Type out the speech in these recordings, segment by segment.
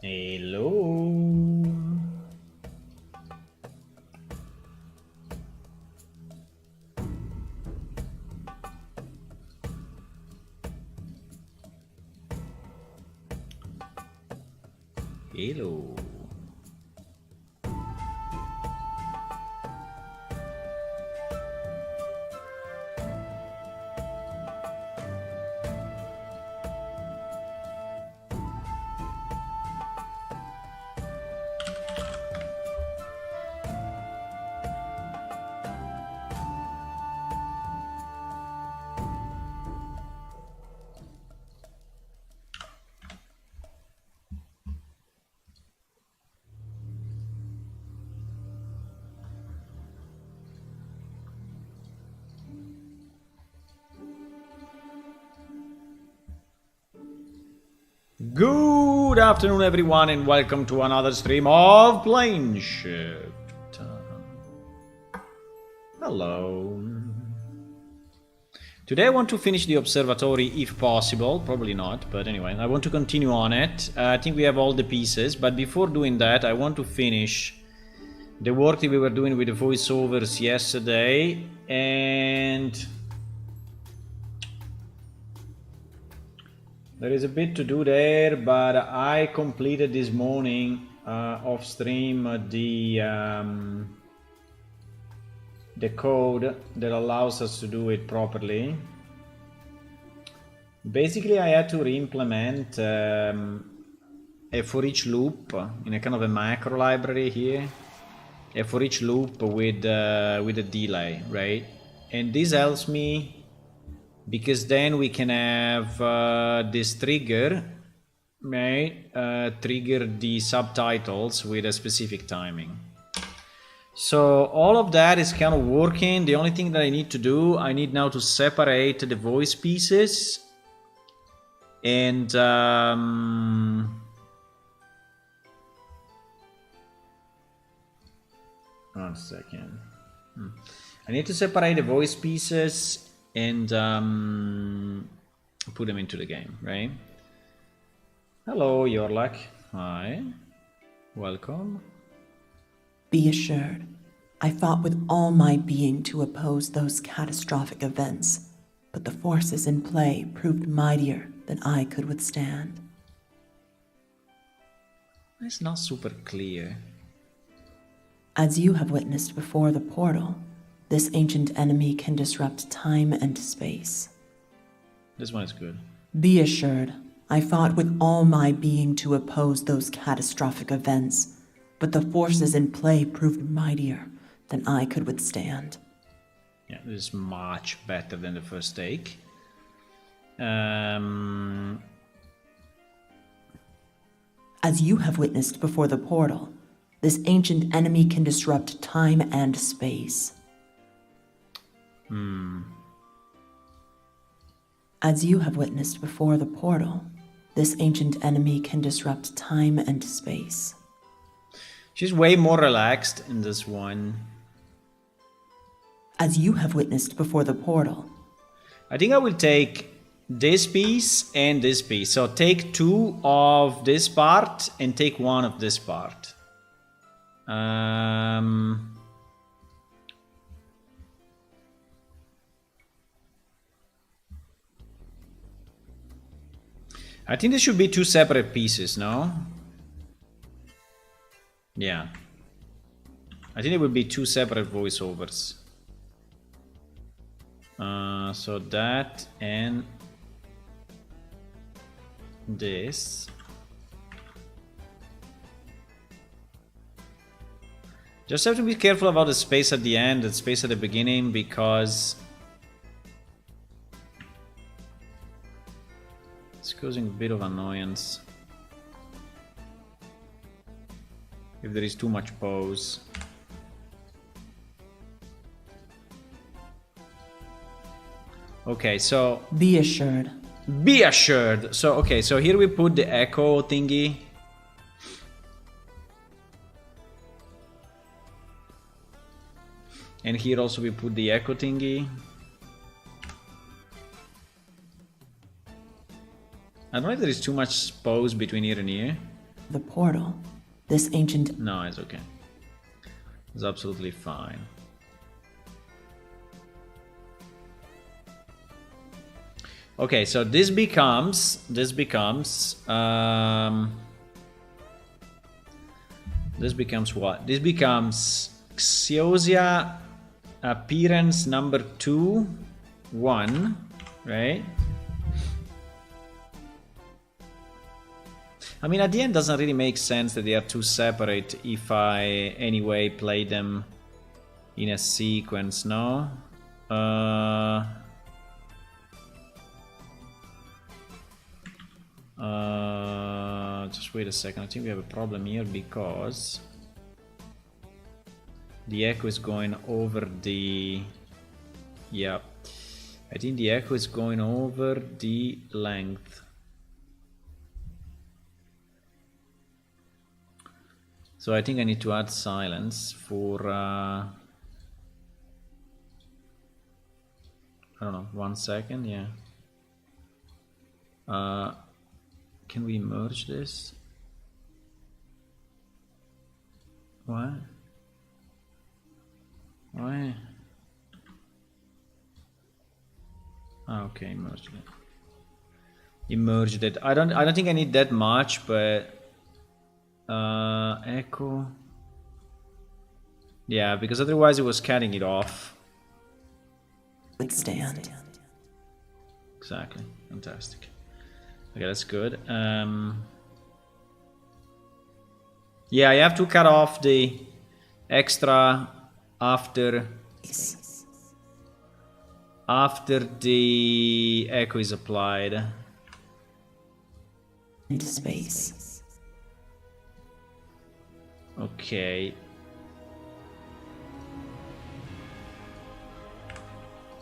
Hello. Hello. Good afternoon, everyone, and welcome to another stream of Plane Shift. Hello. Today I want to finish the Observatory if possible, probably not, but anyway, I want to continue on it. I think we have all the pieces, but before doing that, I want to finish the work that we were doing with the voiceovers yesterday, and there is a bit to do there, but I completed this morning off stream the code that allows us to do it properly. Basically, I had to re-implement a for each loop in a kind of a macro library here, a for each loop with a delay, right? And this helps me because then we can have this trigger, right? Trigger the subtitles with a specific timing. So all of that is kind of working. The only thing that I need to do, I need now to separate the voice pieces and one second. I need to separate the voice pieces and put them into the game, right? Hello, Yorlak. Hi. Welcome. Be assured, I fought with all my being to oppose those catastrophic events, but the forces in play proved mightier than I could withstand. It's not super clear. As you have witnessed before the portal, this ancient enemy can disrupt time and space. This one is good. Be assured, I fought with all my being to oppose those catastrophic events, but the forces in play proved mightier than I could withstand. Yeah, this is much better than the first take. As you have witnessed before the portal, this ancient enemy can disrupt time and space. As you have witnessed before the portal, this ancient enemy can disrupt time and space. She's way more relaxed in this one. As you have witnessed before the portal. I think I will take this piece and this piece. So take two of this part and take one of this part. I think this should be two separate pieces, no? Yeah. I think it would be two separate voiceovers. So that and this. Just have to be careful about the space at the end and space at the beginning because it's causing a bit of annoyance if there is too much pause. Okay, so Be assured. Be assured. So, okay, so here we put the echo thingy. And here also we put the echo thingy. I don't know if there is too much pause between here and here. The portal. This ancient... No, it's okay. It's absolutely fine. Okay, so this becomes what? This becomes Xiosia appearance number 2, 1, right? I mean, at the end, doesn't really make sense that they are two separate if I anyway play them in a sequence, no? Just wait a second. I think we have a problem here because the echo is going over the... Yeah. I think the echo is going over the length. So I think I need to add silence for... I don't know, 1 second, yeah. Can we merge this? What? Why? Okay, merged it. You merged it. I don't think I need that much, but echo. Yeah, because otherwise it was cutting it off. Stand. Exactly. Fantastic. Okay, that's good. Yeah, I have to cut off the extra after the echo is applied. Into space. Okay.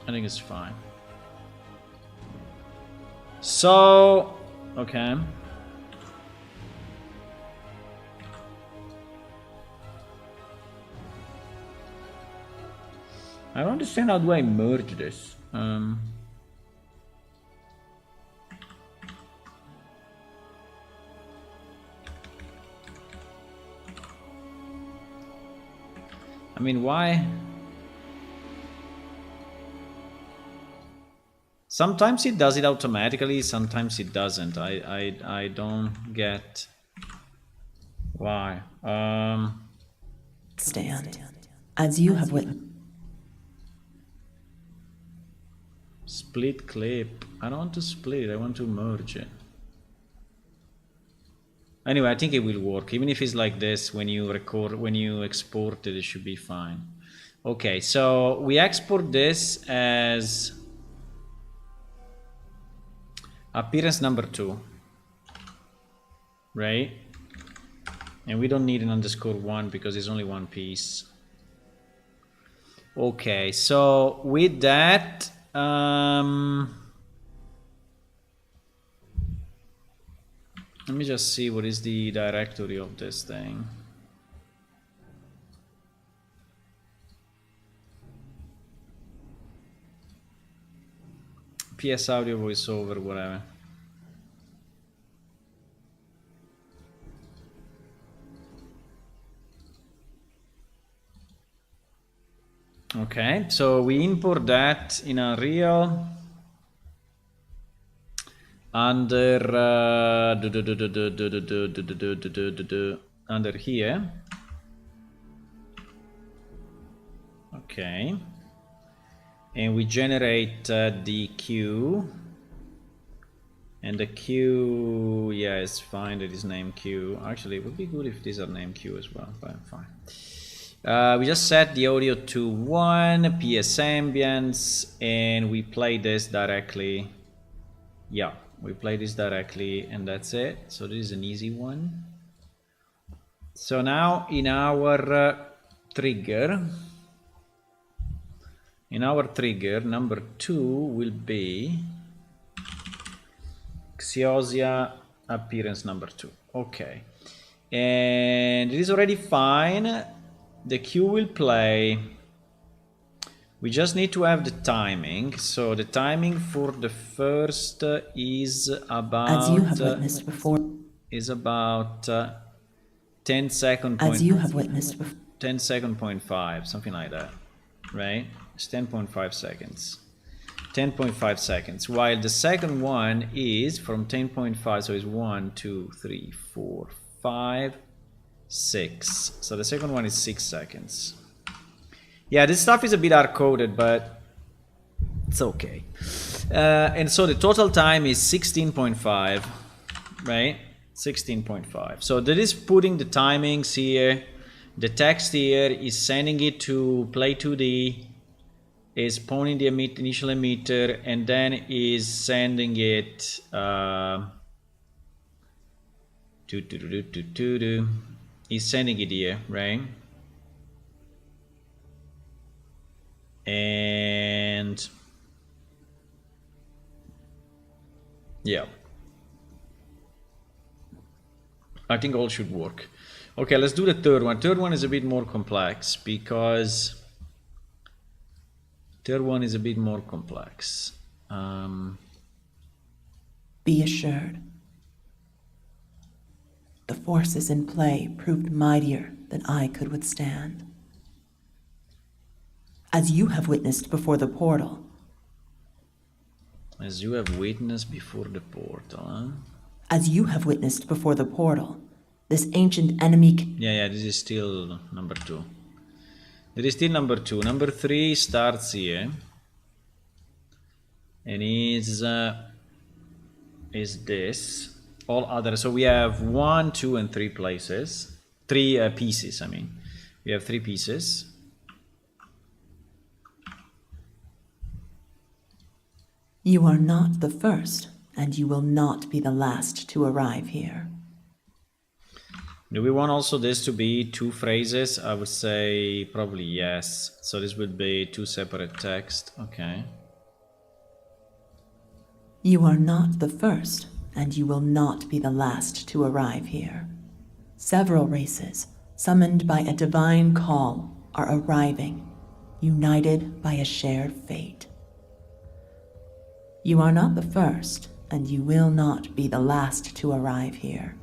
I think it's fine. So, okay. I don't understand how do I merge this. I mean, why? Sometimes it does it automatically, sometimes it doesn't. I don't get why. Stand. As you have witnessed. Split clip. I don't want to split, I want to merge it. Anyway, I think it will work. Even if it's like this, when you record, when you export it, it should be fine. Okay, so we export this as appearance number 2, right? And we don't need an _1 because it's only one piece. Okay, so with that, let me just see what is the directory of this thing. PS audio, voiceover, whatever. Okay, so we import that in Unreal under under here. Okay, and we generate the queue, and the queue, yeah, it's fine that is named queue. Actually, it would be good if these are named queue as well, but fine. We just set the audio to 1, PS ambience, and we play this directly. Yeah, we play this directly, and that's it. So this is an easy one. So now in our trigger, number 2 will be Xiosia appearance number 2. Okay, and it is already fine. The queue will play. We just need to have the timing. So the timing for the first is about As you have witnessed before. is about 10 second As you have witnessed before. 10 second 0.5, something like that, right? It's 10.5 seconds. 10.5 seconds, while the second one is from 10.5, so it's 1, 2, 3, 4, 5, 6. So the second one is 6 seconds. Yeah, this stuff is a bit hard-coded, but it's okay. And so the total time is 16.5, right? 16.5. So that is putting the timings here. The text here is sending it to Play 2D, is spawning the initial emitter, and then is sending it is sending it here, right? And yeah, I think all should work. Okay, let's do the third one. Third one is a bit more complex because third one is a bit more complex. Be assured, the forces in play proved mightier than I could withstand. As you have witnessed before the portal. As you have witnessed before the portal, huh? As you have witnessed before the portal, this ancient enemy... Yeah, this is still number 2. There is still number 2. Number 3 starts here. And is this. All other. So we have 1, 2, and 3 places. 3 pieces, I mean. We have 3 pieces. You are not the first, and you will not be the last to arrive here. Do we want also this to be 2 phrases? I would say probably yes. So this would be 2 separate text. Okay. You are not the first, and you will not be the last to arrive here. Several races, summoned by a divine call, are arriving, united by a shared fate. You are not the first, and you will not be the last to arrive here.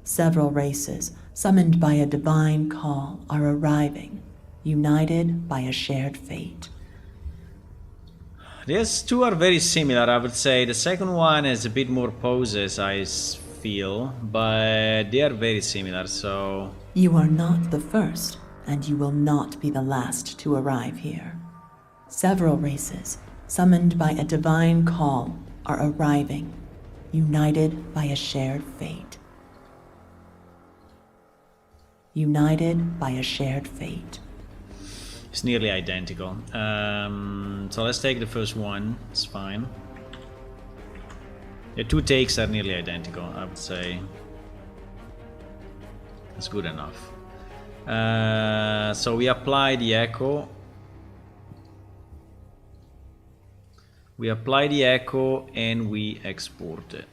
Several races, summoned by a divine call, are arriving, united by a shared fate. These 2 are very similar, I would say. The second one has a bit more poses, I feel, but they are very similar, so... You are not the first, and you will not be the last to arrive here. Several races, summoned by a divine call, are arriving, united by a shared fate. United by a shared fate. It's nearly identical. So let's take the first one. It's fine. The 2 takes are nearly identical, I would say. That's good enough. So we apply the echo. We apply the echo and we export it.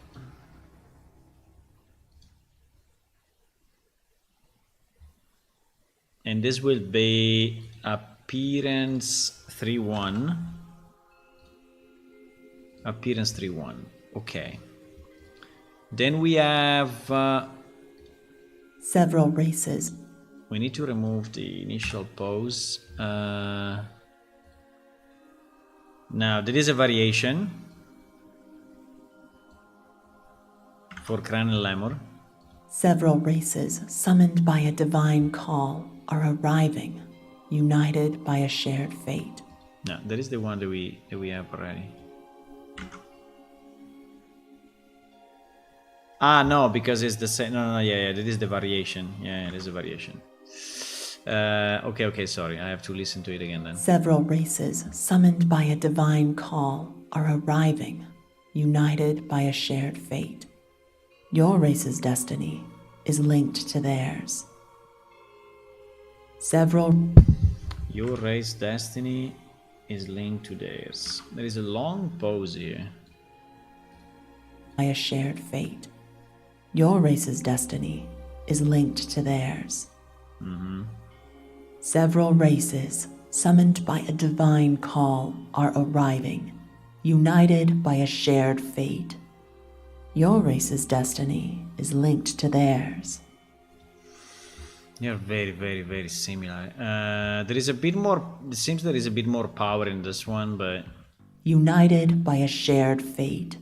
And this will be appearance 3.1. Appearance 3.1. Okay. Then we have several races. We need to remove the initial pose. Now there is a variation for Cran and Lemur. Several races summoned by a divine call are arriving, united by a shared fate. No, that is the one that we have already. Ah, no, because it's the same. No, yeah, that is the variation. Yeah, it is a variation. Okay, sorry, I have to listen to it again then. Several races summoned by a divine call are arriving, united by a shared fate. Your race's destiny is linked to theirs. Your race's destiny is linked to theirs. There is a long pause here. By a shared fate. Your race's destiny is linked to theirs. Several races, summoned by a divine call, are arriving, united by a shared fate. Your race's destiny is linked to theirs. You're very, very, very similar. There is a bit more. It seems there is a bit more power in this one, but United by a shared fate.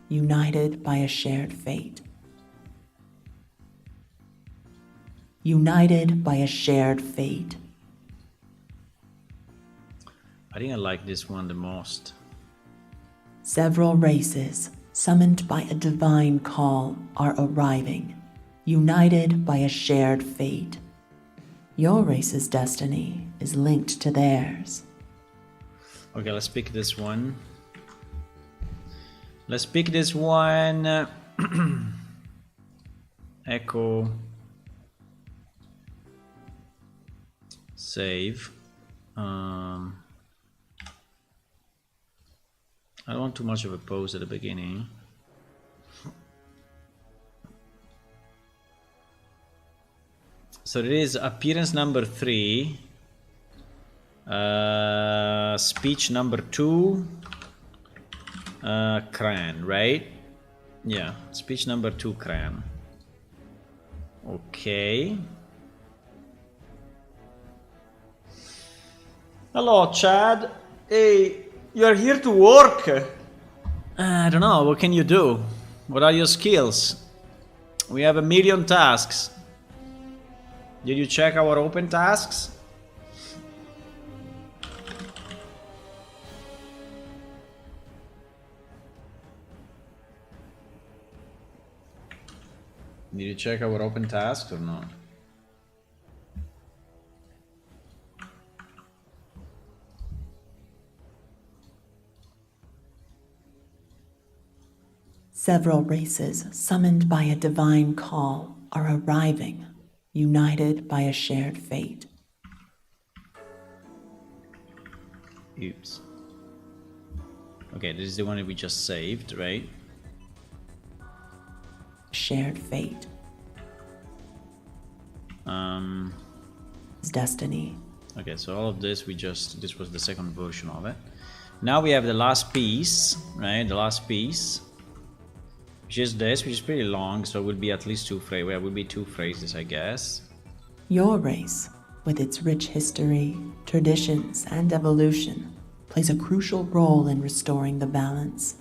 United by a shared fate. United by a shared fate. I think I like this one the most. Several races, summoned by a divine call, are arriving, united by a shared fate. Your race's destiny is linked to theirs. Okay, let's pick this one. Let's pick this one. Echo. Save. I don't want too much of a pose at the beginning. So it is appearance number 3, speech number 2, Cran, right? Yeah, speech number 2, Cran. Okay. Hello, Chad. Hey, you're here to work. I don't know, what can you do? What are your skills? We have 1,000,000 tasks. Did you check our open tasks? Did you check our open tasks or not? Several races, summoned by a divine call, are arriving, united by a shared fate. Oops. Okay, this is the one that we just saved, right? Shared fate. Destiny. Okay, so all of this this was the second version of it. Now we have the last piece, right? The last piece, which is this, which is pretty long, so it will be at least 2 phrases. Well, it will be 2 phrases, I guess. Your race, with its rich history, traditions, and evolution, plays a crucial role in restoring the balance.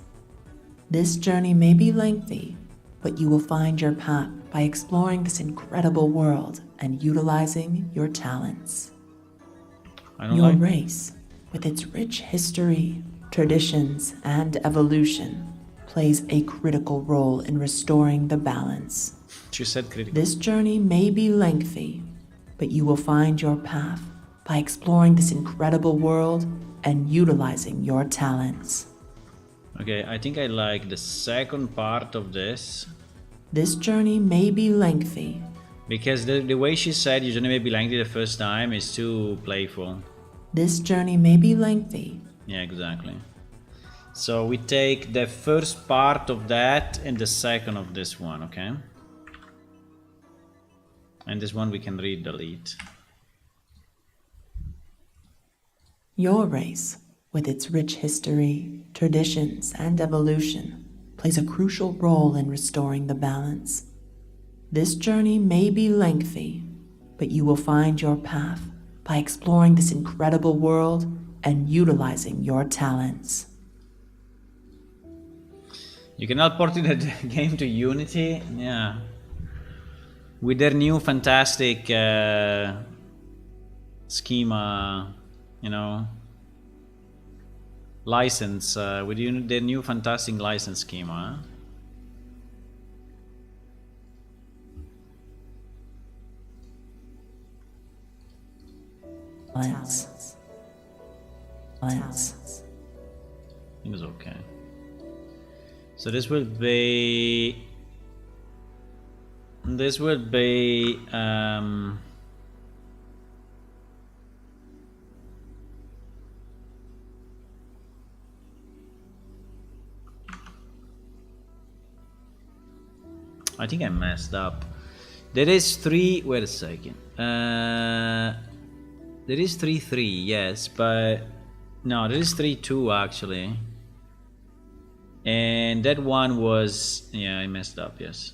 This journey may be lengthy, but you will find your path by exploring this incredible world and utilizing your talents. Your race, with its rich history, traditions, and evolution, plays a critical role in restoring the balance. She said critical. This journey may be lengthy, but you will find your path by exploring this incredible world and utilizing your talents. Okay, I think I like the second part of this. This journey may be lengthy. Because the way she said your journey may be lengthy the first time is too playful. This journey may be lengthy. Yeah, exactly. So we take the first part of that and the second of this one, okay? And this one we can delete. Your race, with its rich history, traditions, and evolution, plays a crucial role in restoring the balance. This journey may be lengthy, but you will find your path by exploring this incredible world and utilizing your talents. You cannot port the game to Unity? Yeah. With their new fantastic schema, you know, license, with their new fantastic license schema. Balance. It was okay. So this will be I think I messed up. There is 3, wait a second. There is 3-3, yes, but no, there is 3-2 actually. And that one was, yeah, I messed up, yes.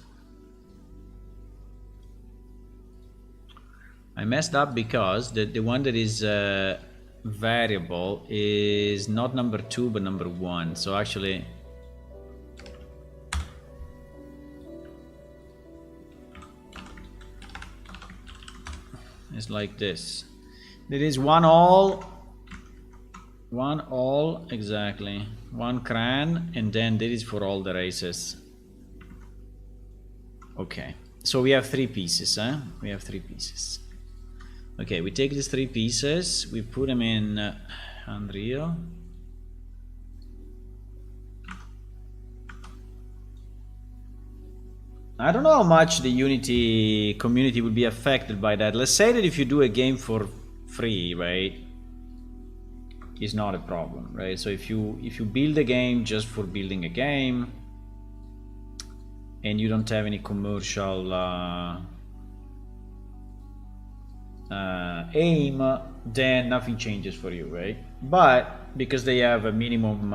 I messed up because the one that is variable is not number 2 but number 1. So actually it's like this. There is one all, exactly, one cran, and then this is for all the races. Okay, so we have 3 pieces, huh? We have 3 pieces. Okay, we take these 3 pieces, we put them in Unreal. I don't know how much the Unity community will be affected by that. Let's say that if you do a game for free, right, it's not a problem, right? So if you build a game just for building a game and you don't have any commercial aim, then nothing changes for you, right? But because they have a minimum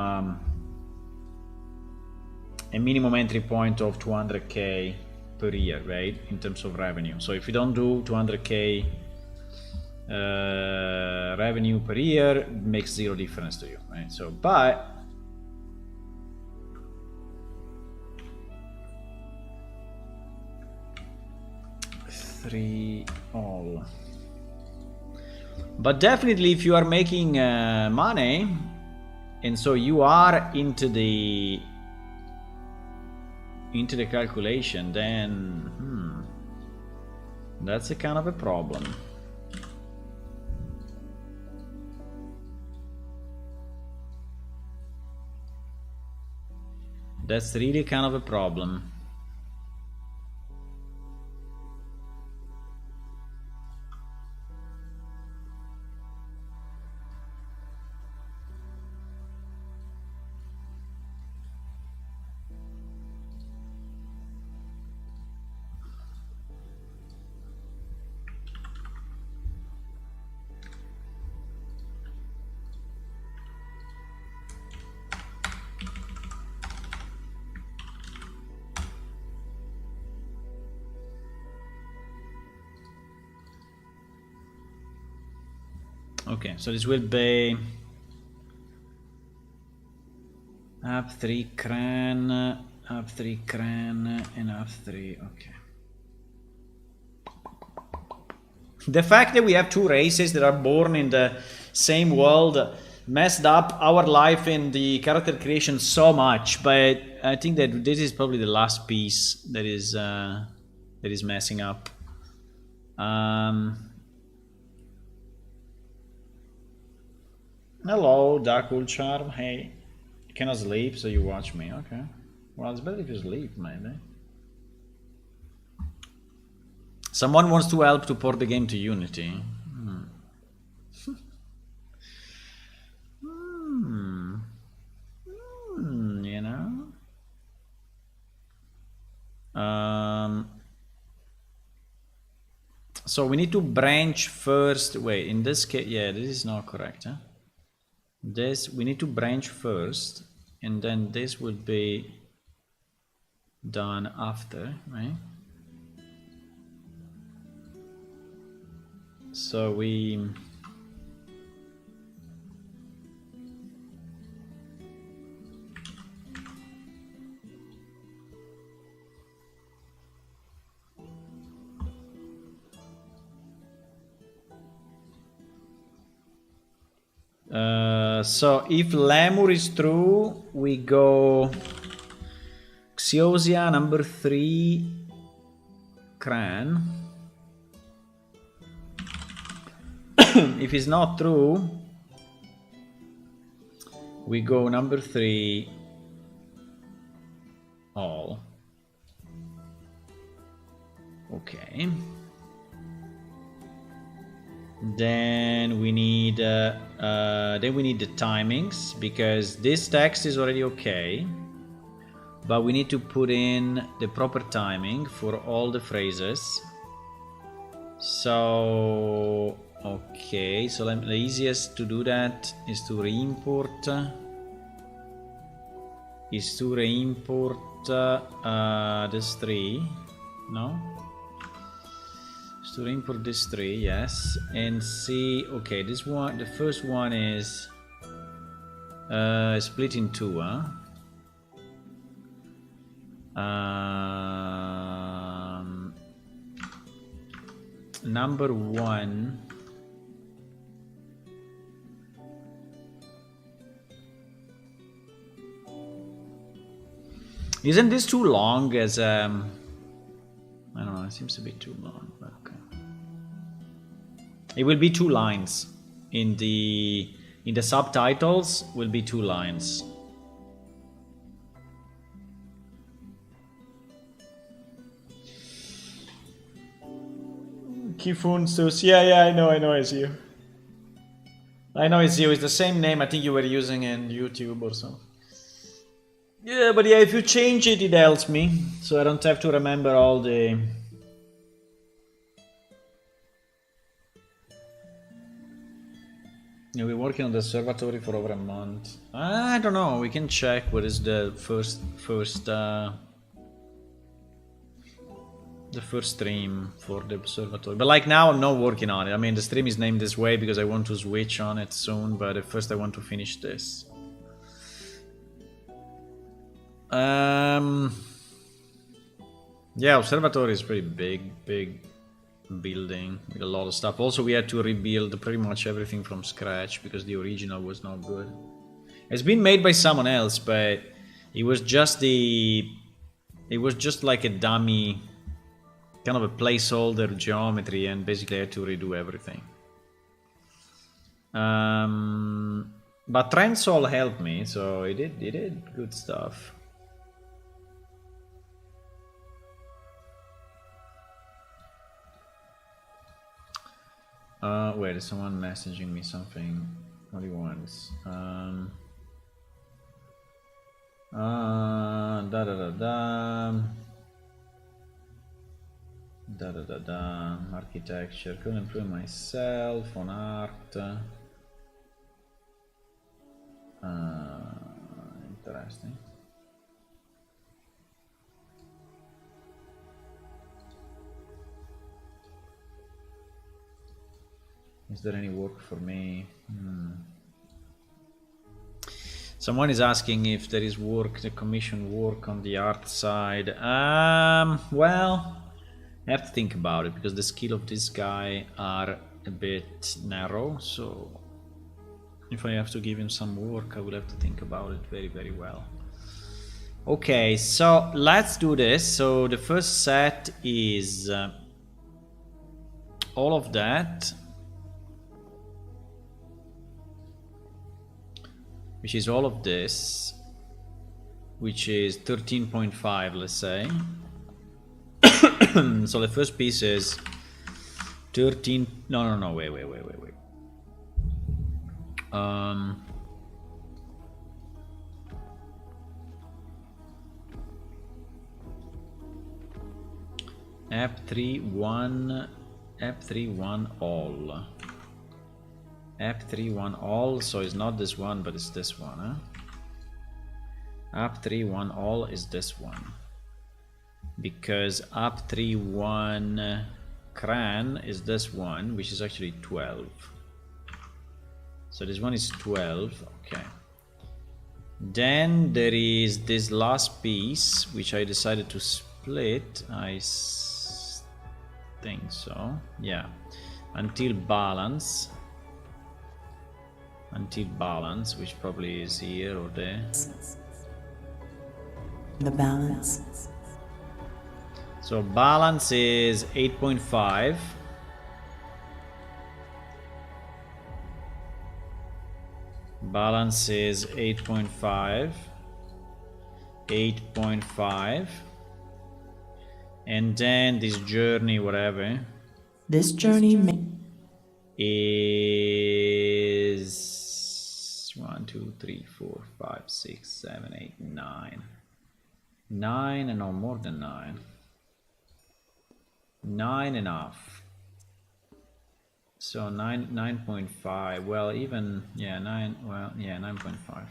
entry point of 200k per year, right, in terms of revenue. So if you don't do 200k revenue per year, it makes 0 difference to you, right? So, but three all. But definitely, if you are making money, and so you are into the calculation, then that's a kind of a problem. That's really kind of a problem. Okay, so this will be up 3 cran, up 3 cran, and up 3. Okay. The fact that we have 2 races that are born in the same world messed up our life in the character creation so much, but I think that this is probably the last piece that is messing up. Hello, Darkwood Charm. Hey, you cannot sleep, so you watch me. Okay. Well, it's better if you sleep, maybe. Someone wants to help to port the game to Unity. You know? So we need to branch first. Wait, in this case, yeah, this is not correct, huh? This, we need to branch first, and then this will be done after, right? So we so if Lemur is true, we go Xiosia number 3 Cran. If it's not true, we go number 3 all. Okay. Then we need the timings, because this text is already okay, but we need to put in the proper timing for all the phrases. So okay, so the easiest to do that is to re-import is to re-import this 3. No? Is to re-import this 3, yes. And see, okay, this one, the first one is split in 2, huh? Number 1. Isn't this too long as I don't know, it seems a bit too long, but okay. It will be 2 lines. In the subtitles will be 2 lines. Kifunsus, yeah, I know it's you. I know it's you, it's the same name I think you were using in YouTube or something. Yeah, but yeah, if you change it, it helps me, so I don't have to remember all the... Yeah, we're working on the observatory for over a month. I don't know, we can check what is the first stream for the observatory. But like now I'm not working on it. I mean, the stream is named this way because I want to switch on it soon, but at first I want to finish this. Yeah, observatory is pretty big building with a lot of stuff. Also, we had to rebuild pretty much everything from scratch because the original was not good. It's been made by someone else, but it was just like a dummy, kind of a placeholder geometry, and basically I had to redo everything. But Trendsol helped me, so he did good stuff. Wait, is someone messaging me something? What do you want? Architecture, could improve myself on art. Interesting. Is there any work for me? Someone is asking if there is work, the commission work on the art side. Well, I have to think about it because the skill of this guy are a bit narrow. So if I have to give him some work, I will have to think about it very well. Okay, so let's do this. So the first set is all of that, which is all of this, which is 13.5, let's say. So the first piece is 13. No, wait. F3.1 all. F3.1 all, so it's not this one, but it's this one, huh? App3.1 all is this one. Because App3.1 cran is this one, which is actually 12. So this one is 12, okay. Then there is this last piece, which I decided to split. I think so, yeah. Until balance, which probably is here or there. The balance. So balance is 8.5. Balance is 8.5. 8.5. And then this journey, whatever. This journey is 1, 2, 3, 4, 5, 6, 7, 8, 9. 9 and no more than 9. 9 enough. So 9.5. Well, even, yeah, 9. Well, yeah, 9.5.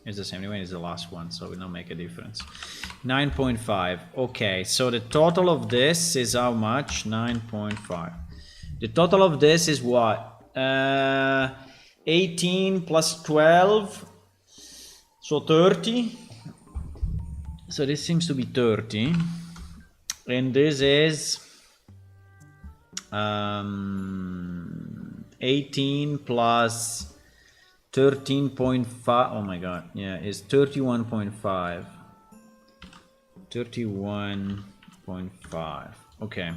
It's the same anyway, it's the last one, so it will not make a difference. 9.5. Okay, so the total of this is how much? 9.5. The total of this is what? 18 plus 12, so 30. So this seems to be 30. And this is 18 plus 13.5. Oh my god, yeah, it's 31.5. 31.5. Okay.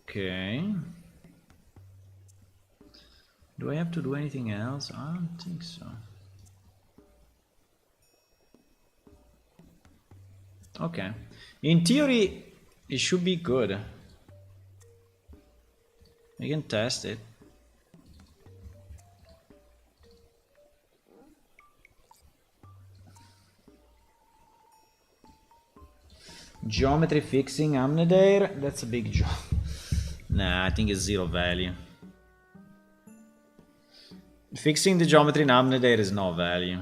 Okay. Do I have to do anything else? I don't think so. Okay. In theory, it should be good. I can test it. Geometry fixing Amnedair? That's a big job. Nah, I think it's zero value. Fixing the geometry in Amnedair is no value.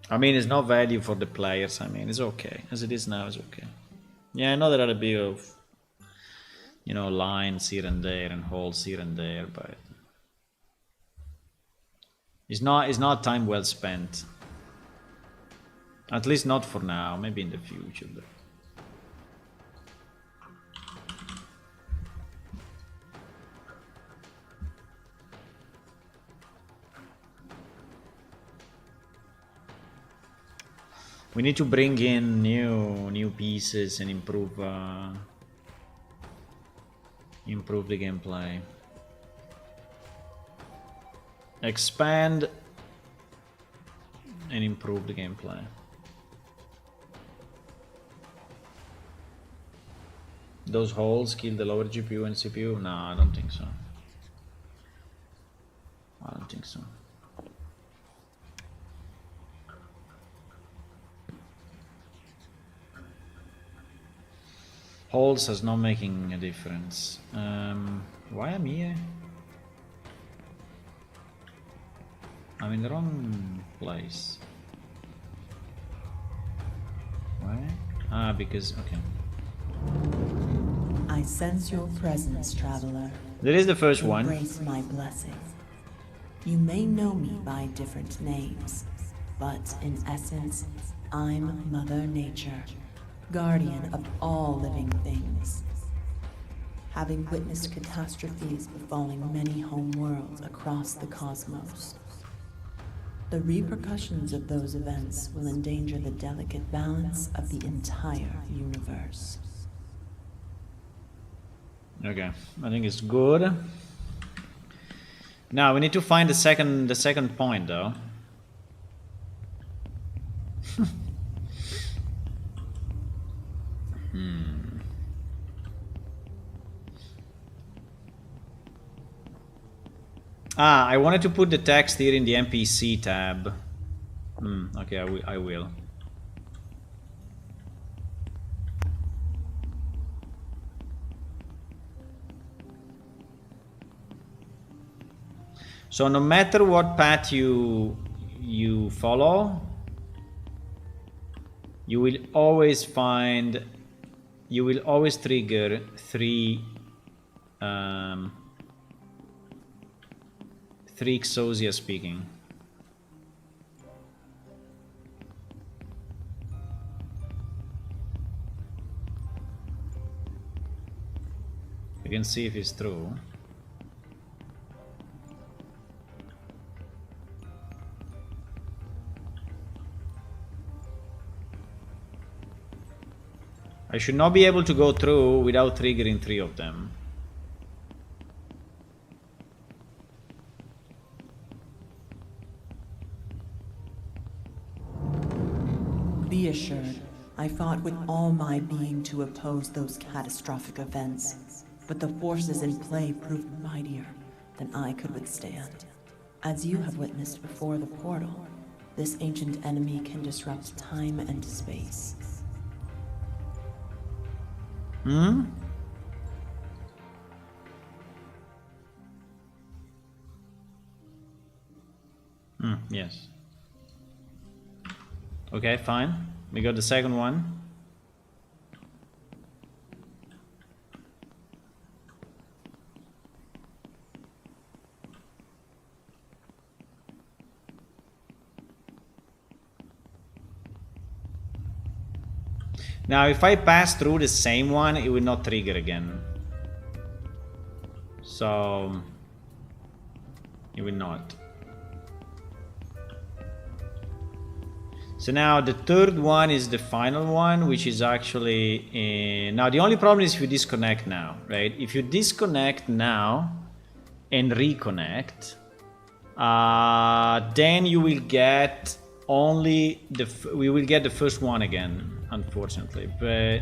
I mean, it's no value for the players. I mean, it's okay. As it is now, it's okay. Yeah, I know there are a bit of, you know, lines here and there and holes here and there, but it's not time well spent. At least not for now, maybe in the future. But we need to bring in new pieces and improve the gameplay. Expand and improve the gameplay. Those holes kill the lower GPU and CPU? No, I don't think so. I don't think so. Holes is not making a difference. Why am I here? I'm in the wrong place. Why? Ah, because, okay. I sense your presence, traveler. That is the first one. Embrace my blessing. You may know me by different names, but in essence, I'm Mother Nature, guardian of all living things. Having witnessed catastrophes befalling many home worlds across the cosmos, the repercussions of those events will endanger the delicate balance of the entire universe. Okay, I think it's good. Now we need to find the second point though. Ah, I wanted to put the text here in the NPC tab. Okay, I will. So no matter what path you follow, you will always trigger three Exosia speaking. You can see if it's true. I should not be able to go through without triggering 3 of them. Be assured, I fought with all my being to oppose those catastrophic events, but the forces in play proved mightier than I could withstand. As you have witnessed before the portal, this ancient enemy can disrupt time and space. Yes. Okay, fine. We got the second one. Now, if I pass through the same one, it will not trigger again. So, it will not. So now the third one is the final one, which is actually... now the only problem is if you disconnect now, right? If you disconnect now and reconnect, then you will get only we will get the first one again, unfortunately. But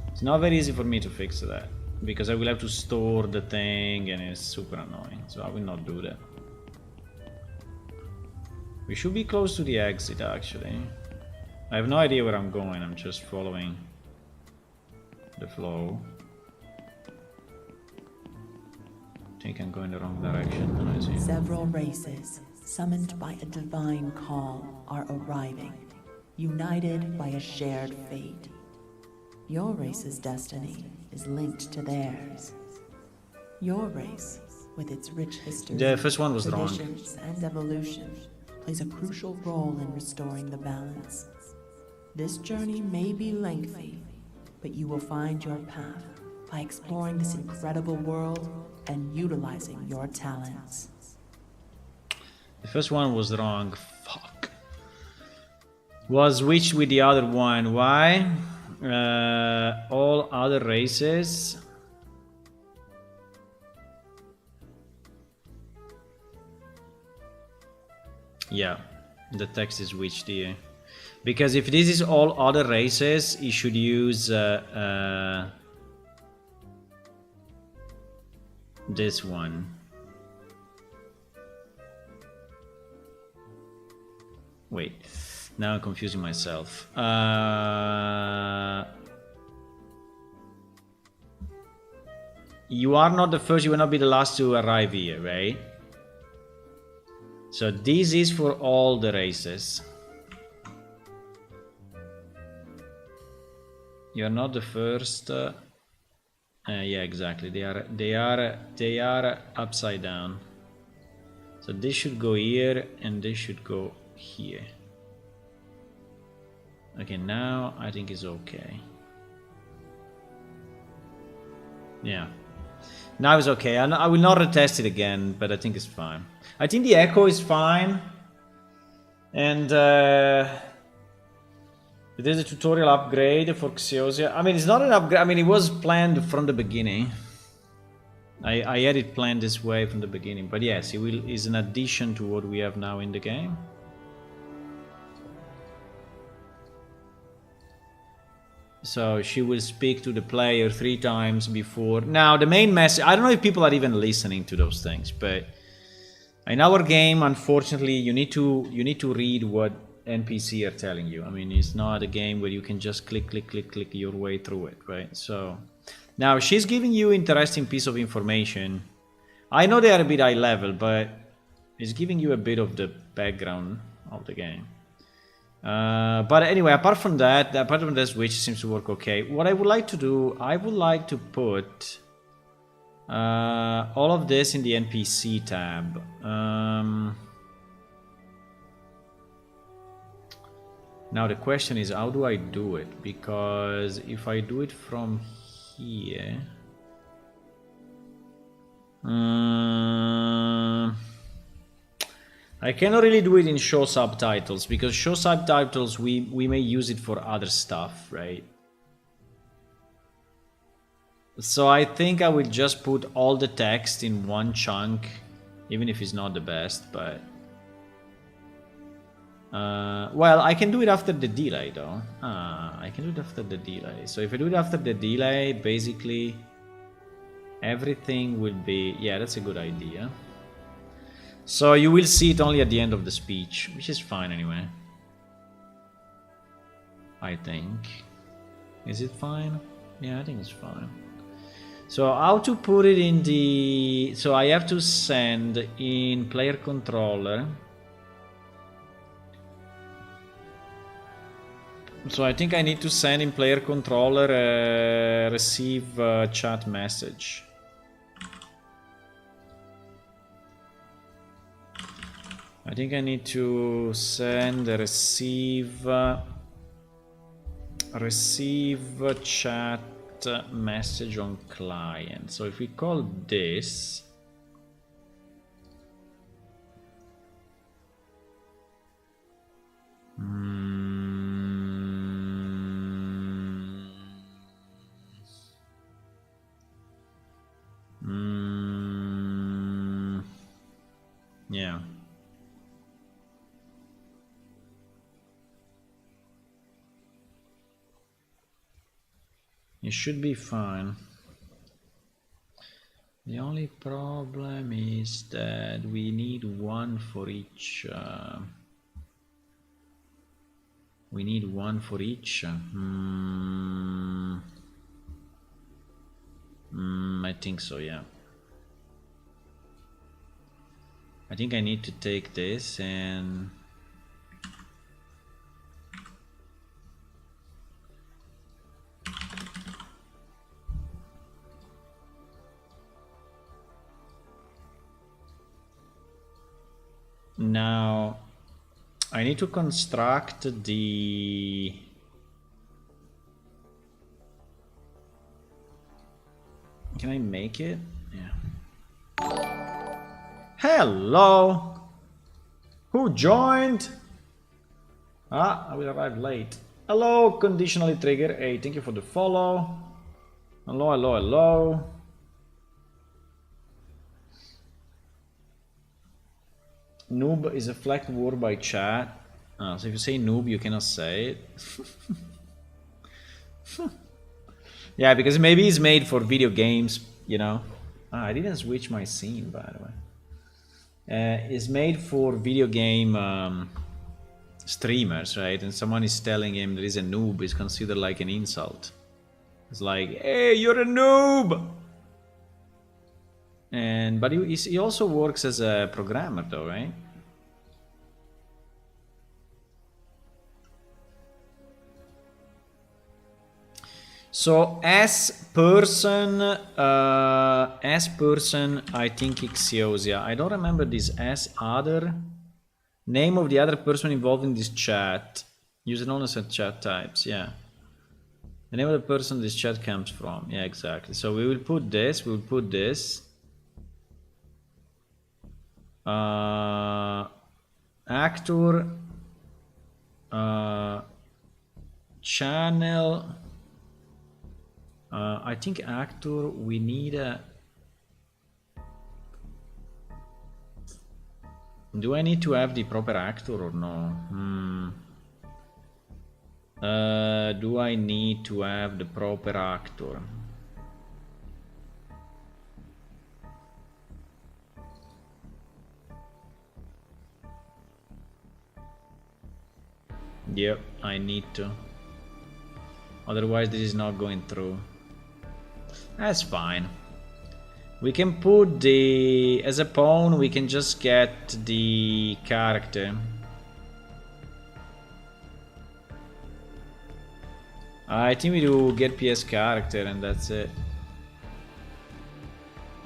it's not very easy for me to fix that, because I will have to store the thing and it's super annoying. So I will not do that. We should be close to the exit, actually. I have no idea where I'm going, I'm just following the flow. I think I'm going the wrong direction. I see. Several races, summoned by a divine call, are arriving, united by a shared fate. Your race's destiny is linked to theirs. Your race, with its rich history, The first one was wrong. traditions, and evolution, plays a crucial role in restoring the balance. This journey may be lengthy, but you will find your path by exploring this incredible world and utilizing your talents. The first one was wrong. Fuck. Was switched with the other one. Why? All other races. Yeah, the text is switched here. Because if this is all other races, you should use this one. Wait, now I'm confusing myself. You are not the first, you will not be the last to arrive here, right? So this is for all the races. You're not the first. Yeah, exactly. They are upside down. So this should go here, and this should go here. Okay, now I think it's okay. Yeah. Now it's okay. I will not retest it again, but I think it's fine. I think the echo is fine. And there's a tutorial upgrade for Xiosia. I mean, it's not an upgrade. I mean, it was planned from the beginning. I had it planned this way from the beginning. But yes, it is an addition to what we have now in the game. So she will speak to the player 3 times before. Now the main message, I don't know if people are even listening to those things, but in our game, unfortunately, you need to read what NPC are telling you. I mean, it's not a game where you can just click your way through it, right? So now she's giving you interesting piece of information. I know they are a bit high level, but it's giving you a bit of the background of the game. But anyway, apart from this, which seems to work okay. What I would like to do, I would like to put all of this in the NPC tab. Now the question is, how do I do it? Because if I do it from here, I cannot really do it in show subtitles, because show subtitles we may use it for other stuff, right? So I think I will just put all the text in one chunk, even if it's not the best, but well, I can do it after the delay though. I can do it after the delay. So if I do it after the delay, basically everything will be, yeah, that's a good idea. So you will see it only at the end of the speech, which is fine anyway. I think. Is it fine? Yeah, I think it's fine. So how to put it in the... So I have to send in player controller. So I think I need to send in player controller receive chat message. I think I need to send a receive chat message on client. So if we call this yeah. It should be fine. The only problem is that we need one for each. We need one for each. I think so, yeah. I think I need to take this and now I need to construct the can I make it? Yeah. Hello! Who joined? I will arrive late. Hello, conditionally trigger. Hey, thank you for the follow. Hello, hello, hello. Noob is a flagged word by chat. So if you say noob, you cannot say it. Yeah, because maybe it's made for video games, you know. I didn't switch my scene, by the way. It's made for video game streamers, right? And someone is telling him there is a noob is considered like an insult. It's like, hey, you're a noob! But he also works as a programmer though, right? So as person, I think Ixiosia. I don't remember this as other. Name of the other person involved in this chat. Use it only as chat types, yeah. The name of the person this chat comes from. Yeah, exactly. So we will put this, we'll put this. Actor, channel. I think actor, we need a... Do I need to have the proper actor or no? Do I need to have the proper actor? Yep, I need to. Otherwise this is not going through. That's fine. We can put the... As a pawn, we can just get the character. I think we do get PS character and that's it.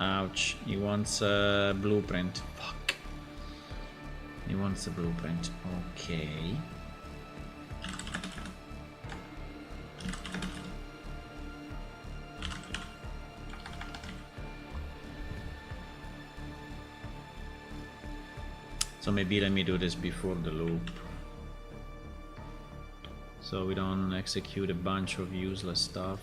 Ouch. He wants a blueprint. Fuck. He wants a blueprint. Okay. So maybe let me do this before the loop, so we don't execute a bunch of useless stuff.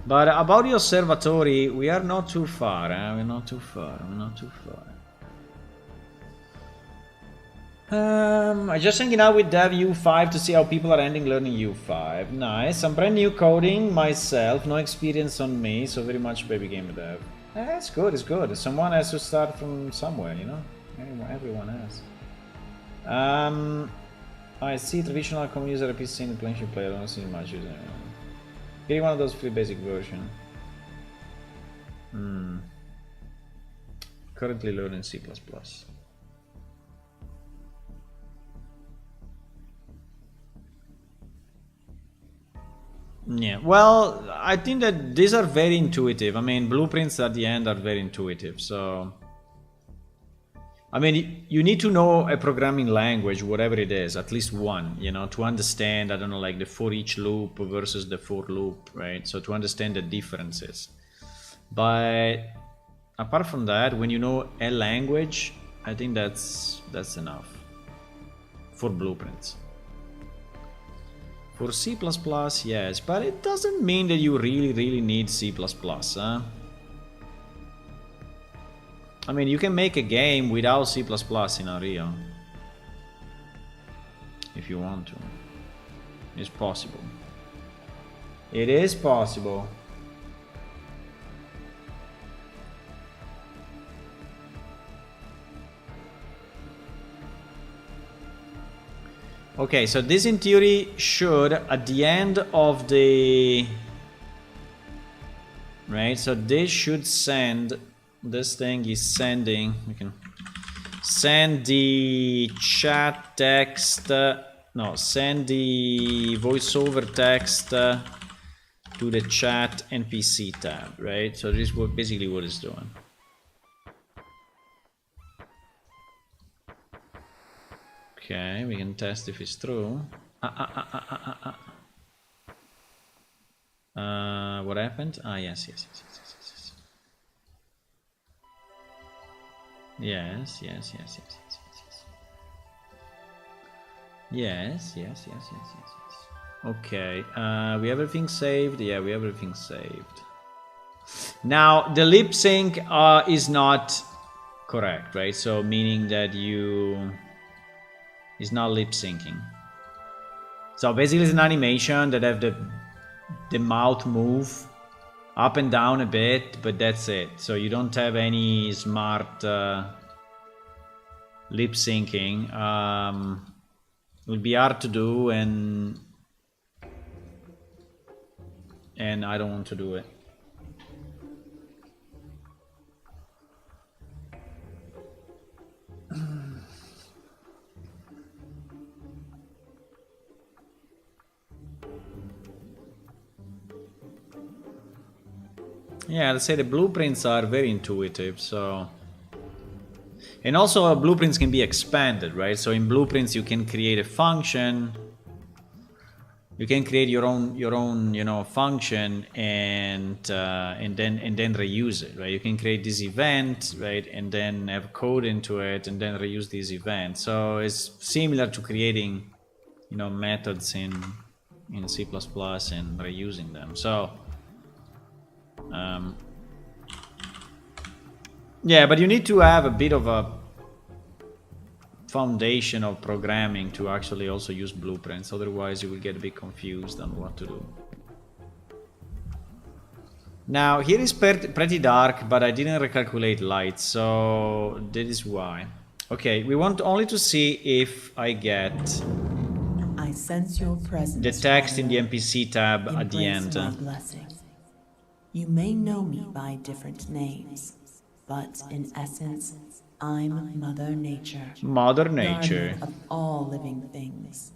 But about the observatory, we are not too far, we're not too far, we're not too far. I just hanging out with Dev U5 to see how people are ending learning U5. Nice, I'm brand new coding myself, no experience on me, so very much baby gamer Dev. It's good, it's good. Someone has to start from somewhere, you know? Everyone has. I see traditional common user PC in the playing should play, I don't see much using it. Getting one of those free basic version. Currently learning C++. Yeah, well, I think that these are very intuitive. I mean, blueprints at the end are very intuitive, so... I mean, you need to know a programming language, whatever it is, at least one, you know, to understand, I don't know, like the for each loop versus the for loop, right? So to understand the differences. But apart from that, when you know a language, I think that's enough for blueprints. For C++, yes, but it doesn't mean that you really need C++, huh? I mean, you can make a game without C++ in Unreal. If you want to. It's possible. It is possible. Okay, so this in theory should, at the end of the... Right, so this should send... This thing is sending... We can send the chat text... no, send the voiceover text to the chat NPC tab, right? So this is basically what it's doing. Okay, we can test if it's true. What happened? Ah, yes. Yes. Okay, we have everything saved? Yeah, we have everything saved. Now, the lip sync is not correct, right? So, meaning that is not lip syncing. So basically it's an animation that have the mouth move up and down a bit, but that's it. So you don't have any smart lip syncing. It would be hard to do, and I don't want to do it. Yeah, let's say the blueprints are very intuitive, so... And also blueprints can be expanded, right? So in blueprints you can create a function. You can create your own you know, function and then reuse it, right? You can create this event, right, and then have code into it and then reuse this event. So it's similar to creating, you know, methods in C++ and reusing them. So yeah, but you need to have a bit of a foundation of programming to actually also use blueprints, otherwise you will get a bit confused on what to do. Now here is pretty dark, but I didn't recalculate light, so that is why. Okay, we want only to see if I get I sense your presence, the text in the Father. NPC tab at the Embrace end. my blessing. You may know me by different names, but in essence, I'm Mother Nature. Mother Nature. Guardian of all living things.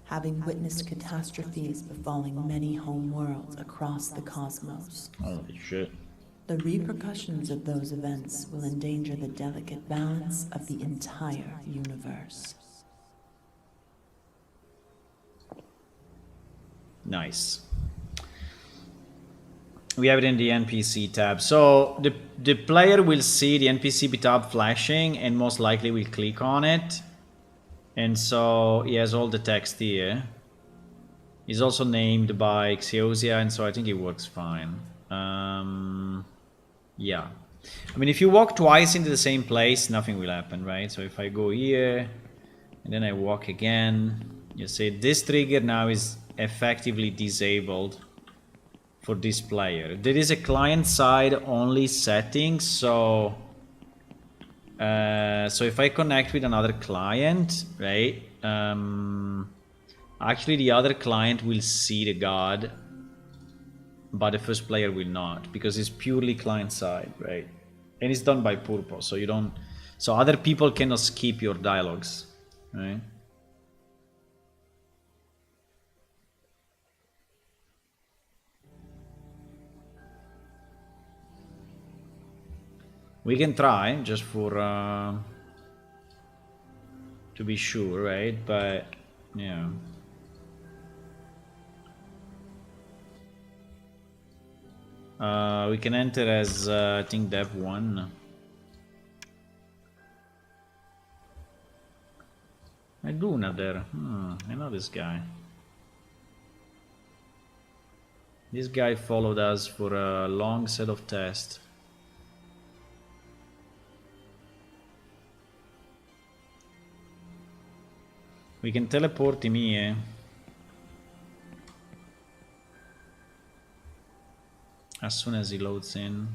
Having witnessed catastrophes befalling many home worlds across the cosmos. Holy shit. The repercussions of those events will endanger the delicate balance of the entire universe. Nice. We have it in the NPC tab. So the player will see the NPC tab flashing and most likely will click on it. And so he has all the text here. He's also named by Xeosia, and so I think it works fine. Yeah. I mean, if you walk twice into the same place, nothing will happen, right? So if I go here and then I walk again, you see this trigger now is effectively disabled for this player. There is a client-side only setting, so if I connect with another client, right? Actually, the other client will see the god, but the first player will not, because it's purely client-side, right? And it's done by purpose, so you don't. So other people cannot skip your dialogues, right? We can try, just for... to be sure, right? But, yeah. We can enter as, I think, Dev 1. Luna there. I know this guy. This guy followed us for a long set of tests. We can teleport him here. As soon as he loads in.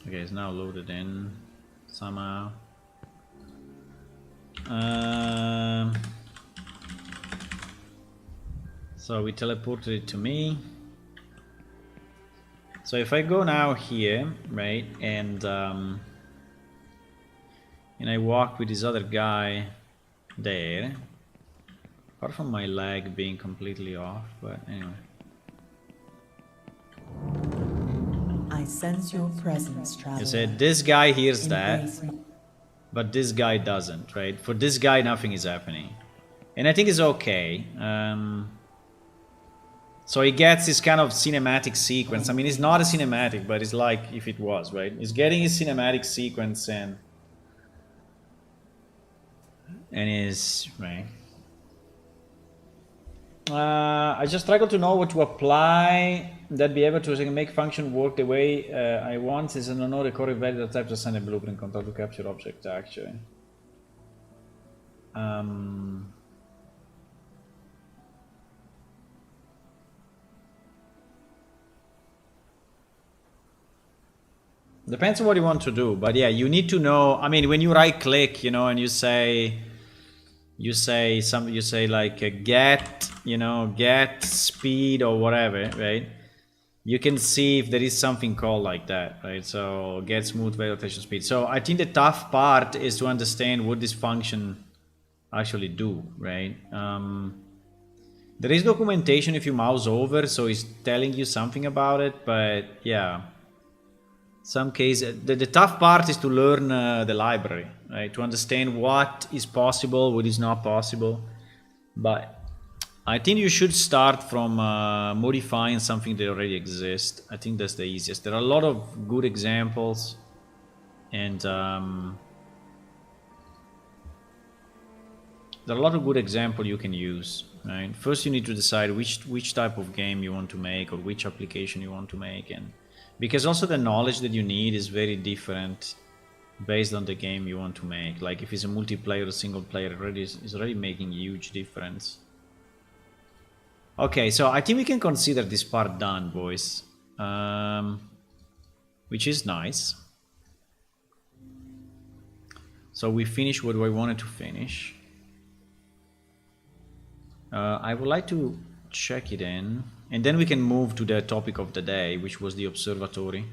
Okay, it's now loaded in somehow. So we teleported it to me. So if I go now here, right, and I walk with this other guy there, apart from my leg being completely off, but anyway. I sense your presence, traveler. You said this guy hears that, Embrace me. but this guy doesn't, right? For this guy, nothing is happening. And I think it's okay. So he gets this kind of cinematic sequence. I mean, it's not a cinematic, but it's like if it was, right? He's getting his cinematic sequence and is, right? I just struggle to know what to apply that be able to make function work the way I want, since I don't know the correct value that type to assign a blueprint control to capture object actually. Depends on what you want to do, but yeah, you need to know. I mean, when you right click, you know, and you say like get, you know, get speed or whatever, right? You can see if there is something called like that, right? So get smooth value rotation speed. So I think the tough part is to understand what this function actually do, right? There is documentation if you mouse over, so it's telling you something about it, but yeah. Some cases, the tough part is to learn the library, right? To understand what is possible, what is not possible. But I think you should start from modifying something that already exists. I think that's the easiest. There are a lot of good examples, and there are a lot of good examples you can use, right? First, you need to decide which type of game you want to make or which application you want to make, and because also the knowledge that you need is very different based on the game you want to make. Like if it's a multiplayer or single player, it's already making a huge difference. Okay, so I think we can consider this part done, boys. Which is nice. So we finished what I wanted to finish. I would like to check it in, and then we can move to the topic of the day, which was the observatory.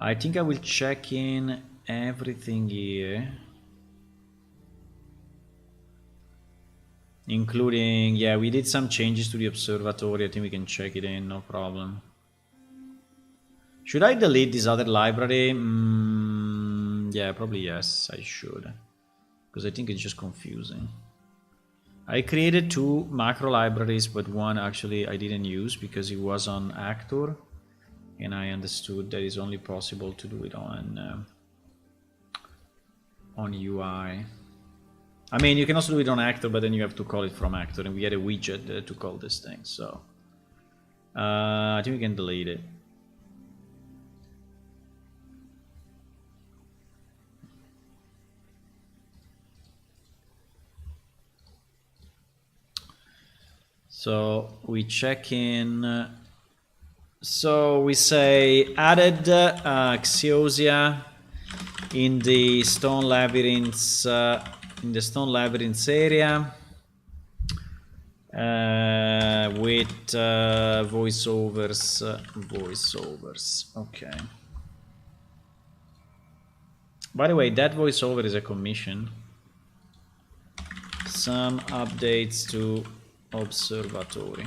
I think I will check in everything here, including, yeah, we did some changes to the observatory. I think we can check it in, no problem. Should I delete this other library? Yeah, probably yes, I should, because I think it's just confusing. I created 2 macro libraries, but one actually I didn't use because it was on Actor, and I understood that it's only possible to do it on UI. I mean, you can also do it on Actor, but then you have to call it from Actor, and we had a widget to call this thing. So I think we can delete it. So we check in. So we say added Xiosia in the stone labyrinths area with voiceovers. Okay. By the way, that voiceover is a commission. Some updates to Observatory.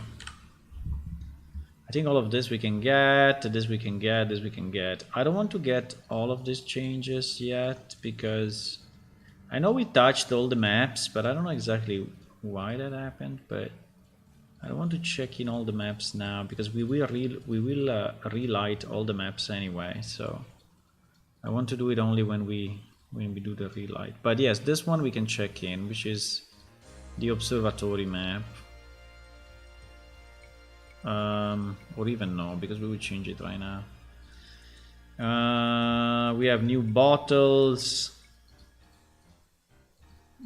I think all of this we can get, this we can get, this we can get. I don't want to get all of these changes yet because I know we touched all the maps, but I don't know exactly why that happened. But I don't want to check in all the maps now because we will relight all the maps anyway. So I want to do it only when we do the relight. But yes, this one we can check in, which is the observatory map. Or even no, because we will change it right now. We have new bottles.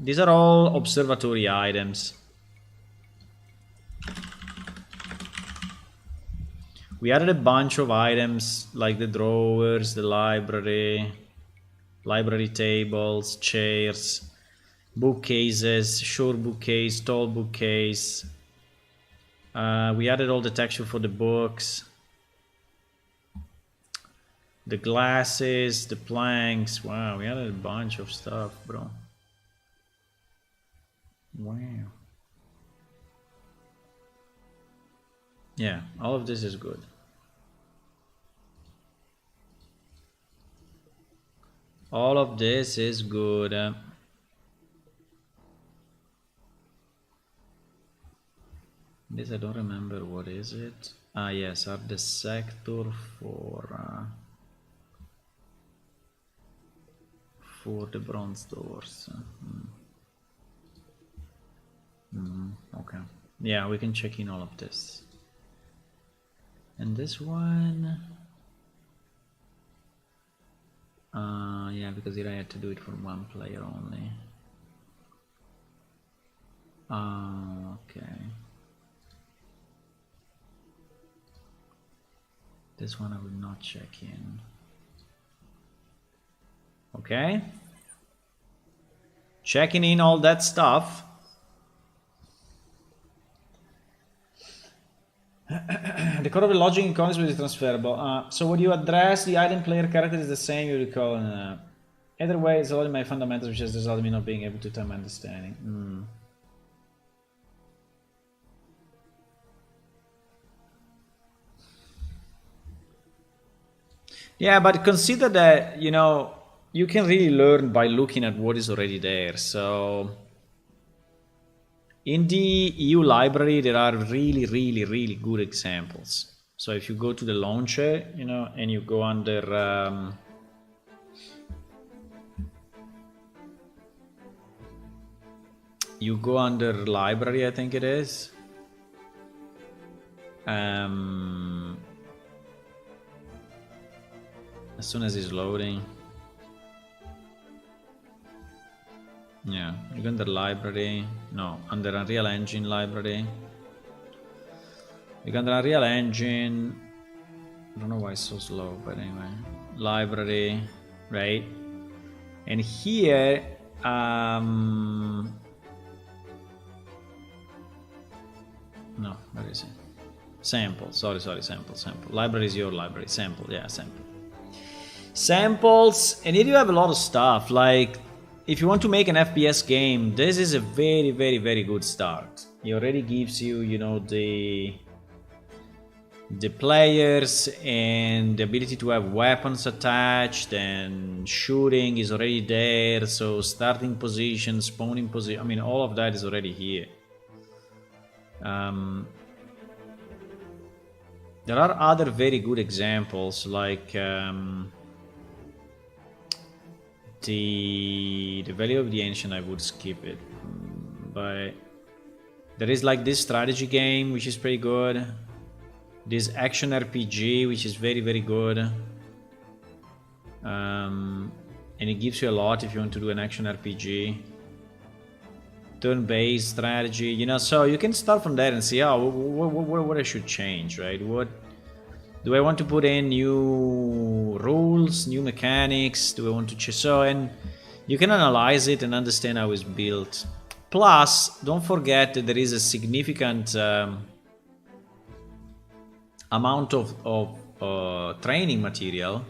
These are all observatory items. We added a bunch of items like the drawers, the library tables, chairs, bookcases, short bookcase, tall bookcase. We added all the texture for the books, the glasses, the planks. Wow, we added a bunch of stuff, bro. Wow. Yeah, all of this is good. All of this is good. This I don't remember, what is it? Ah yes, are the sector for the bronze doors. Okay, yeah, we can check in all of this. And this one, yeah, because here I had to do it for one player only. Okay. This one I will not check in. Okay. Checking in all that stuff. The core of the logic in comics is transferable. So when you address the item player character is the same, you recall. Either way, it's all in my fundamentals, which has resulted in me not being able to time understanding. Yeah, but consider that, you know, you can really learn by looking at what is already there. So in the EU library, there are really good examples. So if you go to the launcher, you know, and you go under library, I think it is. As soon as it's loading. Yeah, you go under library. No, under Unreal Engine library. You go under Unreal Engine. I don't know why it's so slow, but anyway. Library, right? And here, no, where is it? Sample, sorry, sample. Library is your library, sample, yeah, sample. Samples, and here you have a lot of stuff, like, if you want to make an FPS game, this is a very good start. It already gives you, you know, the players and the ability to have weapons attached, and shooting is already there, so starting position, spawning position, I mean, all of that is already here. There are other very good examples, like the Value of the Ancient. I would skip it, but there is like this strategy game which is pretty good, this action RPG which is very good, and it gives you a lot if you want to do an action RPG, turn-based strategy, you know, so you can start from there and see, oh, what I should change, right? What do I want to put in? New rules, new mechanics? Do I want to change? So, and you can analyze it and understand how it's built. Plus, don't forget that there is a significant amount of training material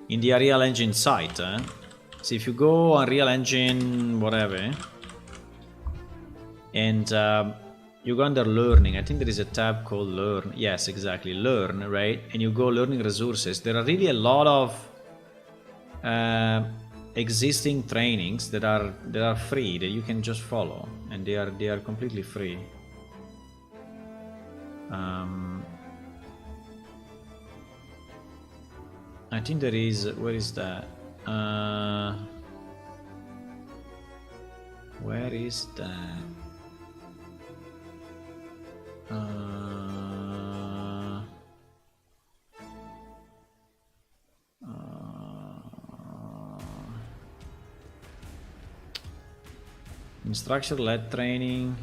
in the Unreal Engine site. So if you go on Unreal Engine, whatever, and you go under learning. I think there is a tab called learn. Yes, exactly, learn, right? And you go learning resources. There are really a lot of existing trainings that are free, that you can just follow, and they are completely free. I think there is, where is that? Where is that? Instructor-led training.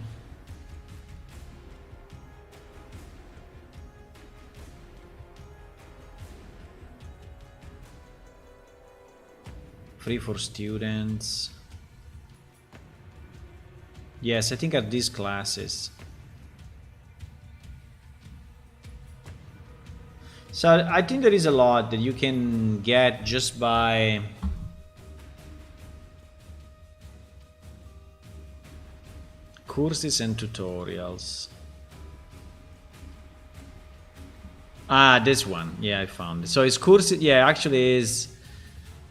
Free for students. Yes, I think at these classes. So I think there is a lot that you can get just by courses and tutorials. Ah, this one. Yeah, I found it. So it's courses. Yeah, actually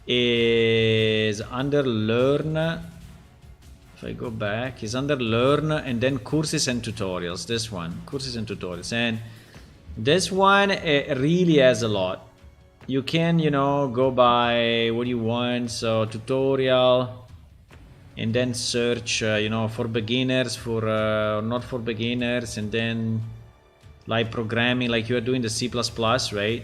is under learn. If I go back, is under learn and then courses and tutorials. This one, courses and tutorials, and this one really has a lot. You can, you know, go by what you want. So tutorial. And then search, you know, for beginners, for not for beginners, and then like programming, like you are doing the C++, right?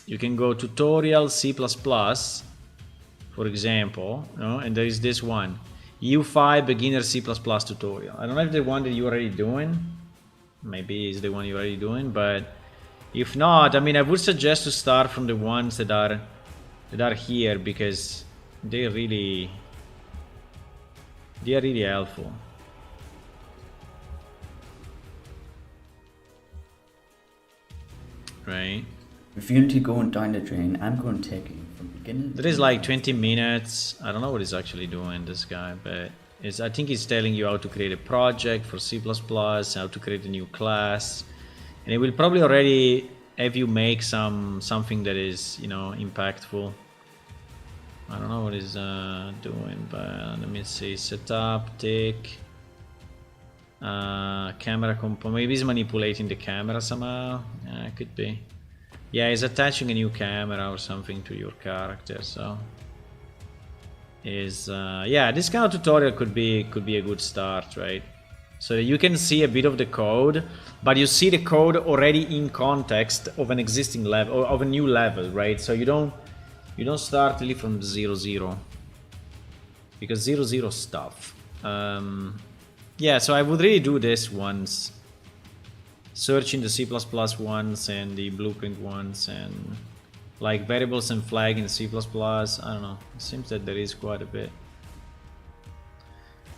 You can go tutorial C++, for example, you know, and there is this one, EU5 beginner C++ tutorial. I don't know if the one that you're already doing, maybe it's the one you're already doing, but if not, I mean, I would suggest to start from the ones that are here, because they are really helpful. Right? If you're going to go down the drain, I'm going to take you from beginning. There is like 20 minutes. I don't know what he's actually doing, this guy, but I think he's telling you how to create a project for C++, how to create a new class, and it will probably already have you make something that is, you know, impactful. I don't know what he's doing, but let me see. Setup, tick, camera component. Maybe he's manipulating the camera somehow. Yeah, it could be. Yeah, he's attaching a new camera or something to your character. So, yeah, this kind of tutorial could be a good start, right? So you can see a bit of the code, but you see the code already in context of an existing level, or of a new level, right? So you don't start really from 0-0, because 0-0 stuff. Yeah, so I would really do this once, searching the C++ ones and the blueprint ones, and like variables and flag in C++. I don't know, it seems that there is quite a bit.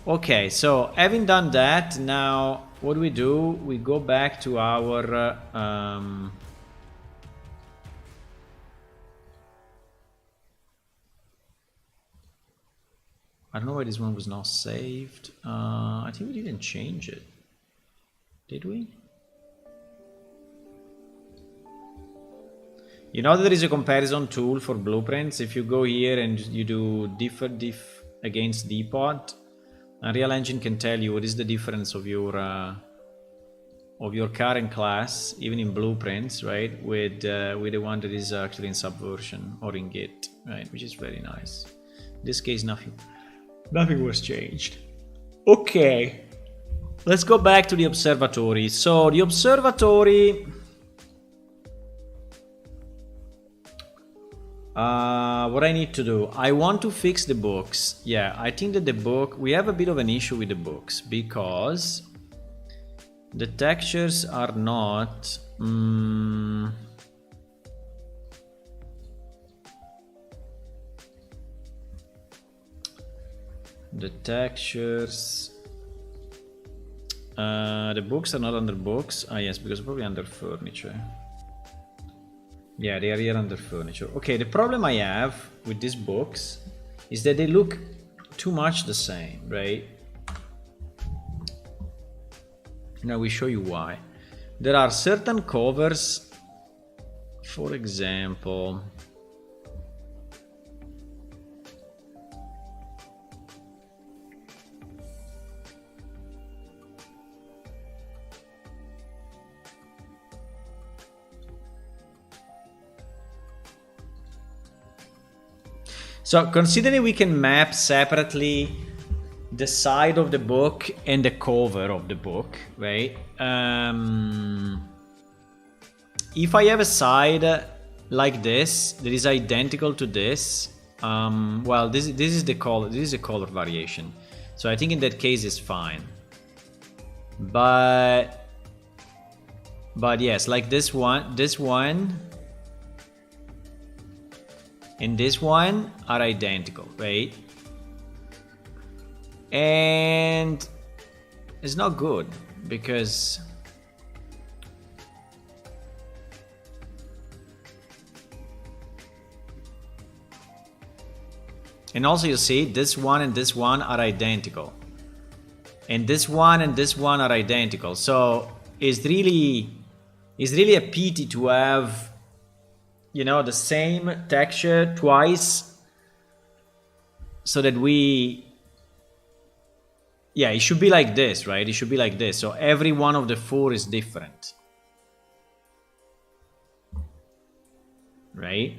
Okay, so having done that, now what do? We go back to our I don't know why this one was not saved. I think we didn't change it. Did we? You know that there is a comparison tool for blueprints. If you go here and you do diff against dpot, Unreal Engine can tell you what is the difference of your current class, even in blueprints, right? With the one that is actually in Subversion or in Git, right? Which is very nice. In this case, nothing was changed. Okay, let's go back to the observatory. So the observatory, what I need to do, I want to fix the books. Yeah, I think that we have a bit of an issue with the books, because the textures are not the textures, the books are not under books. Ah yes, because probably under furniture. Yeah, they are here under furniture. Okay, the problem I have with these books is that they look too much the same, right? Now we show you why. There are certain covers, for example, so considering we can map separately the side of the book and the cover of the book, right? If I have a side like this that is identical to this, well, this is the color. This is a color variation, so I think in that case it's fine. But yes, like this one, and this one are identical, right? And it's not good because and also you see this one and this one are identical, and this one and this one are identical, so it's really a pity to have, you know, the same texture twice, so that yeah, it should be like this, right? It should be like this. So every one of the four is different, right?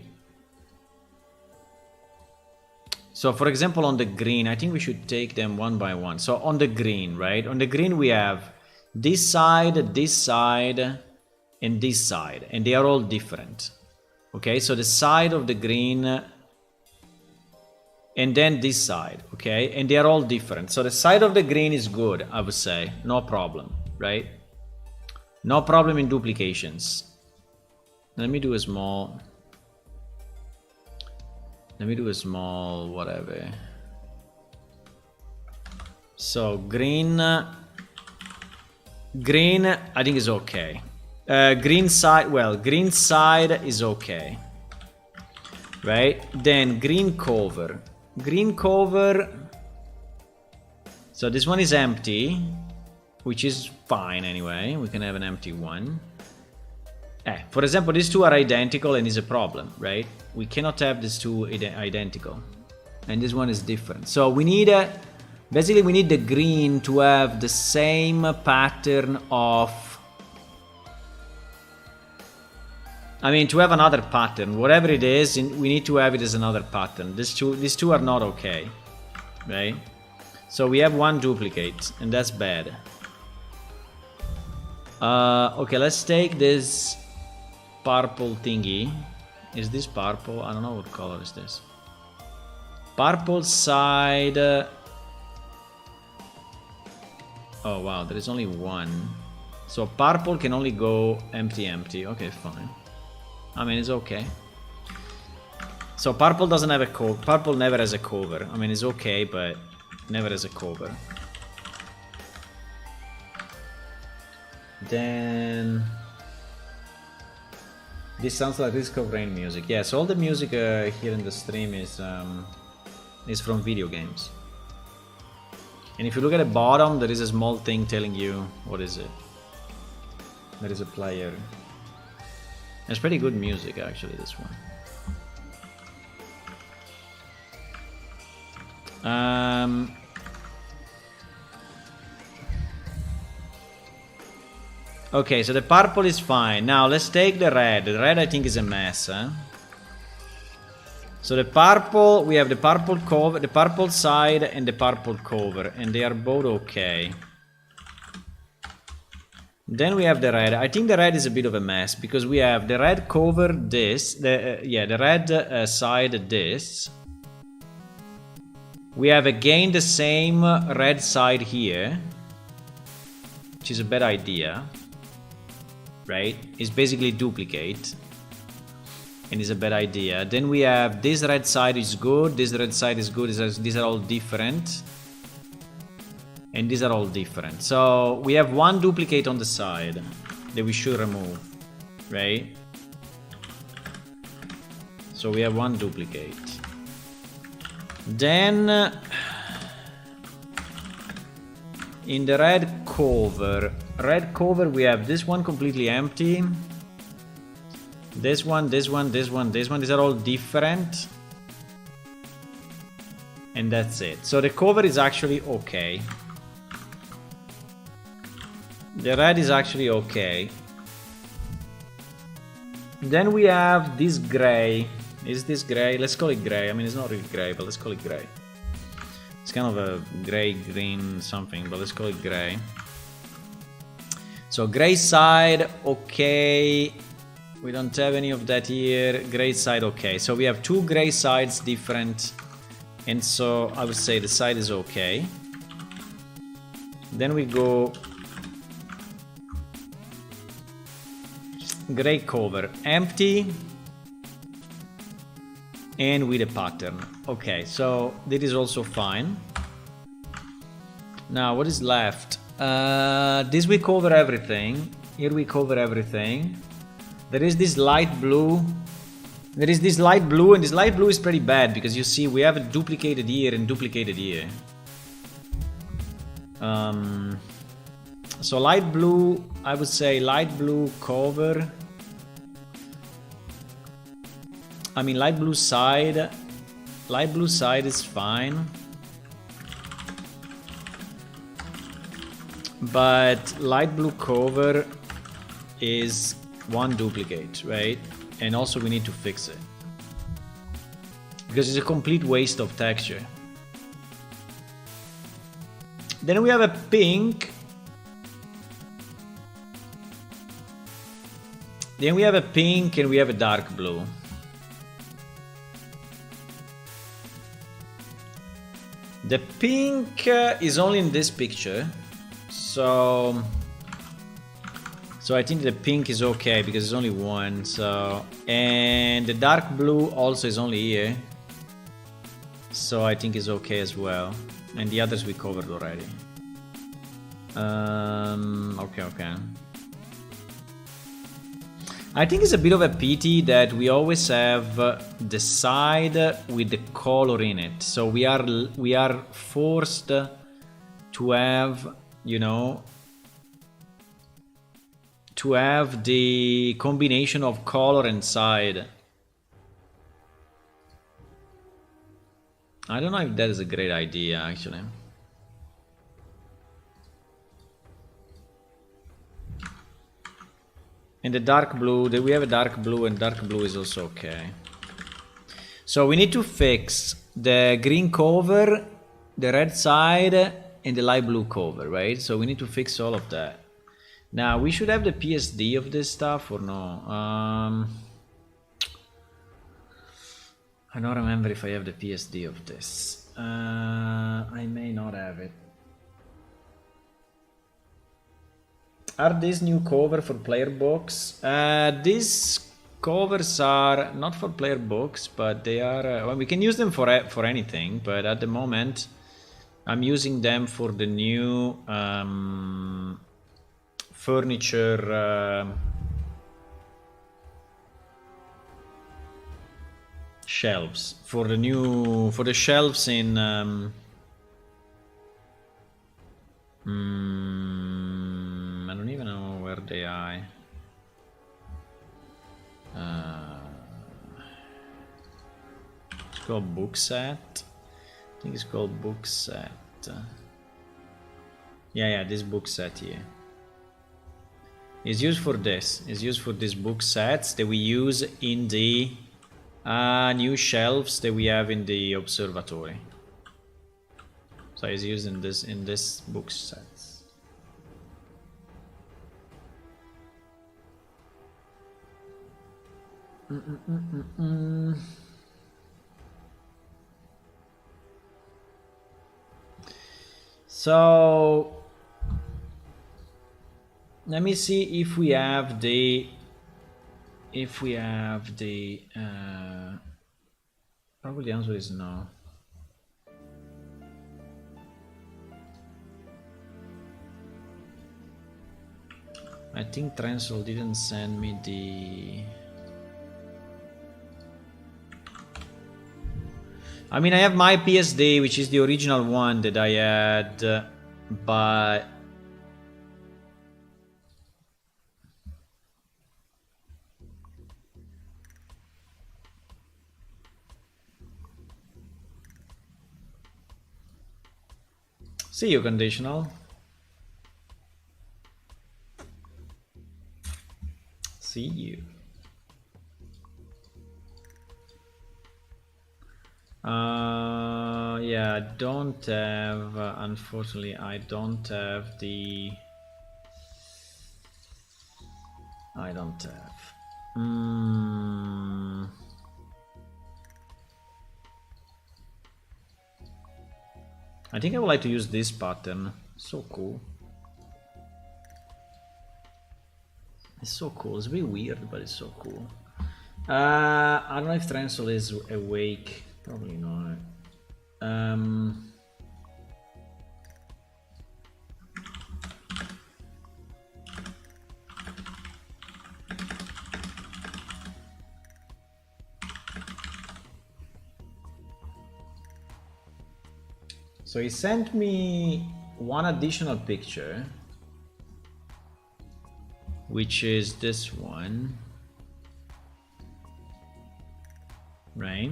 So for example, on the green, I think we should take them one by one. So on the green, right? On the green, we have this side, and this side, and they are all different. Okay, so the side of the green, and then this side, okay? And they are all different. So the side of the green is good, I would say. No problem, right? No problem in duplications. Let me do a small... whatever. So green, I think is okay. Green side is okay. Right? Then green cover. So this one is empty, which is fine anyway. We can have an empty one. For example, these two are identical and is a problem, right? We cannot have these two identical. And this one is different. So we need basically we need the green to have the same pattern of... I mean, to have another pattern, whatever it is, we need to have it as another pattern. These two are not okay, right? So we have one duplicate, and that's bad. Okay, let's take this purple thingy. Is this purple? I don't know what color is this. Purple side. Oh wow, there is only one. So purple can only go empty. Okay, fine. I mean, it's okay. So purple doesn't have a cover. Purple never has a cover. I mean, it's okay, but never has a cover. Then this sounds like Risk of Rain music. Yes, all the music here in the stream is from video games. And if you look at the bottom, there is a small thing telling you what is it. There is a player. It's pretty good music, actually, this one. Okay, so the purple is fine. Now let's take the red. The red, I think, is a mess, huh? So the purple, we have the purple cover, the purple side, and the purple cover, and they are both okay. Then we have the red. I think the red is a bit of a mess because we have the red cover this, the red side this. We have again the same red side here, which is a bad idea, right? It's basically duplicate, and it's a bad idea. Then we have this red side is good, this red side is good. These are all different. And these are all different. So we have one duplicate on the side that we should remove, right? So we have one duplicate. Then in the red cover, red cover, we have this one completely empty. This one, this one, this one, this one. These are all different. And that's it. So the cover is actually okay. The red is actually okay. Then we have this gray. Is this gray? Let's call it gray. I mean, it's not really gray, but let's call it gray. It's kind of a gray, green something, but let's call it gray. So gray side, okay. We don't have any of that here. Gray side, okay. So we have two gray sides different. And so I would say the side is okay. Then we go gray cover, empty. And with a pattern. Okay, so this is also fine. Now what is left? This we cover everything. Here we cover everything. There is this light blue. There is this light blue, and this light blue is pretty bad because you see we have it duplicated here and duplicated here. So light blue, I would say light blue cover. I mean light blue side is fine. But light blue cover is one duplicate, right? And also we need to fix it. Because it's a complete waste of texture. Then we have a pink. Then we have a pink and we have a dark blue. The pink is only in this picture. So I think the pink is okay because it's only one. So, and the dark blue also is only here. So I think it's okay as well. And the others we covered already. Okay. I think it's a bit of a pity that we always have the side with the color in it. So we are forced to have, you know, to have the combination of color and side. I don't know if that is a great idea, actually. And the dark blue, we have a dark blue, and dark blue is also okay. So we need to fix the green cover, the red side, and the light blue cover, right? So we need to fix all of that. Now we should have the PSD of this stuff or no? I don't remember if I have the PSD of this. I may not have it. Are these new cover for player books? These covers are not for player books, but they are. Well, we can use them for anything. But at the moment, I'm using them for the new furniture shelves. For the shelves in. I don't even know where they are. It's called book set. I think it's called book set. Yeah, this book set here. It's used for this. It's used for these book sets that we use in the new shelves that we have in the observatory. So it's used in this book sets. So let me see if we have the probably the answer is no. I think Transol didn't send me the. I mean, I have my PSD, which is the original one that I had, but See you, conditional. See you. Yeah, I don't have, unfortunately, I don't have the... I don't have. I think I would like to use this pattern. So cool. It's so cool. It's a bit weird, but it's so cool. I don't know if Transol is awake. Probably not. So he sent me one additional picture, which is this one, right?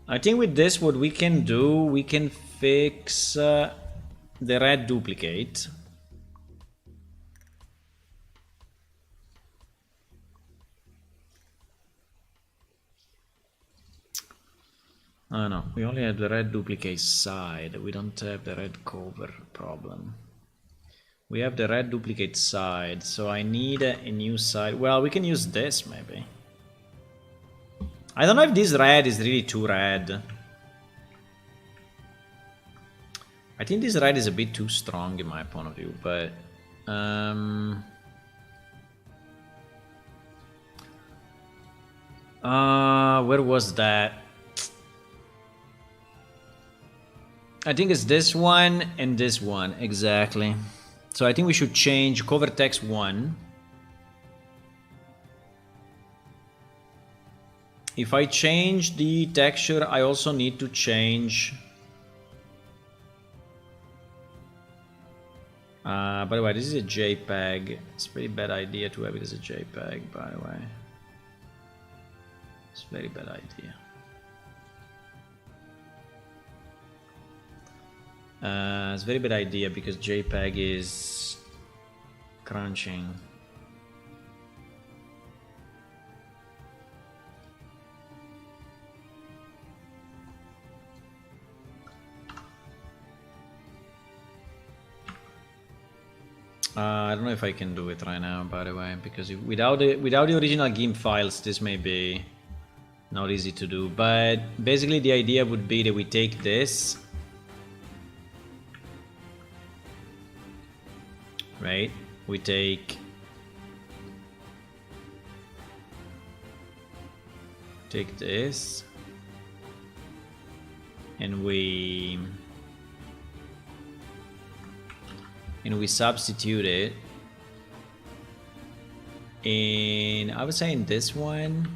I think with this, what we can do, we can fix the red duplicate. Oh no, we only have the red duplicate side. We don't have the red cover problem. We have the red duplicate side, so I need a new side. Well, we can use this maybe. I don't know if this red is really too red. I think this red is a bit too strong in my point of view, but... where was that? I think it's this one and this one, exactly. So I think we should change cover text 1. If I change the texture, I also need to change... by the way, this is a JPEG. It's a pretty bad idea to have it as a JPEG, by the way. It's a very bad idea. It's a very bad idea because JPEG is crunching. I don't know if I can do it right now, by the way, because without the original GIMP files, this may be not easy to do. But basically, the idea would be that we take this, right? We take this, and we substitute it in, I would say, in this one.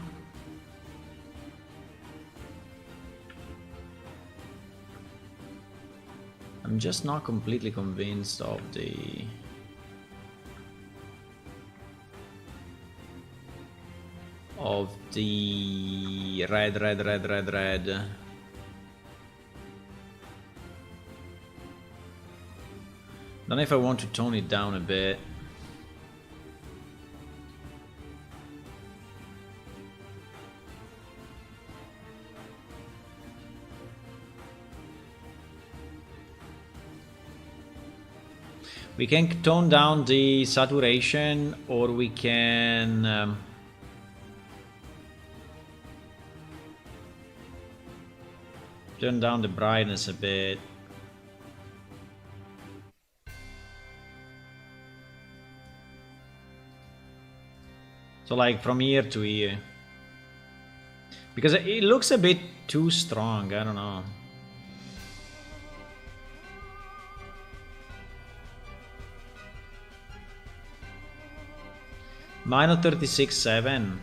I'm just not completely convinced of the red. Don't know if I want to tone it down a bit. We can tone down the saturation, or we can turn down the brightness a bit. So like from here to here. Because it looks a bit too strong, I don't know. Minus 36.7.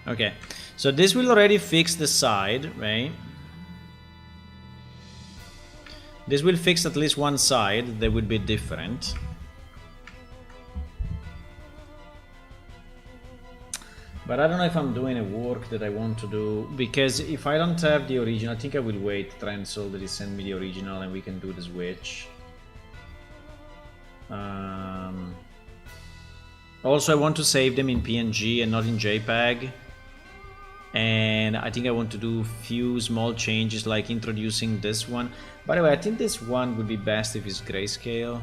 Okay, so this will already fix the side, right? This will fix at least one side that would be different. But I don't know if I'm doing a work that I want to do, because if I don't have the original, I think I will wait, try and solve that he send me the original and we can do the switch. Also, I want to save them in PNG and not in JPEG. And I think I want to do few small changes, like introducing this one. By the way, I think this one would be best if it's grayscale.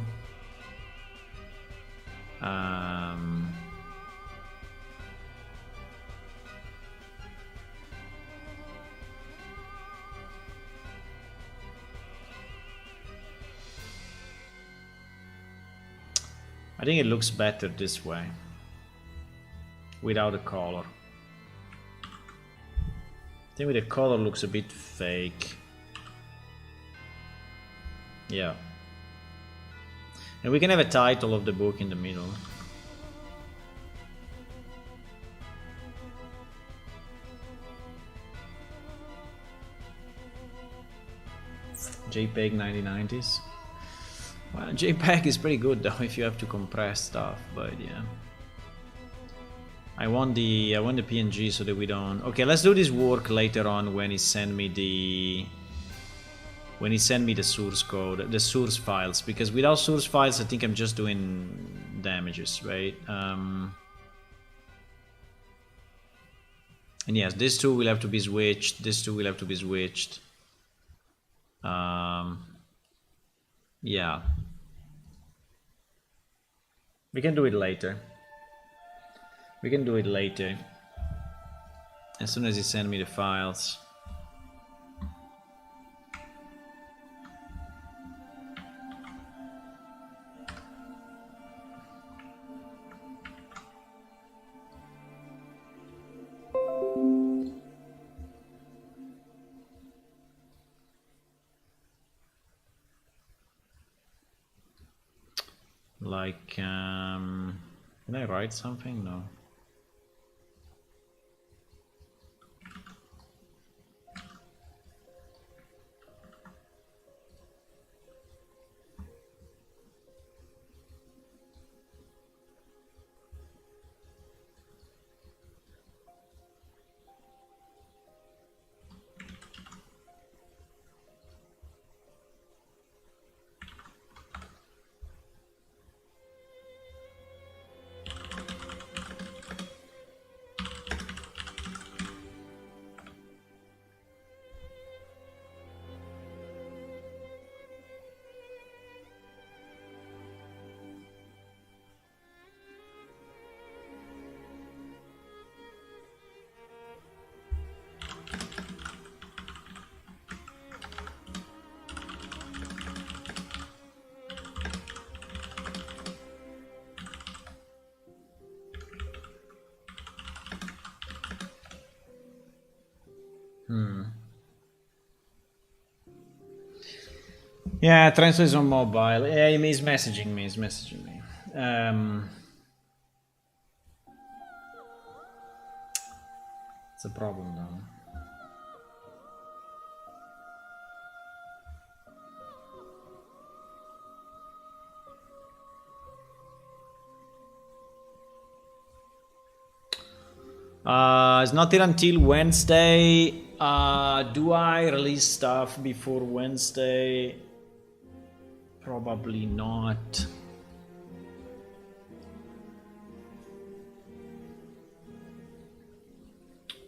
I think it looks better this way, without a color. I think with the color looks a bit fake. Yeah. And we can have a title of the book in the middle. JPEG 1990s. Well, JPEG is pretty good though if you have to compress stuff, but yeah. I want the PNG so that we don't. Okay, let's do this work later on when he send me the source code, the source files, because without source files I think I'm just doing damages, right? And yes, these two will have to be switched, these two will have to be switched. Yeah. We can do it later. We can do it later. As soon as you send me the files. Like, can I write something? No. Yeah, Trenzo is on mobile. Yeah, he's messaging me. He's messaging me. It's a problem though. It's not till until Wednesday. Do I release stuff before Wednesday? Probably not.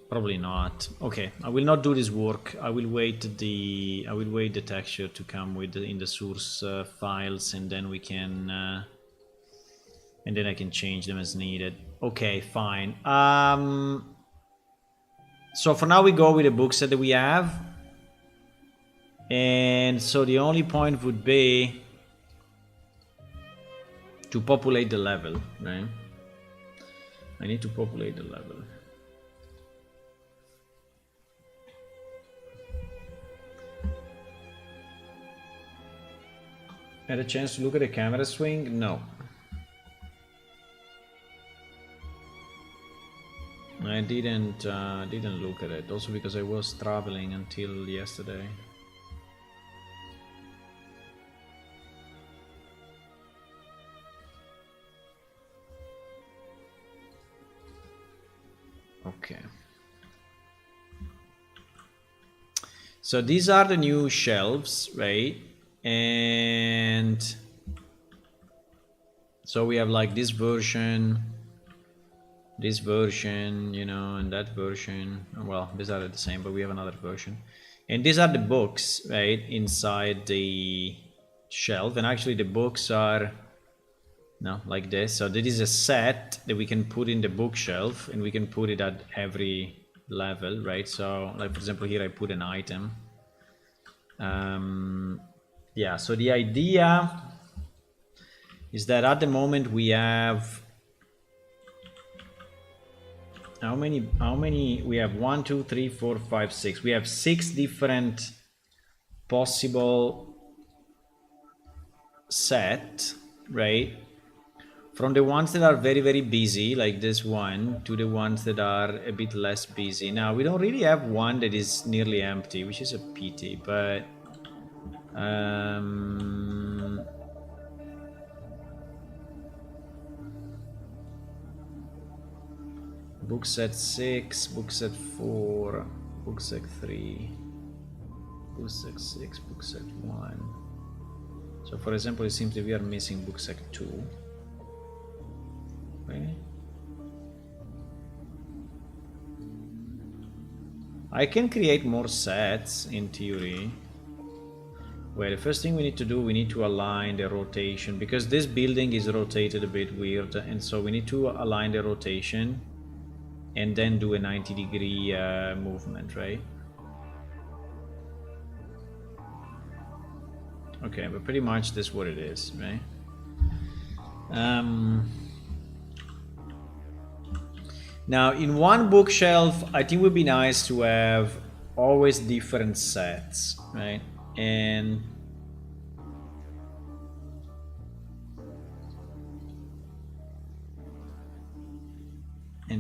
Probably not. Okay, I will not do this work. I will wait the texture to come with in the source files, and then we can and then I can change them as needed. Okay, fine. So for now we go with the book set that we have, and so the only point would be to populate the level, right? I need to populate the level. Had a chance to look at the camera swing? No. I I didn't look at it. Also because I was traveling until yesterday. Okay. So these are the new shelves, right? And so we have like this version, you know, and that version. Well, these are the same, but we have another version. And these are the books, right, inside the shelf. And actually the books are, no, like this. So this is a set that we can put in the bookshelf, and we can put it at every level, right? So like, for example, here I put an item. Yeah, so the idea is that at the moment we have how many we have 1 2 3 4 5 6. We have 6 different possible set, right? From the ones that are very, very busy, like this one, to the ones that are a bit less busy. Now, we don't really have one that is nearly empty, which is a pity, but book set 6, book set 4, book set 3, book set 6, book set 1. So for example, it seems that we are missing book set 2. Okay. I can create more sets in theory. Well, the first thing we need to do, we need to align the rotation, because this building is rotated a bit weird, and so we need to align the rotation and then do a 90-degree movement, right? Okay, but pretty much that's what it is, right? Now, in one bookshelf, I think it would be nice to have always different sets, right? And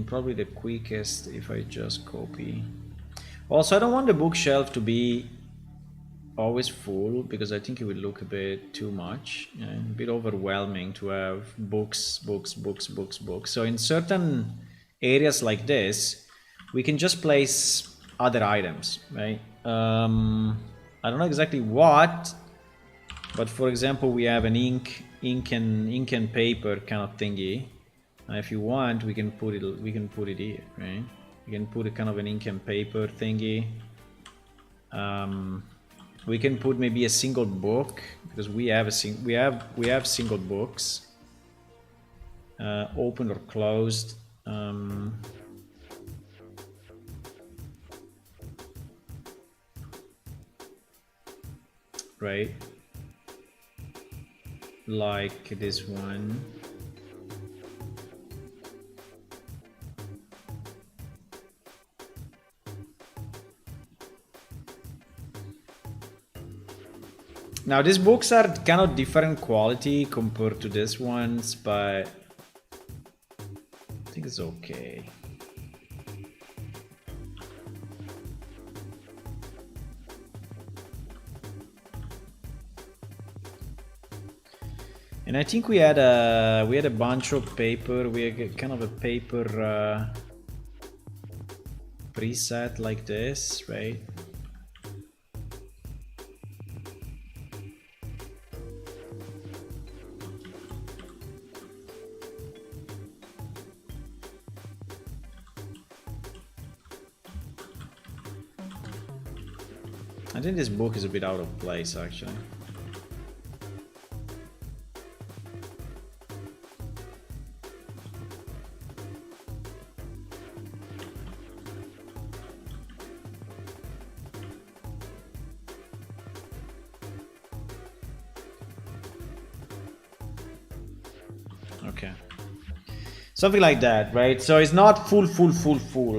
probably the quickest if I just copy. Also, I don't want the bookshelf to be always full, because I think it would look a bit too much, a bit overwhelming to have books. So in certain areas like this, we can just place other items, right? I don't know exactly what, but for example, we have an ink and paper kind of thingy. And if you want, we can put it here, right? We can put a kind of an ink and paper thingy. We can put maybe a single book, because we have single books, open or closed. Right, like this one. Now these books are kind of different quality compared to these ones, but I think it's okay. And I think we had a bunch of paper. We had kind of a paper preset like this, right? I think this book is a bit out of place, actually. Okay. Something like that, right? So it's not full.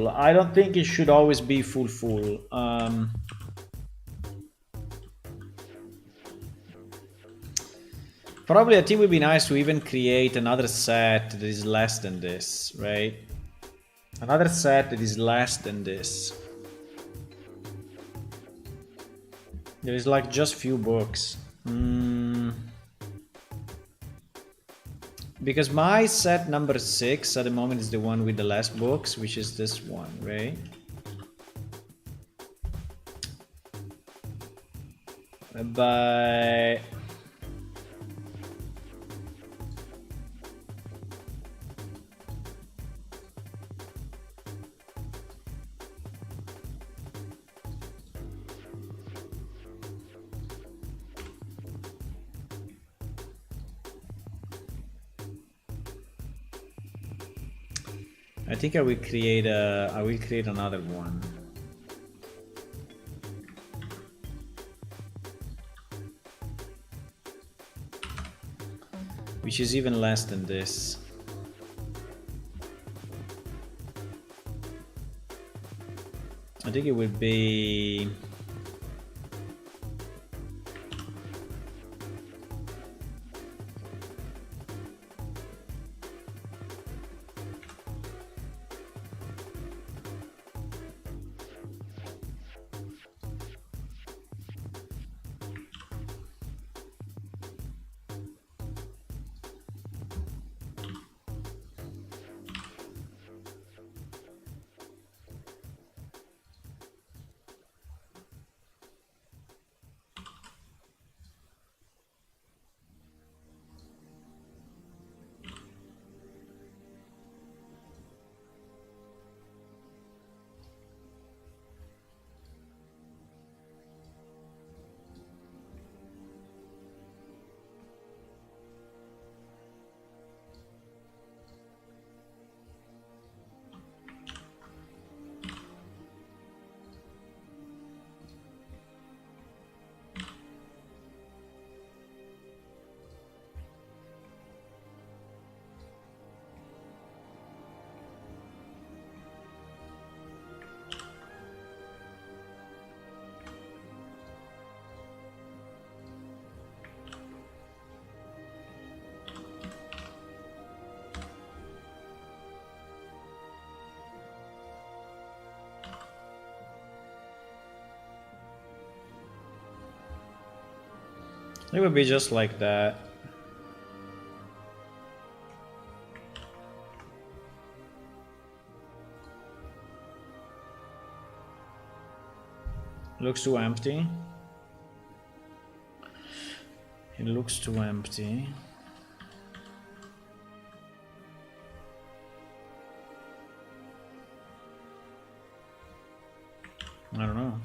I don't think it should always be full. Probably I think it would be nice to even create another set that is less than this, right? Another set that is less than this. There is like just few books. Because my set number 6 at the moment is the one with the less books, which is this one, right? But I think I will create another one. Which is even less than this. I think it would be it would be just like that. Looks too empty. It looks too empty. I don't know.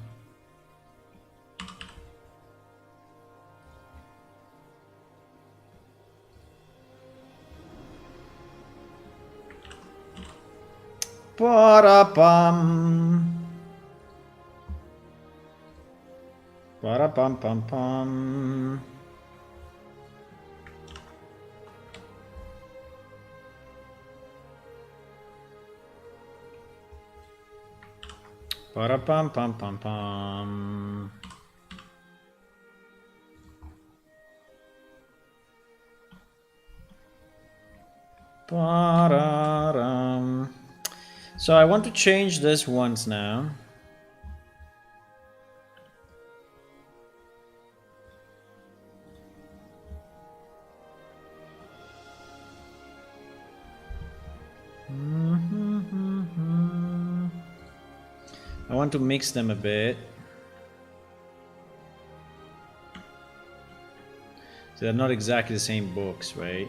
Para-pam. Para-pam-pam-pam. Para-pam-pam-pam-pam. Pararam. So I want to change this once now. I want to mix them a bit. So they're not exactly the same books, right?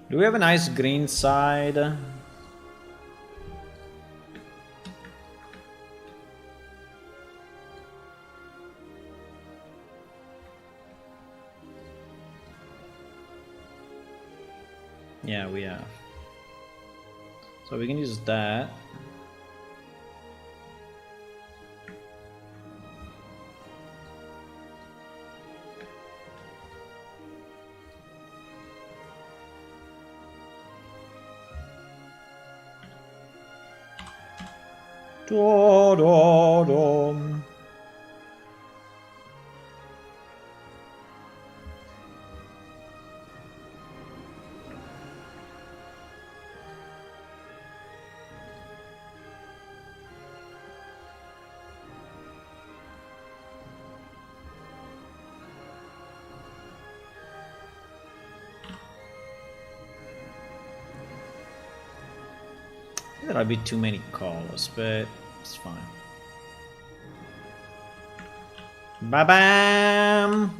Do we have a nice green side? Yeah, we have. So we can use that. Do-do-dum. There are a bit too many colors, but it's fine. Ba-bam!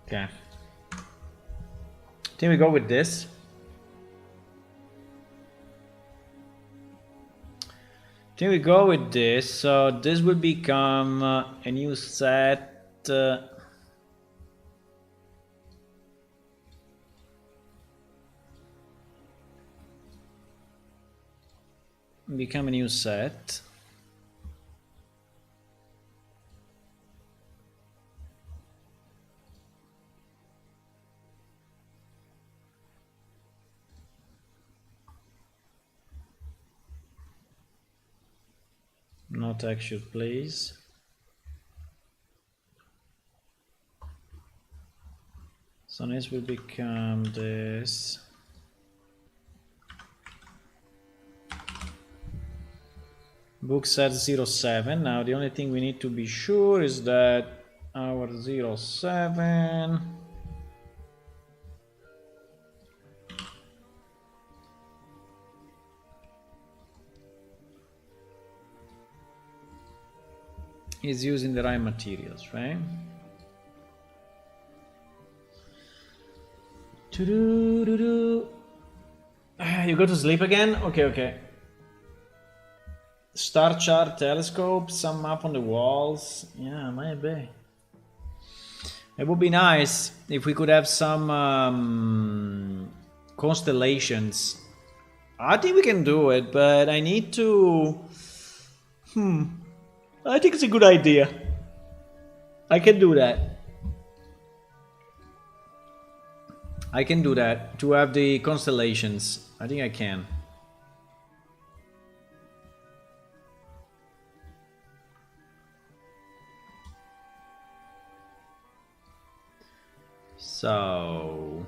Okay. Can we go with this? Can we go with this? So this will become a new set. Become a new set. No texture, please. So this will become this. Book set 07. Now the only thing we need to be sure is that our 07 is using the right materials, right? You go to sleep again? Okay. Star chart, telescope, some map on the walls. Yeah, maybe. It would be nice if we could have some constellations. I think we can do it, but I need to... I think it's a good idea. I can do that. I can do that, to have the constellations. I think I can. So...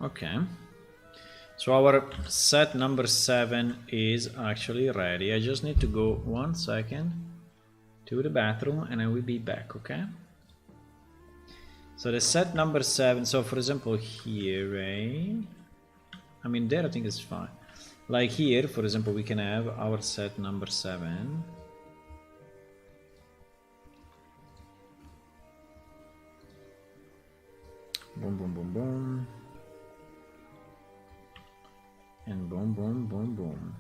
Okay, so our set number 7 is actually ready. I just need to go 1 second to the bathroom and I will be back, okay? So the set number 7, so for example here, right? I mean there I think it's fine. Like here, for example, we can have our set number 7. Boom, boom, boom, boom. And boom, boom, boom, boom.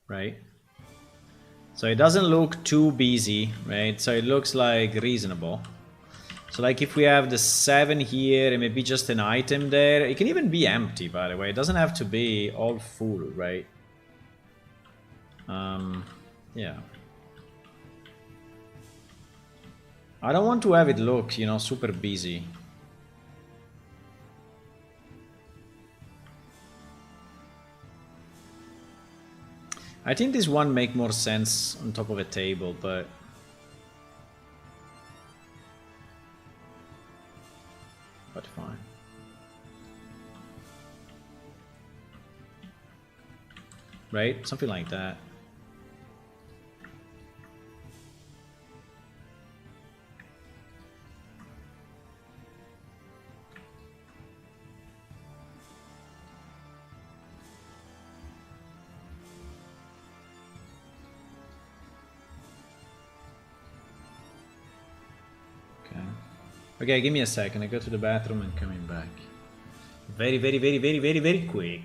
Right? So it doesn't look too busy, right? So it looks like reasonable. So like if we have the 7 here and maybe just an item there, it can even be empty, by the way. It doesn't have to be all full, right? Yeah. I don't want to have it look, you know, super busy. I think this one make more sense on top of a table, but fine. Right? Something like that. Okay, give me a second. I go to the bathroom and coming back. Very, very, very, very, very, very quick.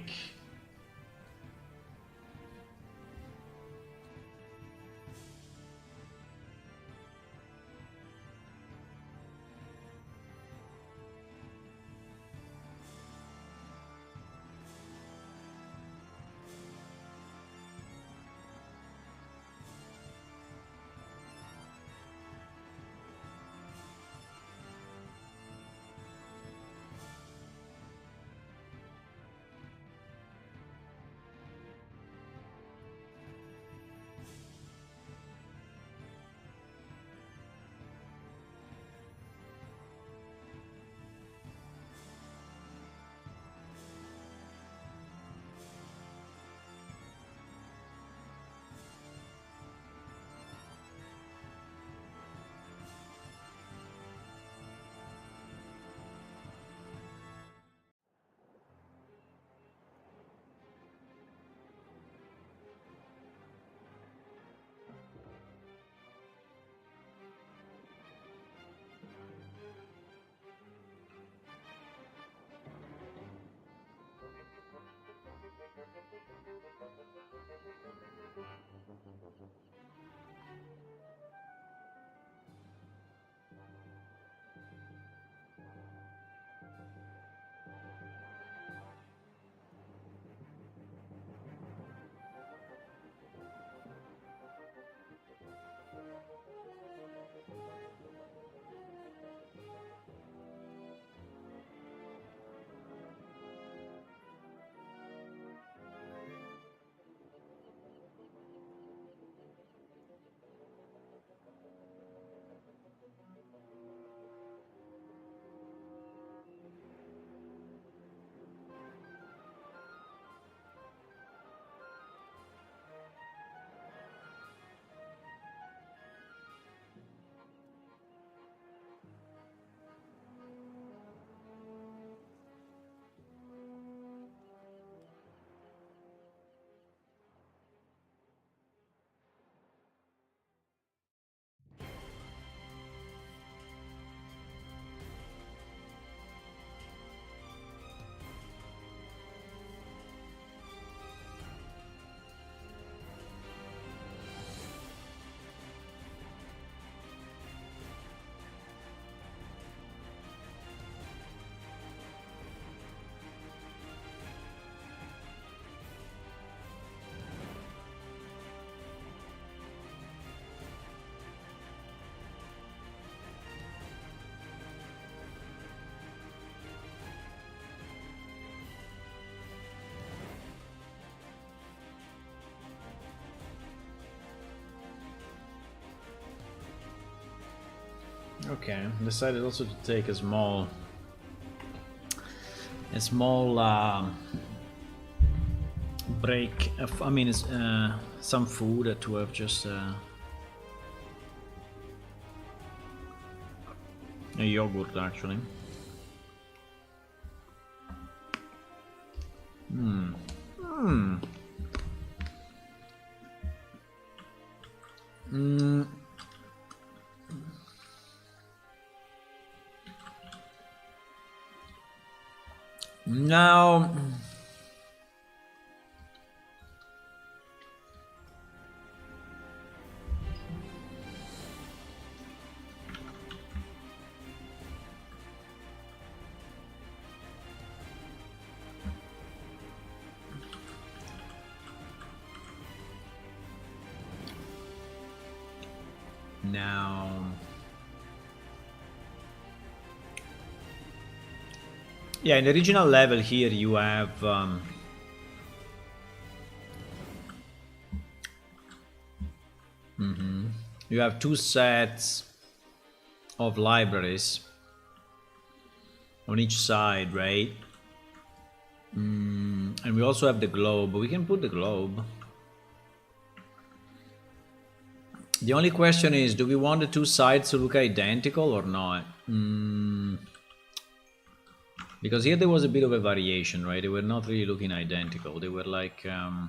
Okay, decided also to take a small break. I mean, some food to have just a yogurt actually. Now, yeah, in the original level here you have you have two sets of libraries on each side, right? And we also have the globe. We can put the globe. The only question is, do we want the two sides to look identical or not? Because here there was a bit of a variation, right? They were not really looking identical. They were like... I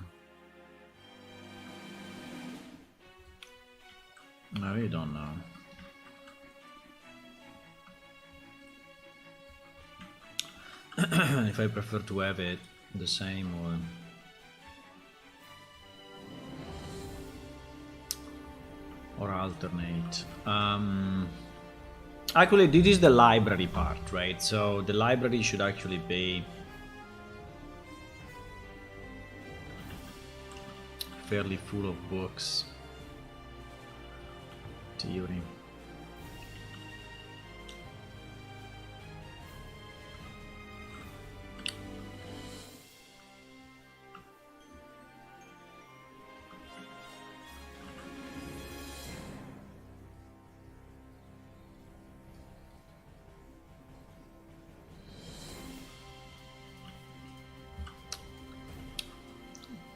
really don't know. if I prefer to have it the same or alternate. Actually, this is the library part, right? So the library should actually be fairly full of books. Theory.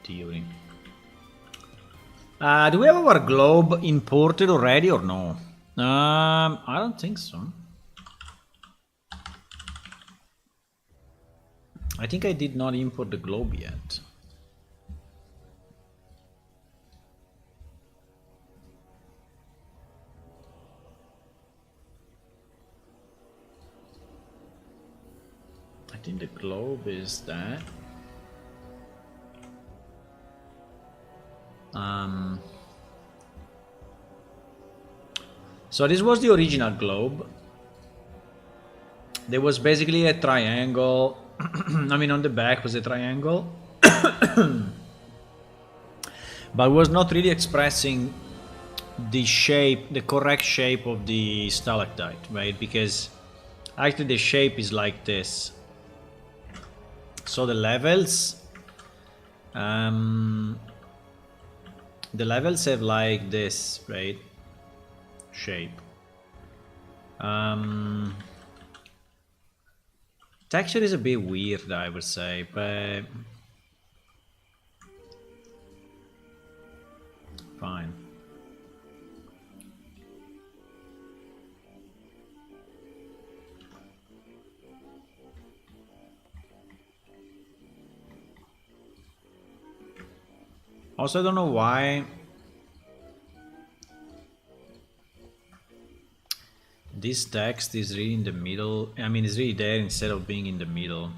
Theory. Do we have our globe imported already or no? I don't think so. I think I did not import the globe yet. I think the globe is that. So this was the original globe. There was basically a triangle. I mean, on the back was a triangle, but was not really expressing the shape, the correct shape of the stalactite, right? Because actually the shape is like this. So the levels have like this, right? Shape. Texture is a bit weird, I would say, but fine. Also, I don't know why this text is really in the middle. I mean, it's really there instead of being in the middle.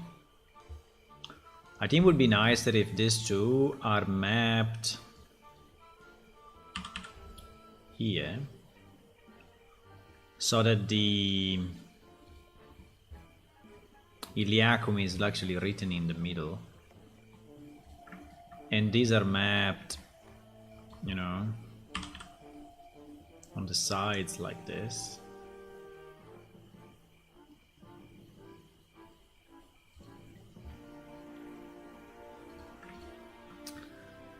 I think it would be nicer if these two are mapped here, so that the Iliacum is actually written in the middle. And these are mapped, you know, on the sides like this.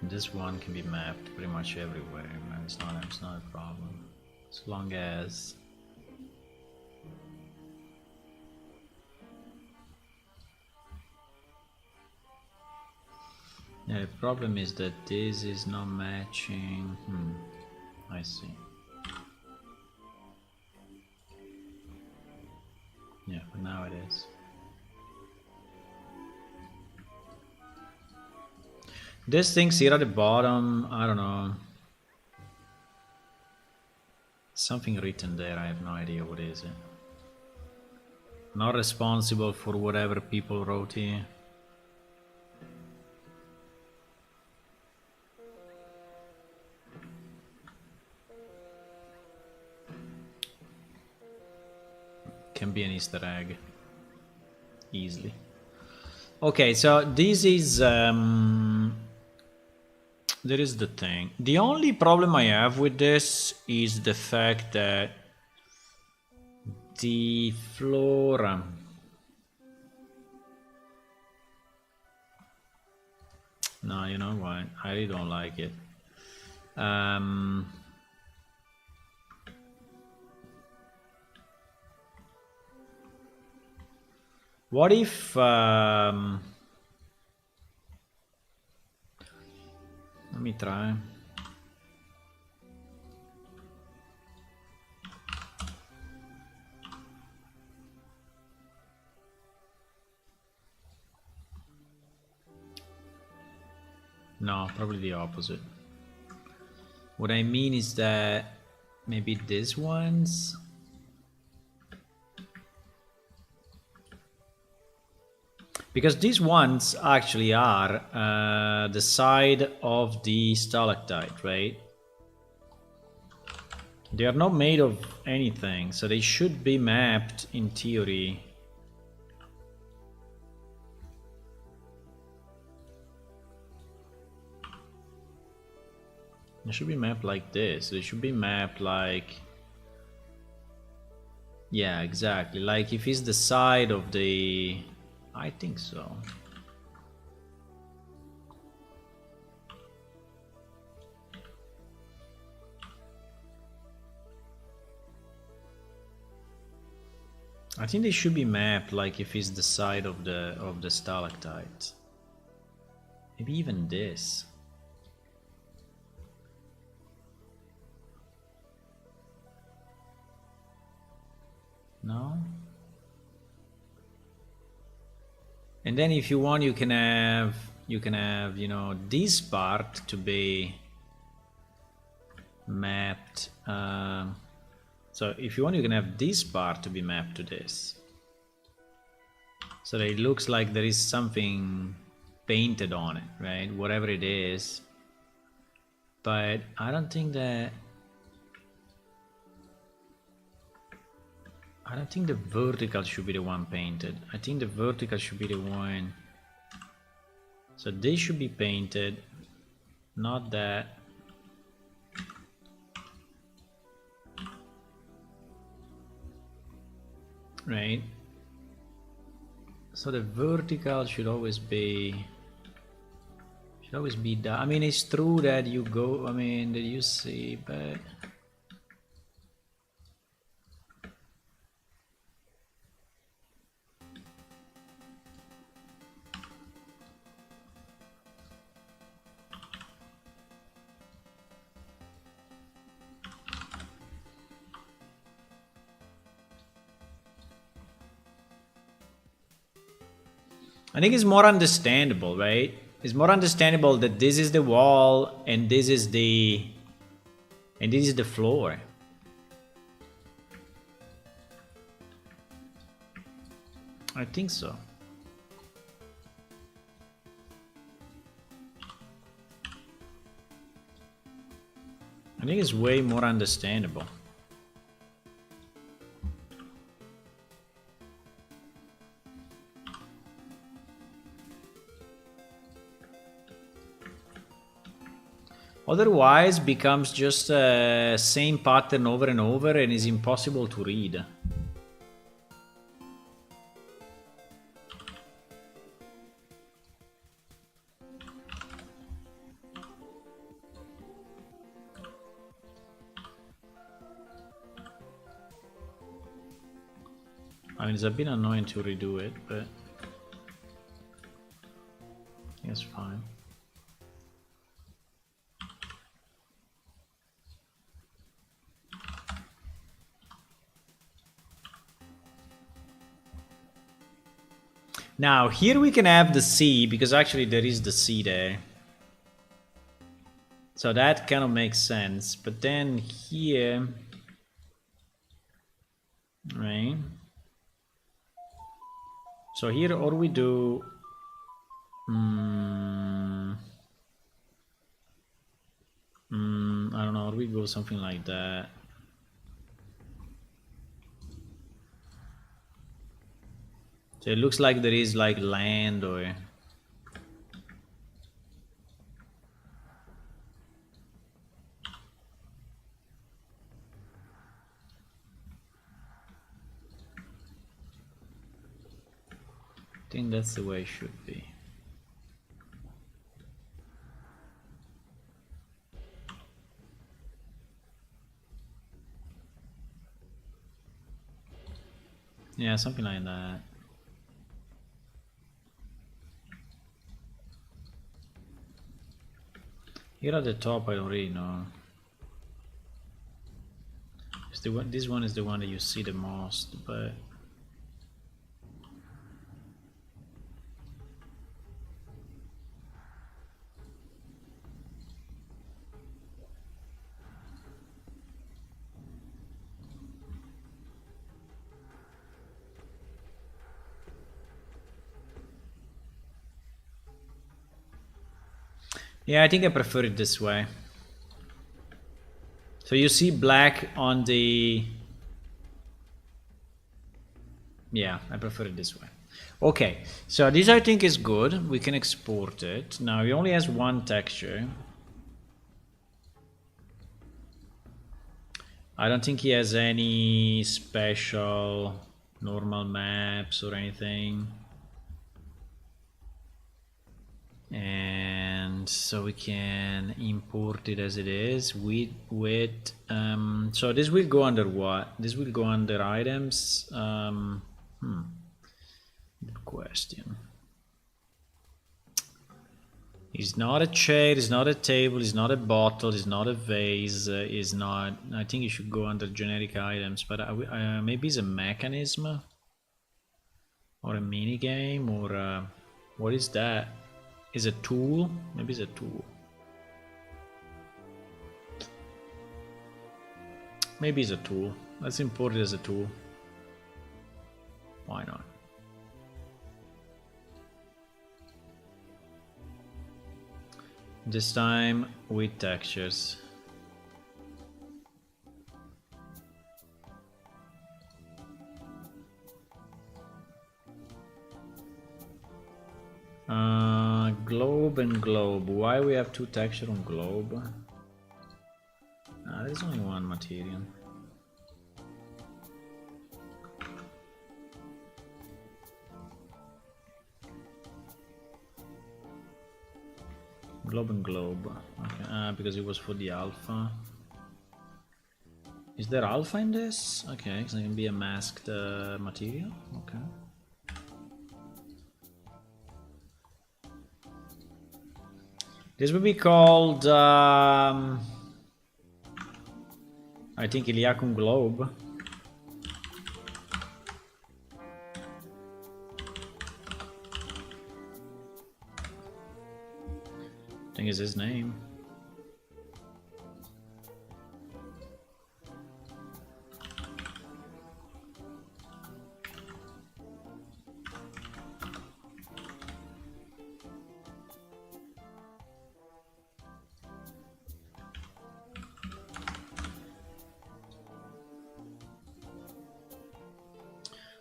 This one can be mapped pretty much everywhere, man. It's not a problem. As long as yeah, the problem is that this is not matching. I see. Yeah, but now it is. These things here at the bottom, I don't know. Something written there, I have no idea what is it. Not responsible for whatever people wrote here. Can be an Easter egg easily. Okay, so this is there is the thing. The only problem I have with this is the fact that the flora no, you know what, I really don't like it. What if let me try. No, probably the opposite. What I mean is that maybe these ones. Because these ones actually are the side of the stalactite, right? They are not made of anything, so they should be mapped in theory. They should be mapped like this. They should be mapped like... Yeah, exactly. Like if it's the side of the... I think so. I think they should be mapped like if it's the side of the stalactite. Maybe even this. No? And then if you want, you can have, you know, this part to be mapped. So if you want, you can have this part to be mapped to this. So that it looks like there is something painted on it, right? Whatever it is. But I don't think that... I don't think the vertical should be the one painted. I think the vertical should be the one... So they should be painted, not that. Right? So the vertical should always be that. I mean, it's true that you go, I mean, that you see, but... I think it's more understandable, right? It's more understandable that this is the wall and this is the floor. I think so. I think it's way more understandable. Otherwise, becomes just same pattern over and over and is impossible to read. I mean, it's a bit annoying to redo it, but it's fine. Now, here we can have the sea, because actually there is the sea there. So that kind of makes sense. But then here... Right? So here, or we do... I don't know, or we go something like that. So it looks like there is like land or... I think that's the way it should be. Yeah, something like that. Here at the top, I don't really know. It's the one, this one is the one that you see the most, but... Yeah, I think I prefer it this way. So you see black on the... Yeah, I prefer it this way. Okay, so this I think is good. We can export it. Now he only has one texture. I don't think he has any special normal maps or anything. And so we can import it as it is with so this will go under what? This will go under items. Good question. It's not a chair, it's not a table, it's not a bottle, it's not a vase, it's not... I think it should go under generic items, but maybe it's a mechanism? Or a mini game, or what is that? Is a tool? Maybe it's a tool. Maybe it's a tool. Let's import it as a tool. Why not? This time with textures. Globe and globe. Why we have two textures on globe? There's only one material. Globe and globe. Okay, because it was for the alpha. Is there alpha in this? Okay, so it can be a masked material. Okay. This would be called, I think, Iliacum Globe. I think is his name.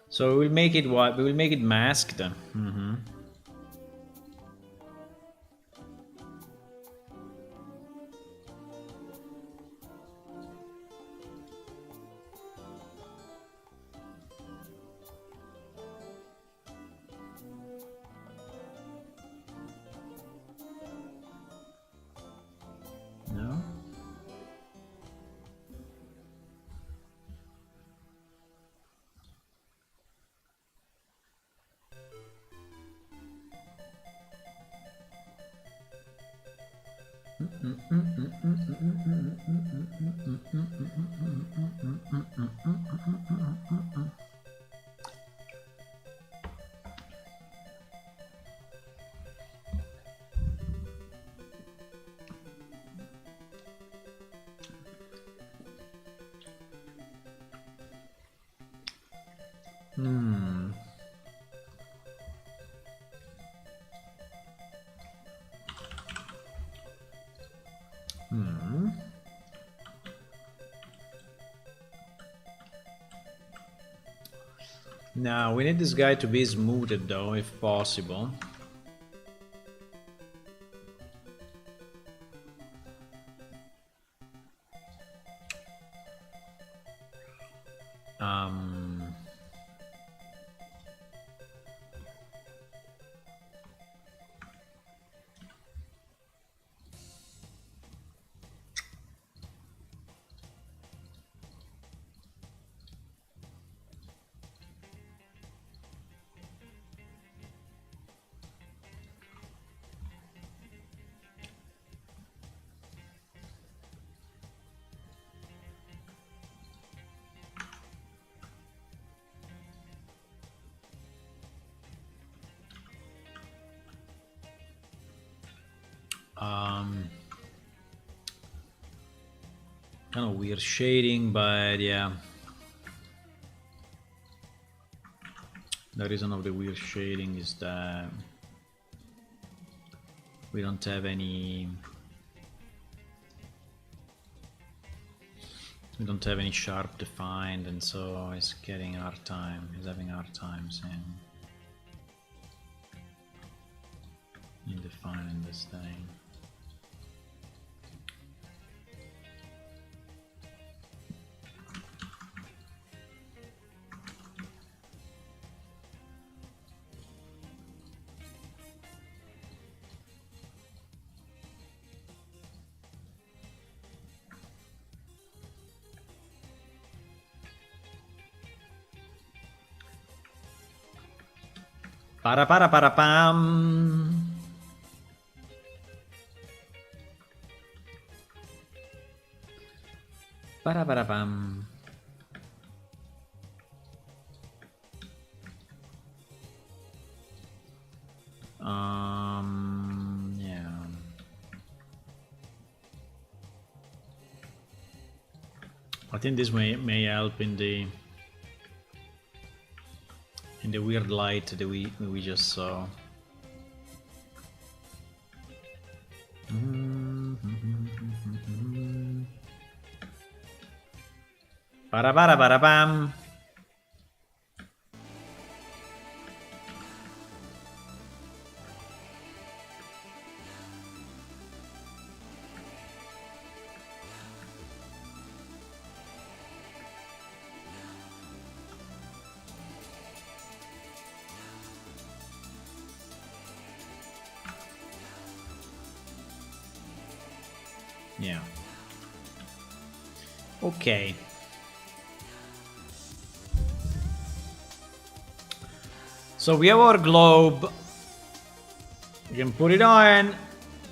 So we will make it what? We will make it masked. No? Now we need this guy to be smoothed though, if possible. Kind of weird shading, but yeah. The reason of the weird shading is that We don't have any... We don't have any sharp defined, and so it's getting hard time. He's having hard times in defining this thing. Para pam. Para pam. Yeah. I think this may help in the weird light that we just saw. Para pam. Yeah. Okay. So we have our globe. We can put it on.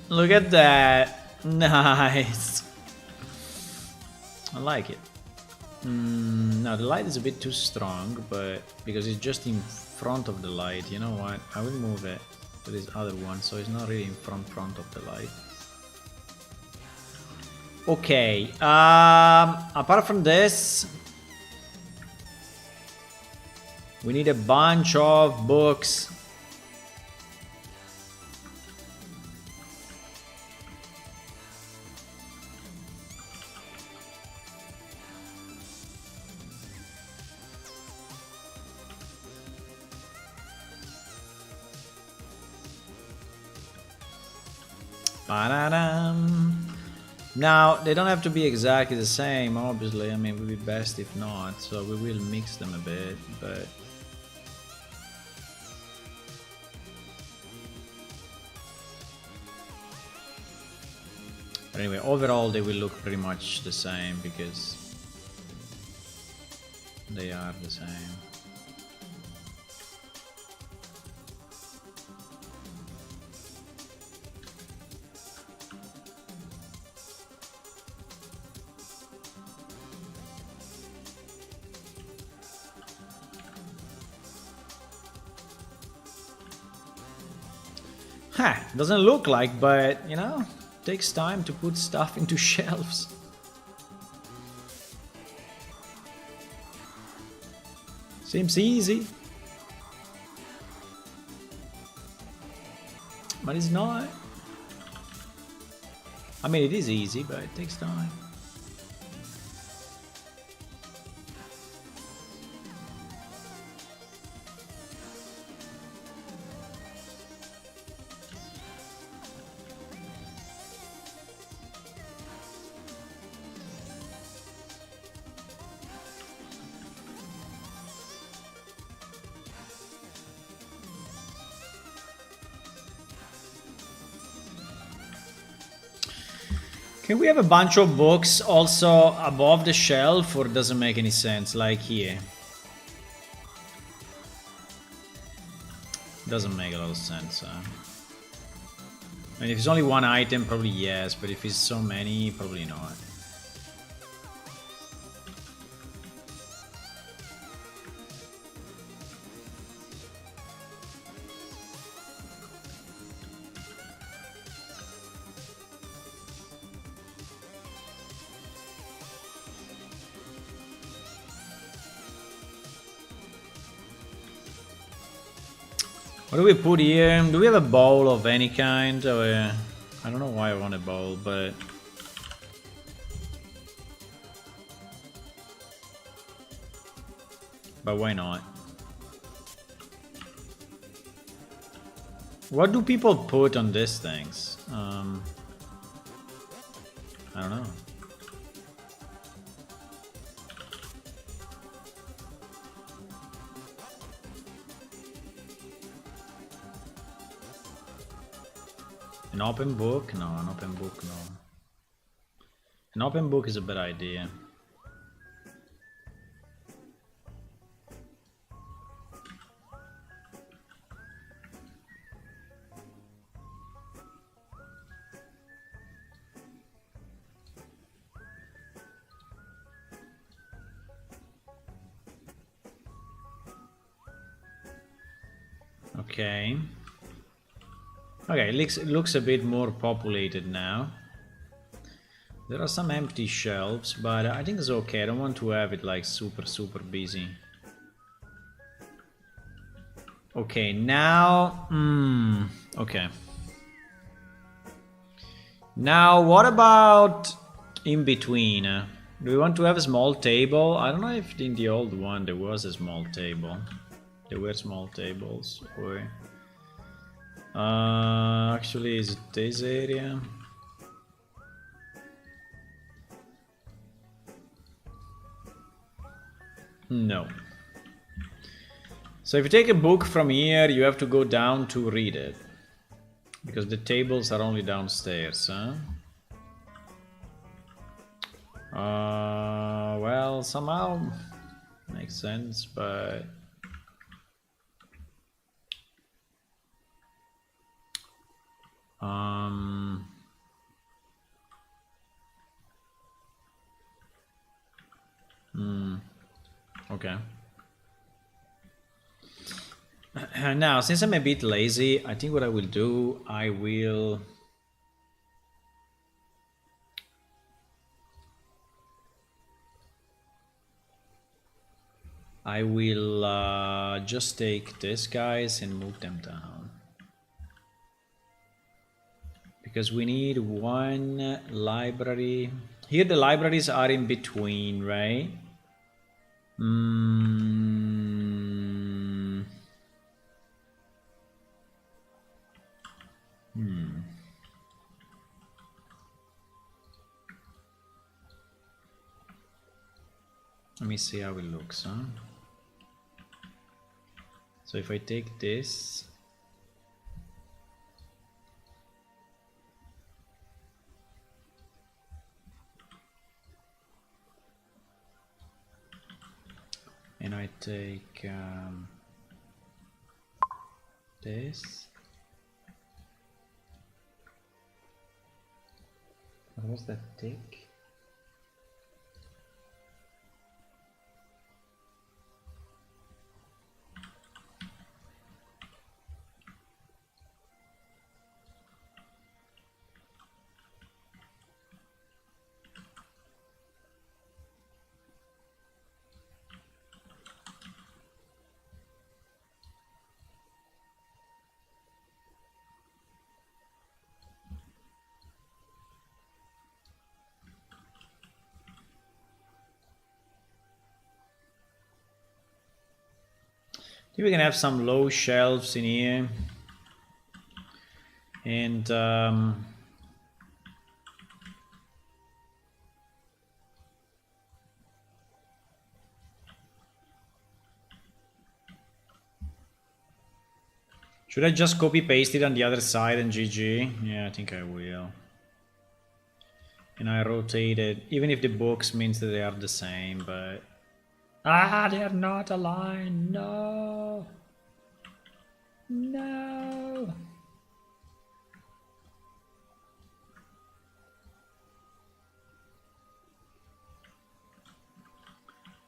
Look at that. Nice. I like it. Now the light is a bit too strong, but because it's just in front of the light, you know what? I will move it to this other one so it's not really in front of the light. Okay, apart from this, we need a bunch of books. Ba-da-dum. Now, they don't have to be exactly the same, obviously. I mean, it would be best if not, so we will mix them a bit, but... But anyway, overall they will look pretty much the same because they are the same. Doesn't look like, but you know, takes time to put stuff into shelves. Seems easy, but it's not. I mean, it is easy, but it takes time. Can we have a bunch of books also above the shelf, or doesn't make any sense, like here? Doesn't make a lot of sense. I mean, if it's only one item, probably yes, but if it's so many, probably not. What do we put here? Do we have a bowl of any kind? Or, I don't know why I want a bowl, but... But why not? What do people put on these things? I don't know. An open book? No, an open book, no. An open book is a bad idea. Okay. Okay, it looks a bit more populated now. There are some empty shelves, but I think it's okay. I don't want to have it like super busy. Okay, now... okay. Now, what about in between? Do we want to have a small table? I don't know if in the old one there was a small table. There were small tables, or... actually, is it this area? No. So if you take a book from here, you have to go down to read it. Because the tables are only downstairs, huh? Well, somehow makes sense, but... Okay. Now, since I'm a bit lazy, I think what I will do, I will just take these guys and move them down. Because we need one library. Here the libraries are in between, right? Let me see how it looks, huh? So if I take this, and I take this. What was that tick? We can have some low shelves in here, and should I just copy paste it on the other side and GG? Yeah, I think I will. And I rotate it, even if the box means that they are the same, but... Ah, they are not aligned, no! No!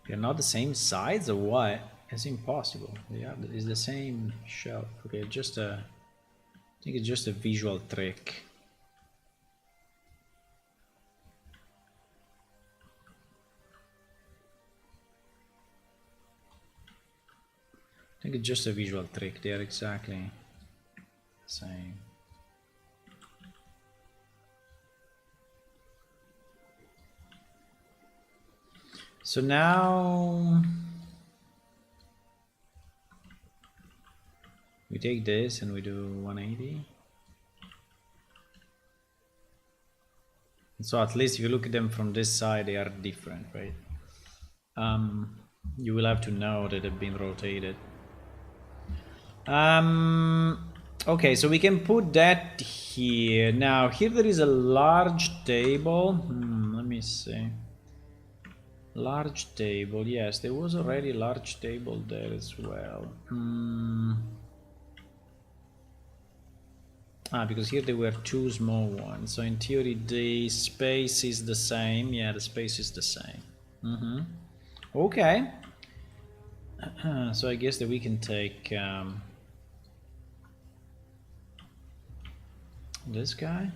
They're not the same size or what? It's impossible. It's the same shelf. Okay, just a... I think it's just a visual trick. I think it's just a visual trick. They are exactly the same. So now we take this and we do 180. So at least if you look at them from this side, they are different, right? You will have to know that they've been rotated. Okay, so we can put that here. Now here there is a large table. Let me see. Large table, yes, there was already a large table there as well. Because here there were two small ones, so in theory the space is the same. Yeah, the space is the same. Okay. So I guess that we can take this guy.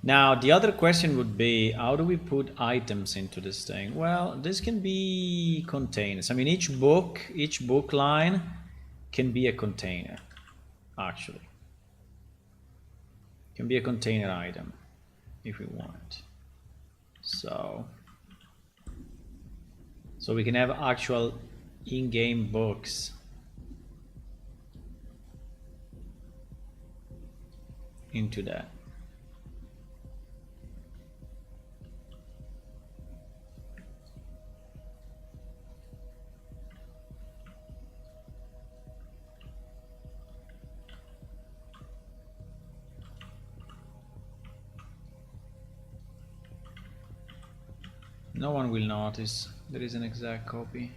Now the other question would be, how do we put items into this thing? Well, this can be containers. I mean, each book line can be a container, actually. Can be a container item if we want. So we can have actual in-game books into that. No one will notice there is an exact copy.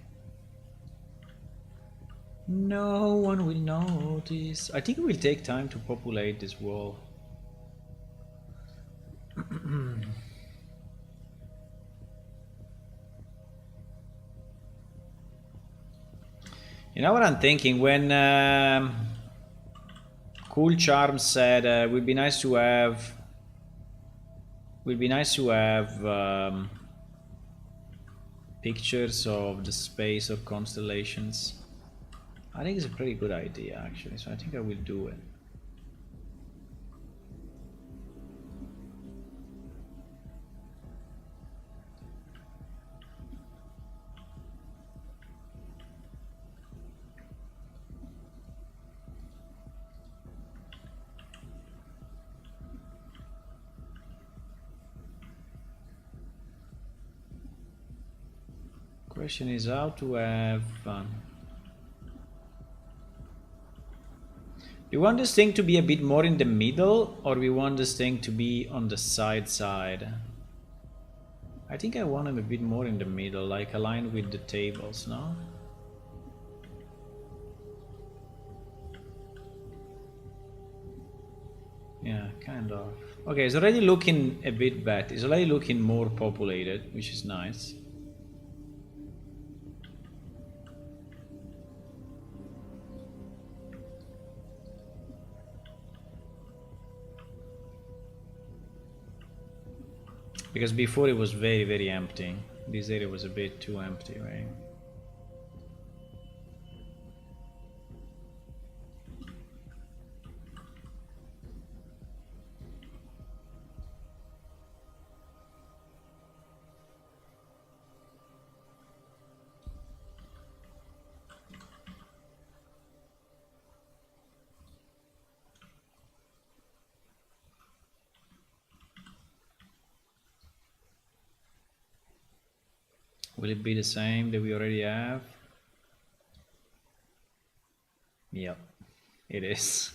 No one will notice. I think it will take time to populate this wall. You know what I'm thinking? When Cool Charm said would be nice to have pictures of the space or constellations. I think it's a pretty good idea actually, so I think I will do it. Question is how to have fun. We want this thing to be a bit more in the middle, or we want this thing to be on the side? I think I want him a bit more in the middle, like aligned with the tables, no? Yeah, kind of. Okay, it's already looking a bit better. It's already looking more populated, which is nice. Because before it was very, very empty. This area was a bit too empty, right? Will it be the same that we already have? Yep, it is.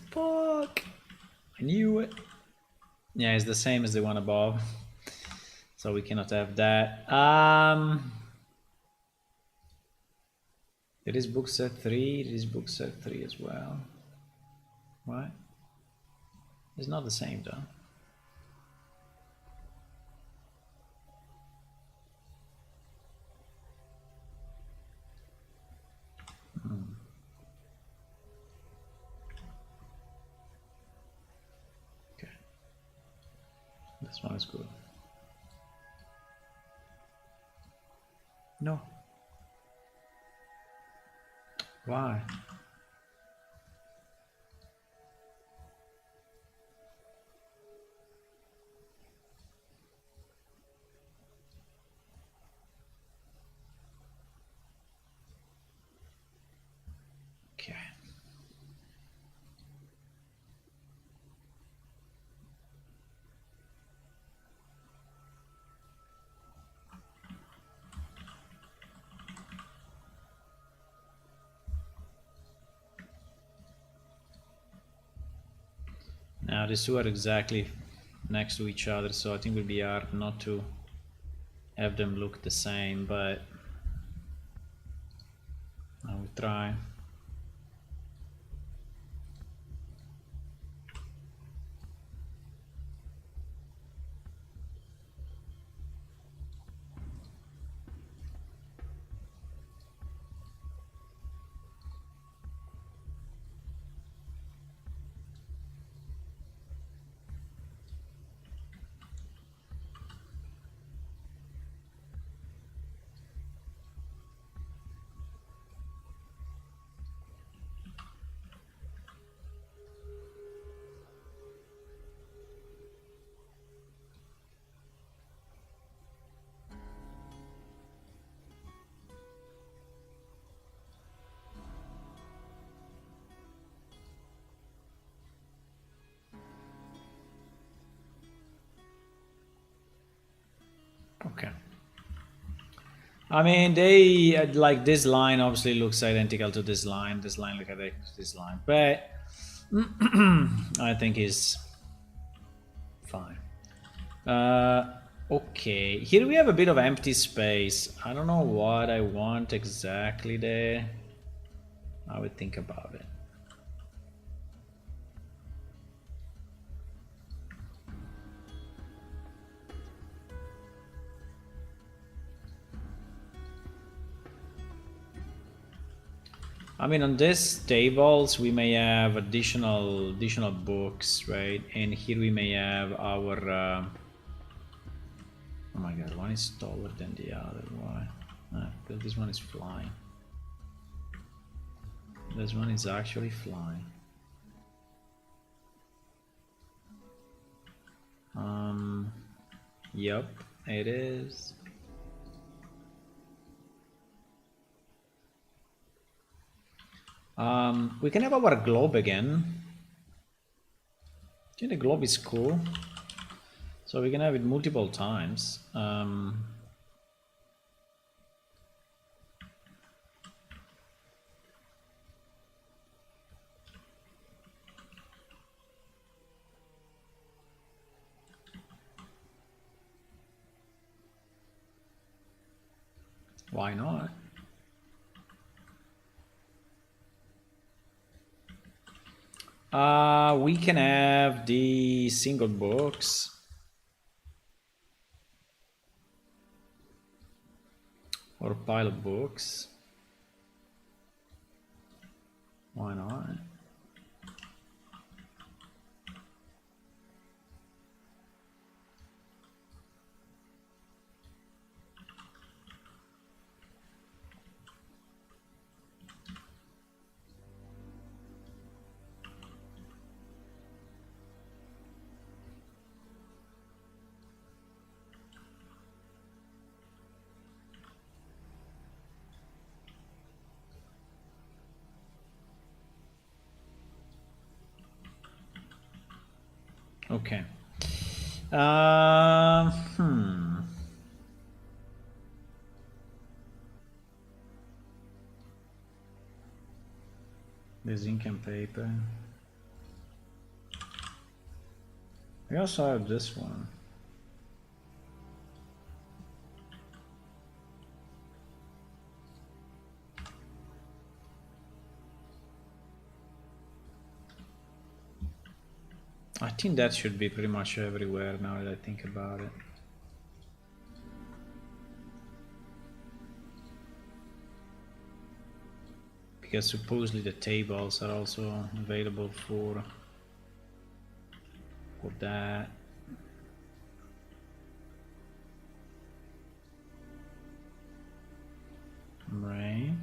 Fuck! I knew it. Yeah, it's the same as the one above. So we cannot have that. There is book set 3, there is book set 3 as well. What? It's not the same though. Okay. This one is good. No. Why? Okay. Now these two are exactly next to each other, so I think it would be hard not to have them look the same, but I will try. Okay. I mean, they like this line obviously looks identical to this line. This line looks identical to this line, but I think is fine. Okay, here we have a bit of empty space. I don't know what I want exactly there. I would think about it. I mean, on these tables we may have additional books, right? And here we may have our. Oh my god, one is taller than the other. Why? Because this one is flying. This one is actually flying. Yep, it is. We can have our globe again. I think the globe is cool. So we can have it multiple times. Why not? We can have the single books. Or pile of books. Why not? Okay. There's ink and paper. We also have this one. I think that should be pretty much everywhere now that I think about it. Because supposedly the tables are also available for that. Right.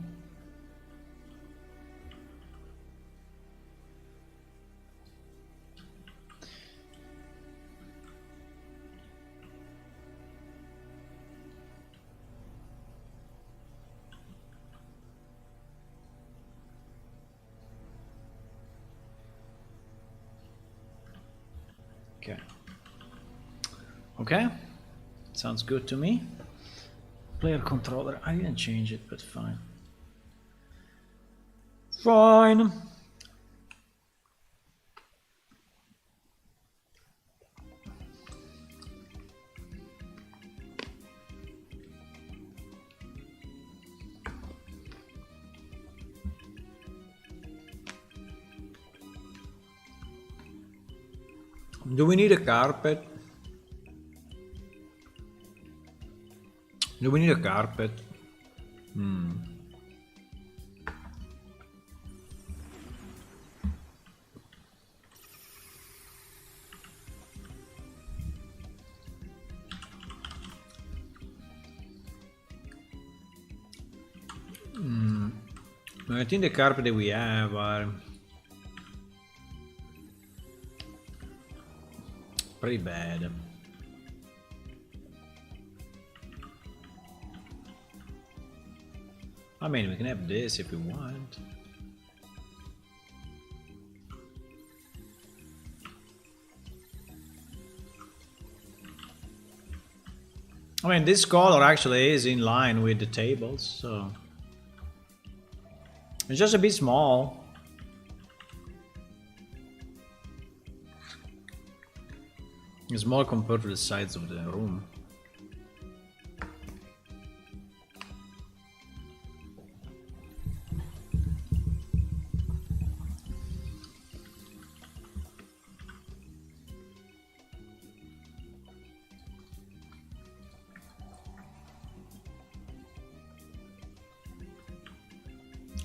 Okay. Okay. Sounds good to me. Player controller. I didn't change it, but fine. Fine. Do we need a carpet? Do we need a carpet? I think the carpet that we have are pretty bad. I mean, we can have this if we want. I mean, this color actually is in line with the tables, so it's just a bit small. It's small compared to the size of the room.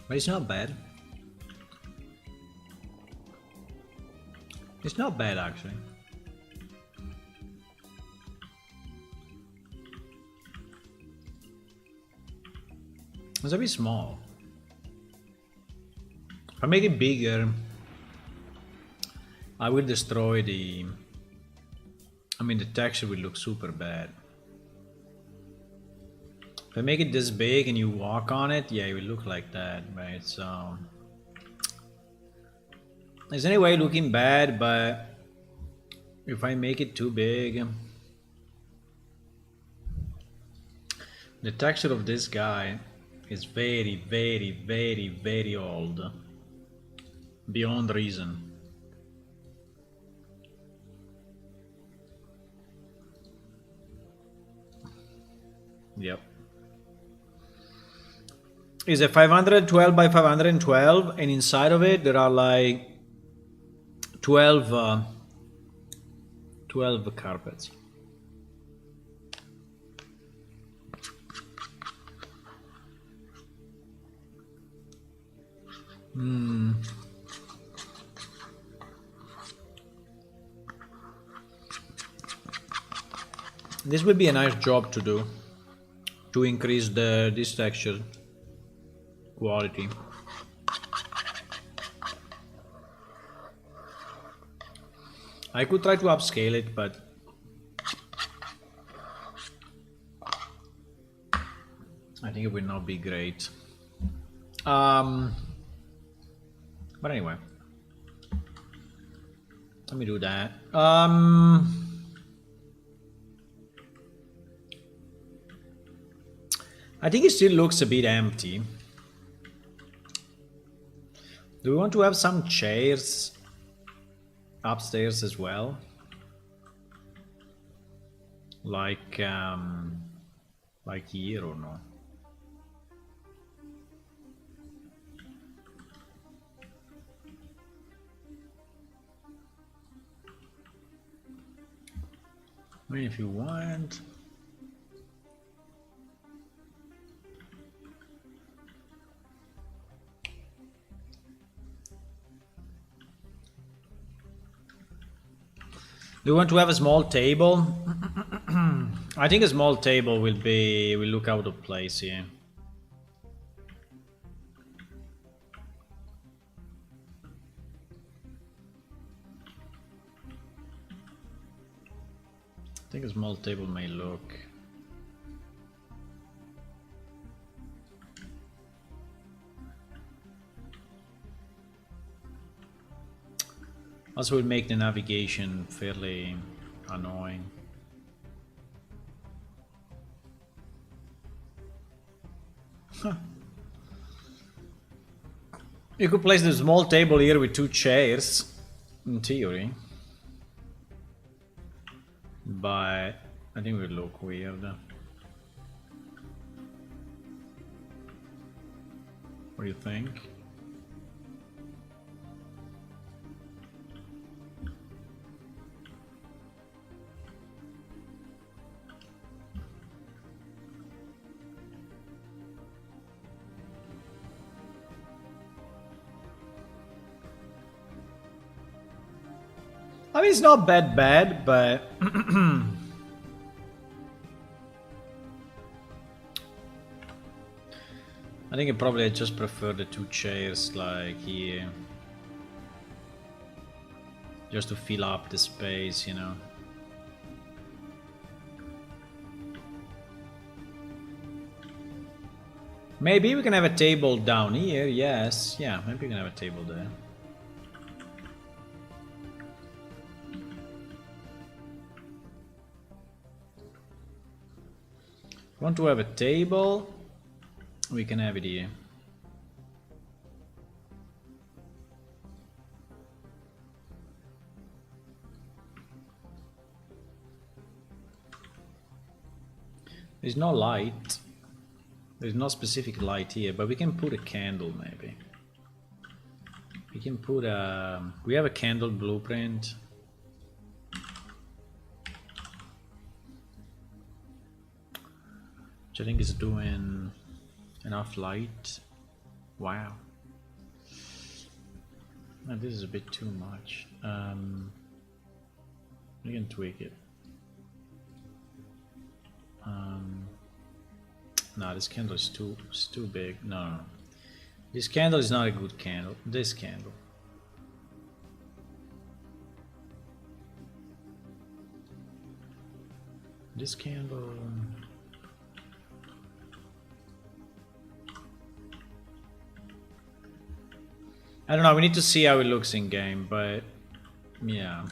But it's not bad. It's not bad actually. It's a bit small. If I make it bigger, I will destroy the... I mean, the texture will look super bad. If I make it this big and you walk on it, yeah, it will look like that, right? So it's anyway looking bad, but if I make it too big, the texture of this guy is very, very, very, very old, beyond reason. Yep. Is a 512 by 512, and inside of it there are like 12 carpets. This would be a nice job to do, to increase this texture quality. I could try to upscale it, but I think it will not be great. But anyway, let me do that. I think it still looks a bit empty. Do we want to have some chairs upstairs as well? Like here or no? I mean, if you want. Do you want to have a small table? I think a small table will look out of place here. think a small table may look. Also would make the navigation fairly annoying. Huh. You could place the small table here with 2 chairs, in theory. But I think it would look weird. What do you think? I mean, it's not bad, but I think I just prefer the 2 chairs like here, just to fill up the space, you know. Maybe we can have a table down here. Yes, yeah, maybe we can have a table there. Want to have a table, we can have it here. There's no light. There's no specific light here, but we can put a candle maybe. We can put a... We have a candle blueprint. Which I think is doing enough light. Wow. No, this is a bit too much. We can tweak it. No, this candle is too big. No. This candle is not a good candle. This candle. This candle... I don't know, we need to see how it looks in game, but yeah.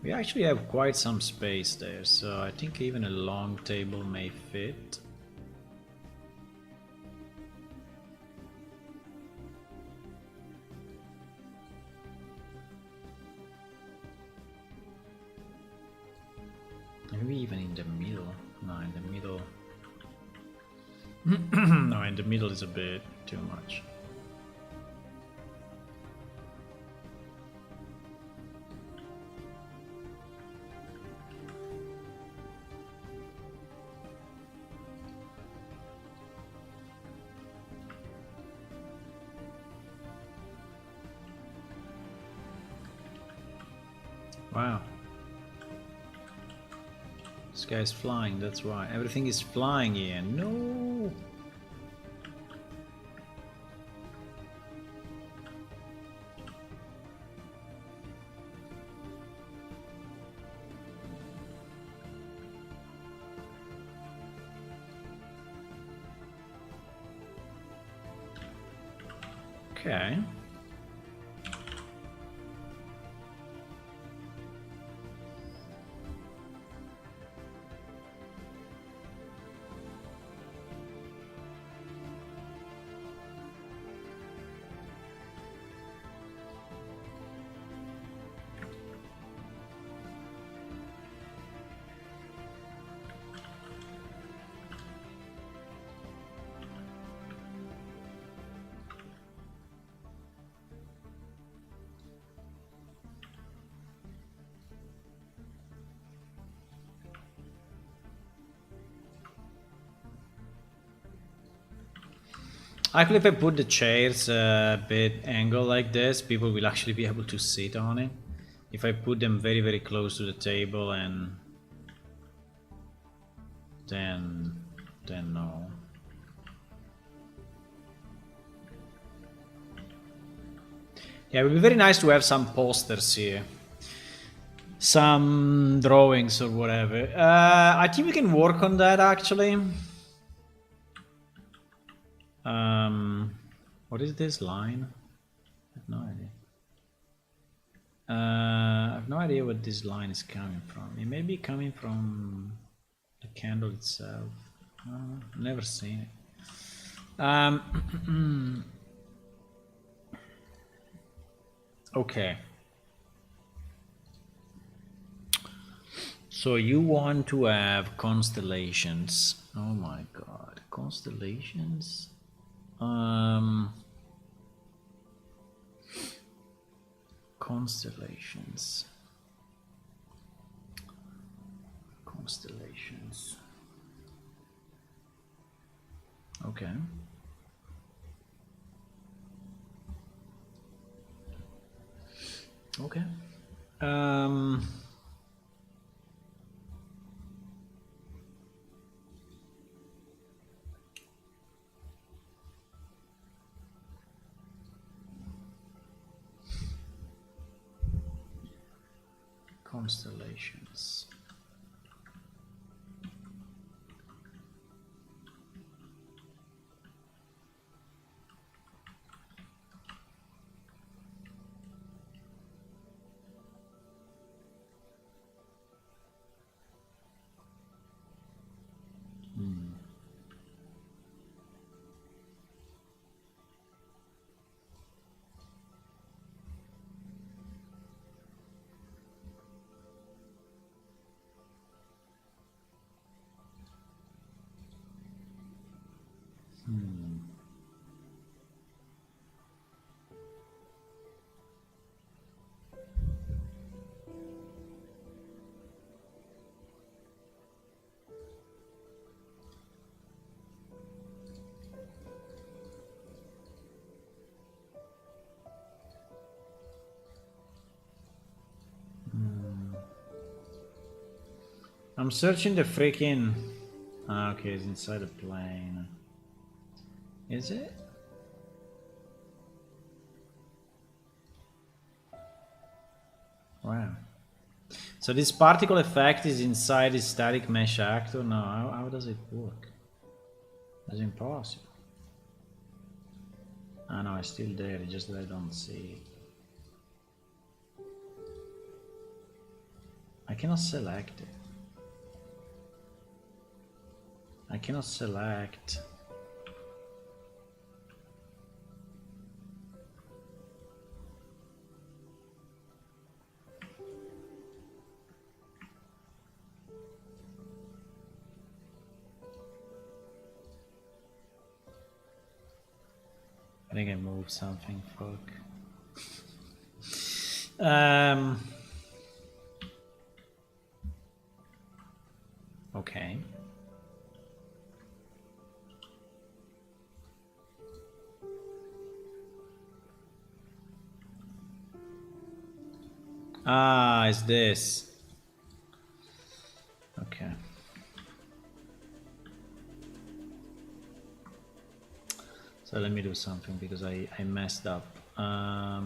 We actually have quite some space there, so I think even a long table may fit. Maybe even in the middle. No, in the middle. No, in the middle is a bit too much. Wow. This guy's flying, that's why. Everything is flying here. No! Okay. Actually, if I put the chairs a bit angled like this, people will actually be able to sit on it. If I put them very, very close to the table and... then no. Yeah, it would be very nice to have some posters here. Some drawings or whatever. I think we can work on that actually. What is this line? I have no idea. I have no idea what this line is coming from. It may be coming from the candle itself. Never seen it. Okay. So you want to have constellations. Oh my god, constellations? Constellations. Constellations. Okay. Okay. Constellations. I'm searching the freaking... okay, it's inside the plane. Is it? Wow. So this particle effect is inside the static mesh actor? No, how does it work? That's impossible. Ah no, it's still there, it's just that I don't see it. I cannot select it. I cannot select. I think I moved something, fuck. Okay. Ah, it's this. Okay. So let me do something because I messed up. I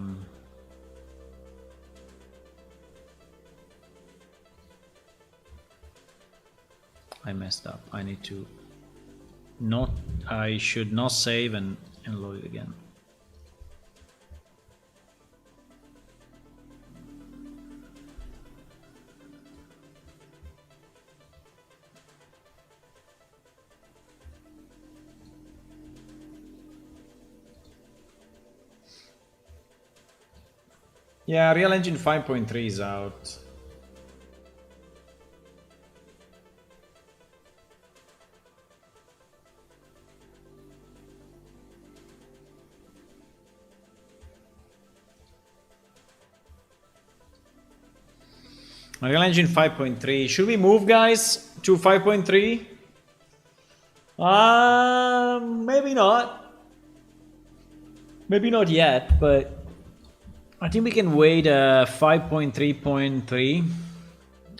messed up. I need to not. I should not save and load it again. Yeah, Real Engine 5.3 is out. Real Engine 5.3. Should we move, guys, to 5.3? Maybe not. Maybe not yet, but I think we can wait 5.3.3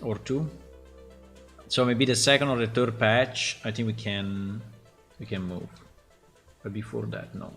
or 2. So maybe the second or the third patch, I think we can move. But before that, no.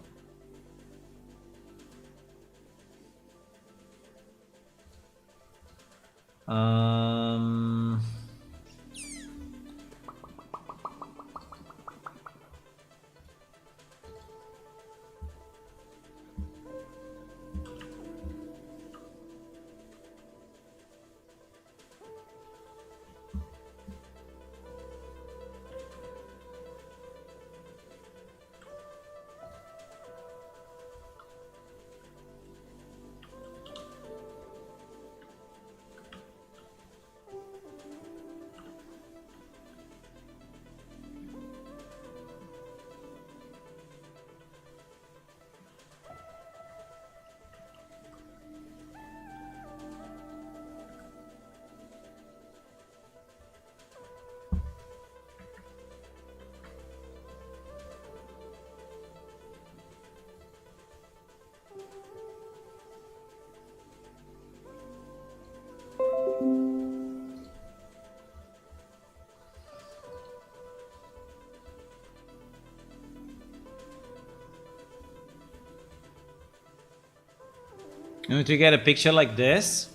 You need to get a picture like this.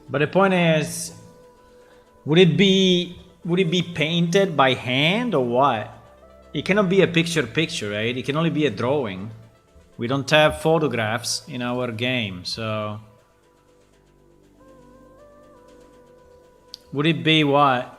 But the point is, would it be painted by hand or what? It cannot be a picture, right? It can only be a drawing. We don't have photographs in our game, so would it be what?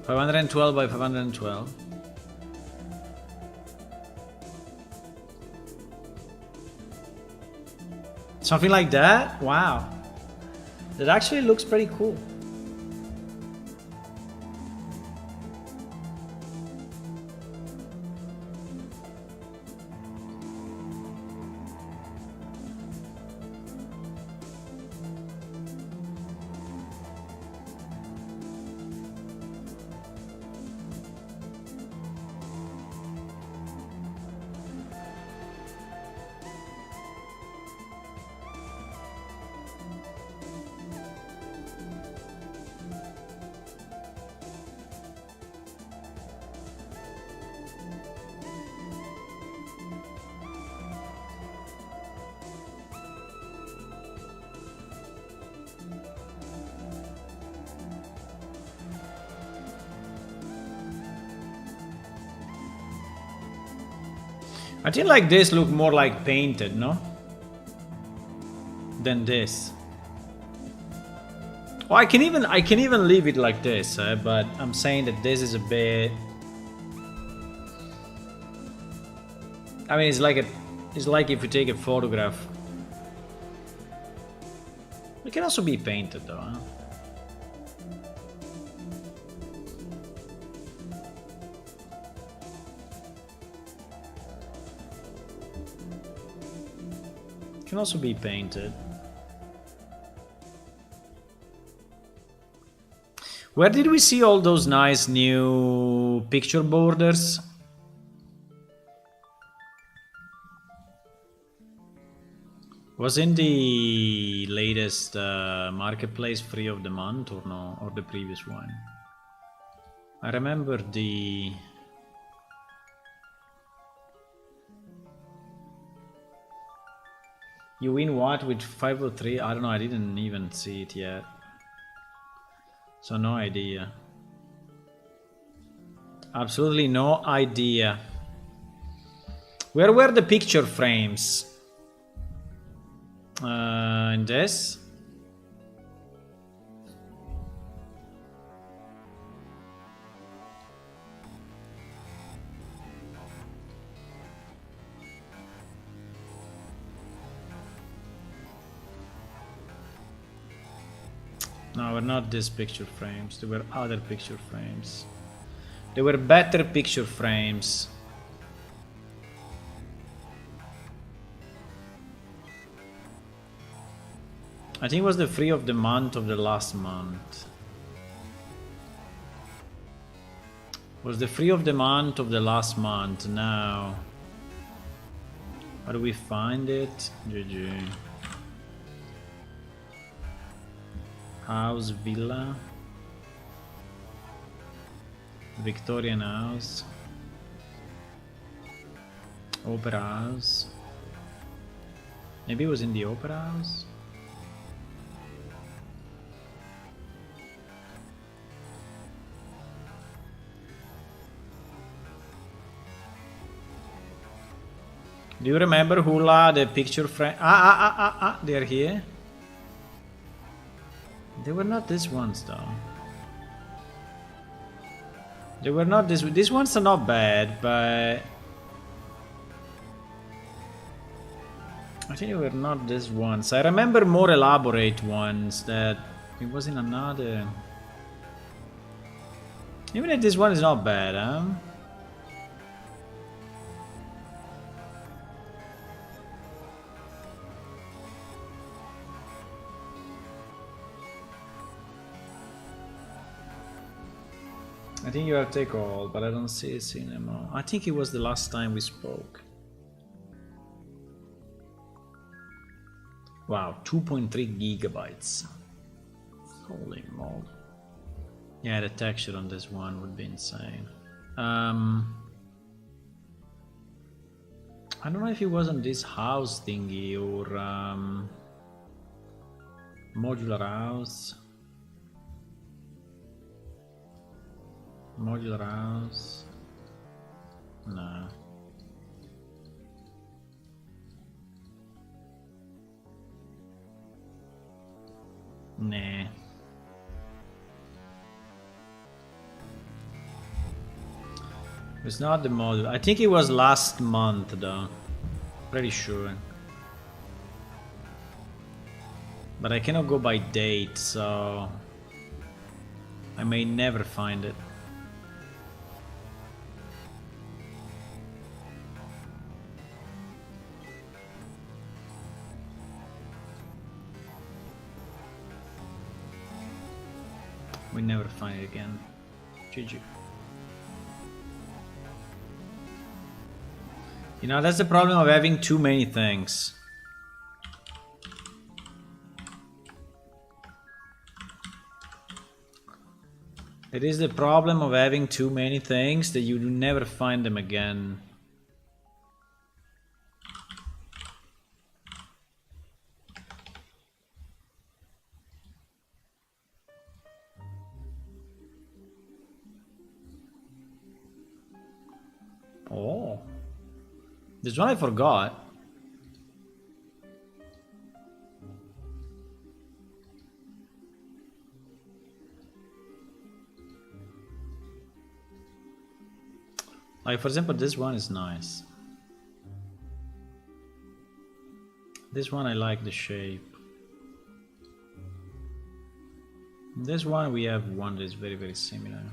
$512 by $512. Something like that? Wow. That actually looks pretty cool. I think like this look more like painted, no? Than this. Oh, I can even leave it like this, but I'm saying that this is a bit. I mean, it's like if you take a photograph. It can also be painted, though. Huh? Can also be painted. Where did we see all those nice new picture borders? Was in the latest marketplace free of the month or no? Or the previous one? I remember the... You win what with 503? I don't know, I didn't even see it yet. So no idea. Absolutely no idea. Where were the picture frames? In this? No, were not these picture frames. There were other picture frames. There were better picture frames. I think it was the free of the month of the last month. Was the free of the month of the last month. Now, how do we find it? GG. House Villa. Victorian House. Opera House. Maybe it was in the Opera House? Do you remember Hula, the picture frame? They're here. They were not these ones though. They were not these ones are not bad, but I think they were not these ones. I remember more elaborate ones that it was in another. Even if this one is not bad, huh? I think you have to take all, but I don't see it anymore. I think it was the last time we spoke. Wow, 2.3 gigabytes. Holy moly. Yeah, the texture on this one would be insane. I don't know if it was on this house thingy or modular house. Modular house. No. Nah. It's not the model. I think it was last month though. Pretty sure. But I cannot go by date, so I may never find it. We never find it again. GG. You know, that's the problem of having too many things. It is the problem of having too many things that you do never find them again. Oh, this one I forgot. Like for example, this one is nice. This one I like the shape. This one we have one that is very, very similar.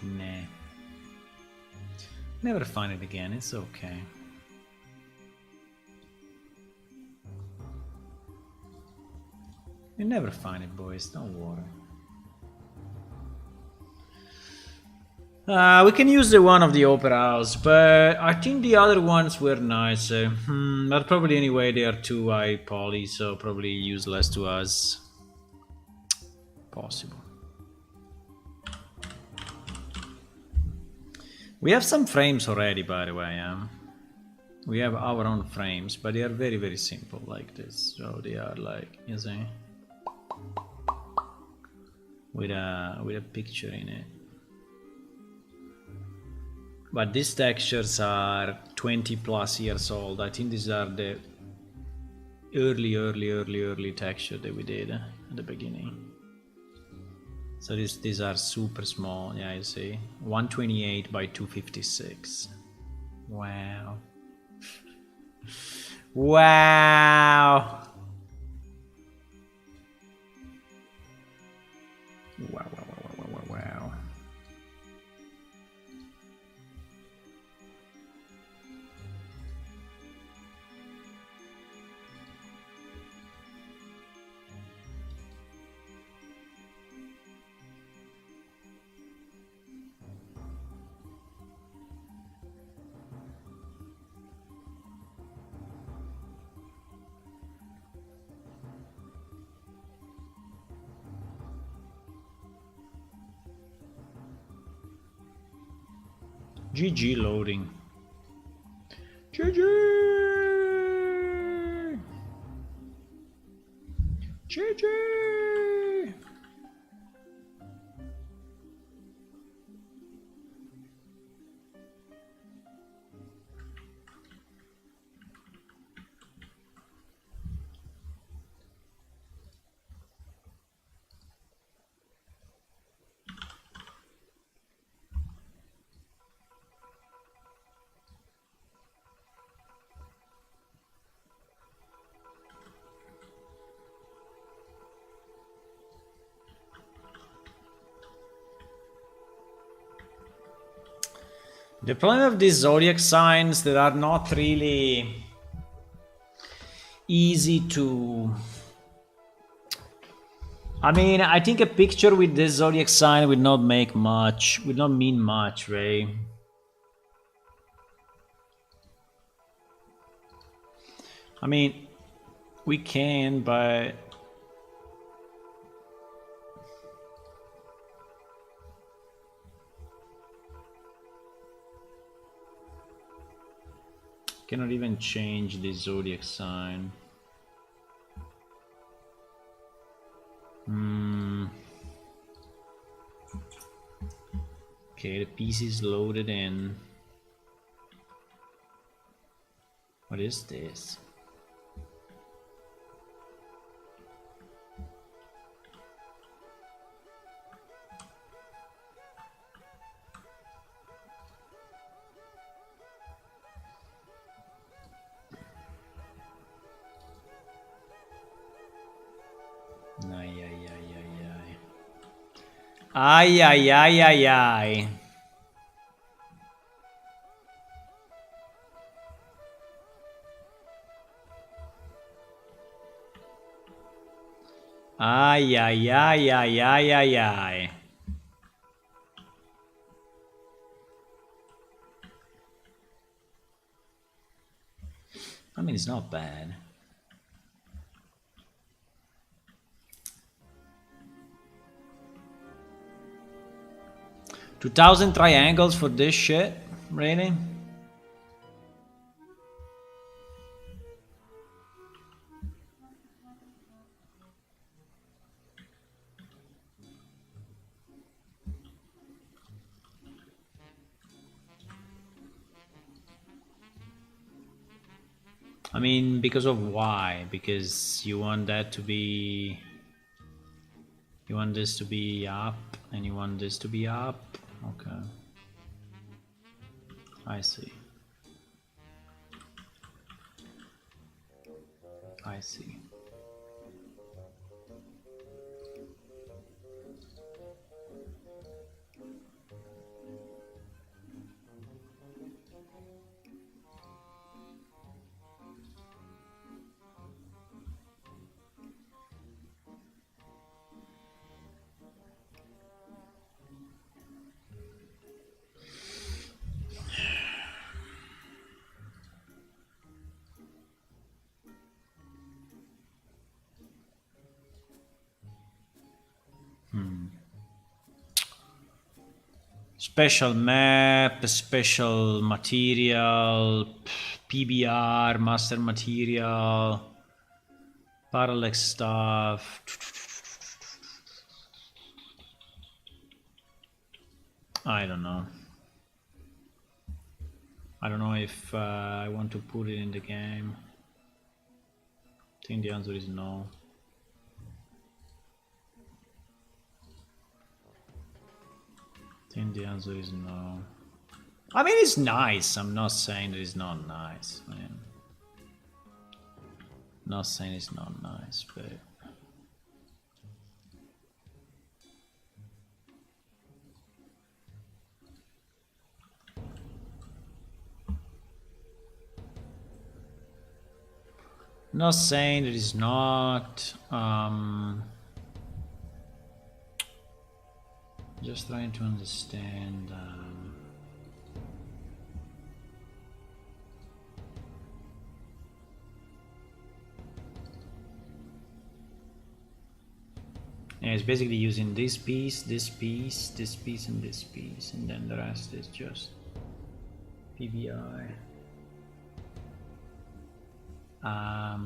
Nah. Never find it again, it's okay. You never find it, boys, don't worry. We can use the one of the Opera House, but I think the other ones were nicer. But probably anyway they are too high poly, so probably useless to us. Possible. We have some frames already, by the way. We have our own frames, but they are very, very simple like this. So they are like, you see, with a picture in it. But these textures are 20 plus years old. I think these are the early texture that we did at the beginning. So these are super small. Yeah, you see, 128 by 256. Wow. Wow. Wow. GG loading. GG. GG. The problem of these zodiac signs that are not really easy to... I mean, I think a picture with this zodiac sign would not make much, would not mean much, right? I mean, we can, but... Cannot even change the zodiac sign. Okay, the piece is loaded in. What is this? Ay, ay, ay, ay, ay. Ay, ay, ay, ay, ay, ay, ay. I mean, it's not bad. $2,000 triangles for this shit? Really? I mean, because of why? Because you want that to be... You want this to be up, and you want this to be up? Okay. I see. I see. Special map, special material, PBR, master material, parallax stuff. I don't know. I don't know if I want to put it in the game. I think the answer is no. I think the answer is no. I mean, it's nice. I'm not saying that it's not nice. I mean, not saying it's not nice, but... Not saying that it's not. Just trying to understand. Yeah, it's basically using this piece, this piece, this piece, and this piece, and then the rest is just PBI. I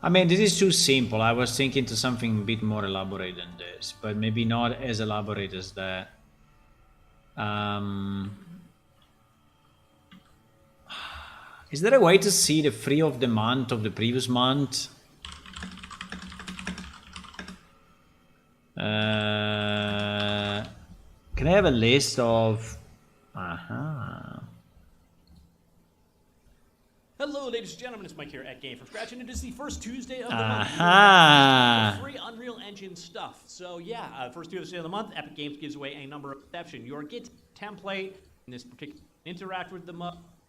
mean, this is too simple. I was thinking to something a bit more elaborate than this, but maybe not as elaborate as that. Is there a way to see the free of the month of the previous month? Can I have a list of... Hello, ladies and gentlemen, it's Mike here at Game From Scratch, and it is the first Tuesday of the month. Free Unreal Engine stuff. So yeah, first Tuesday of the month, Epic Games gives away a number of exception. Your Git template in this particular interact with the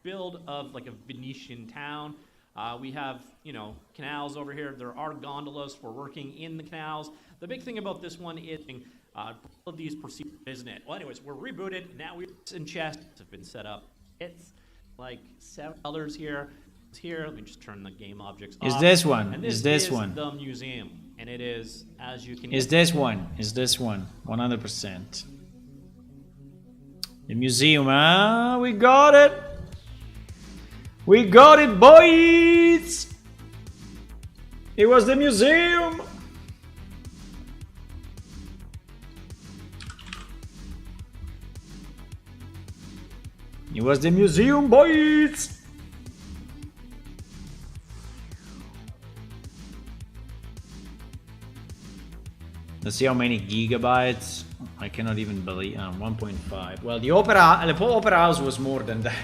build of like a Venetian town. We have, you know, canals over here. There are gondolas for working in the canals. The big thing about this one is all of these procedures, isn't it? Well, anyways, we're rebooted. Now we're in chests have been set up. It's like 7 colors here. It's here. Let me just turn the game objects off. Is this one? And Is this is one? the museum, and it is, as you can. Is this one? Is this one? 100%. The museum, huh? We got it! We got it, boys! It was the museum! It was the museum, boys! Let's see how many gigabytes. I cannot even believe. 1.5. Well, the Opera House was more than that.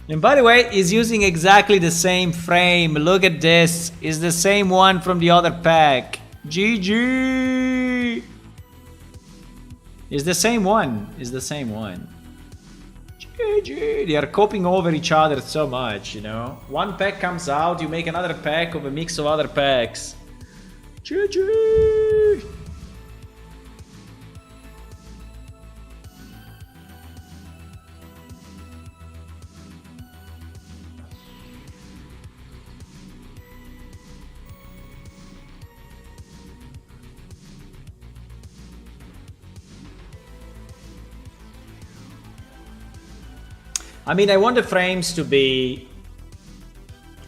And by the way, it's using exactly the same frame. Look at this. It's the same one from the other pack. GG! It's the same one. It's the same one. GG! They are copying over each other so much, you know. One pack comes out, you make another pack of a mix of other packs. GG! I mean, I want the frames to be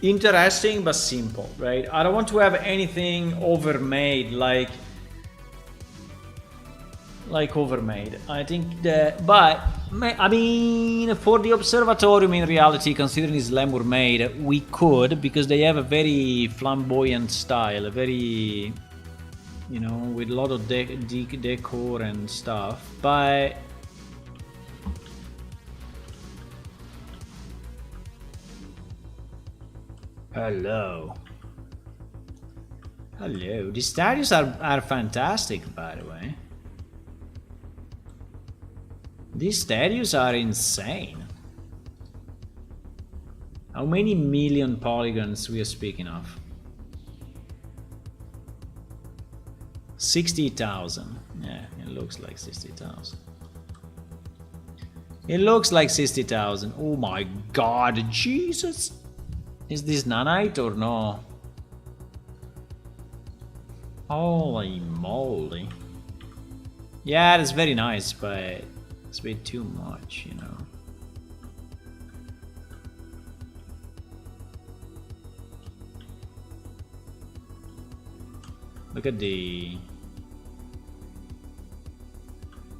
interesting but simple, right? I don't want to have anything overmade, like overmade. I think that, but I mean, for the Observatory, in reality, considering it's Lemur made, we could, because they have a very flamboyant style, a very, you know, with a lot of decor and stuff, but hello. Hello. The statues are fantastic, by the way. These statues are insane. How many million polygons we are speaking of? 60,000. Yeah, it looks like 60,000. It looks like 60,000. Oh my god, Jesus! Is this nanite or no? Holy moly. Yeah, that's very nice, but it's a bit too much, you know. Look at the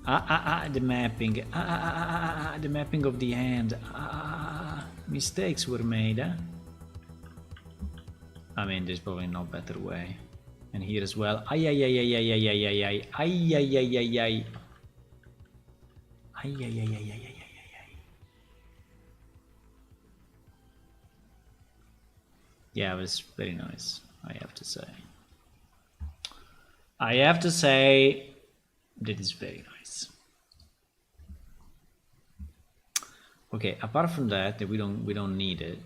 the mapping. The mapping of the hand. Mistakes were made. I mean, there's probably no better way. And here as well. Ay ay ay ay ay ay ay ay ay ay ay ay ay ay. Ay ay ay ay ay ay ay ay. Yeah, it was very nice, I have to say. I have to say that is very nice. Okay, apart from that, we don't need it.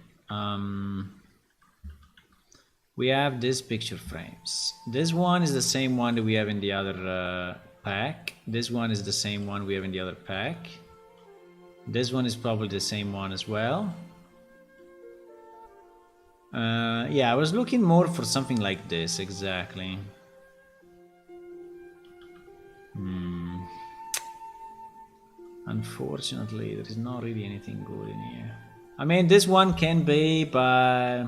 We have these picture frames. This one is the same one that we have in the other pack. This one is the same one we have in the other pack. This one is probably the same one as well. Yeah, I was looking more for something like this, exactly. Unfortunately, there is not really anything good in here. I mean, this one can be, but...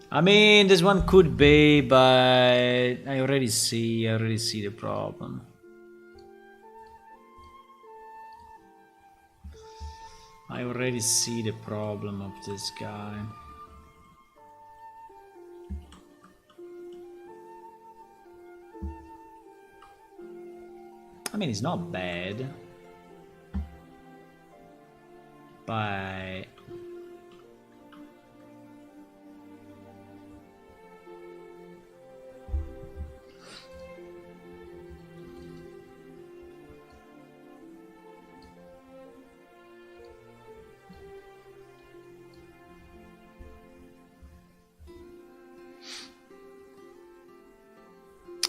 I mean, this one could be, but I already see the problem. I already see the problem of this guy. I mean, it's not bad, but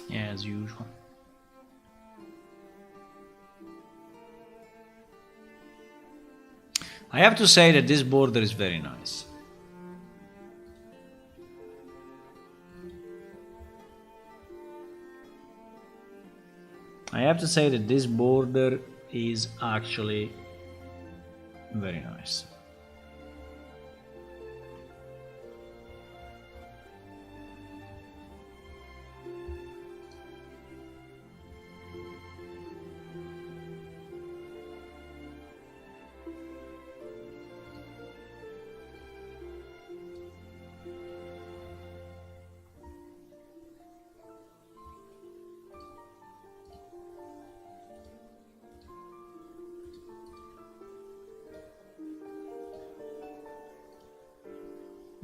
yeah, as usual. I have to say that this border is very nice. I have to say that this border is actually very nice.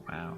Wow.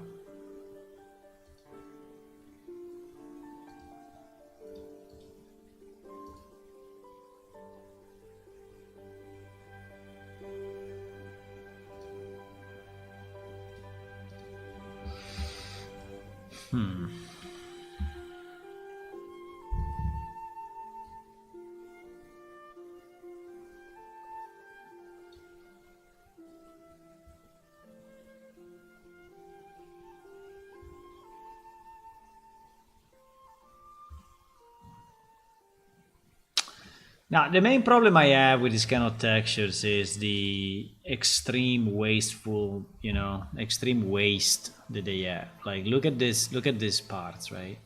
Now, the main problem I have with this kind of textures is the extreme wasteful, you know, extreme waste that they have. Like, look at these parts, right?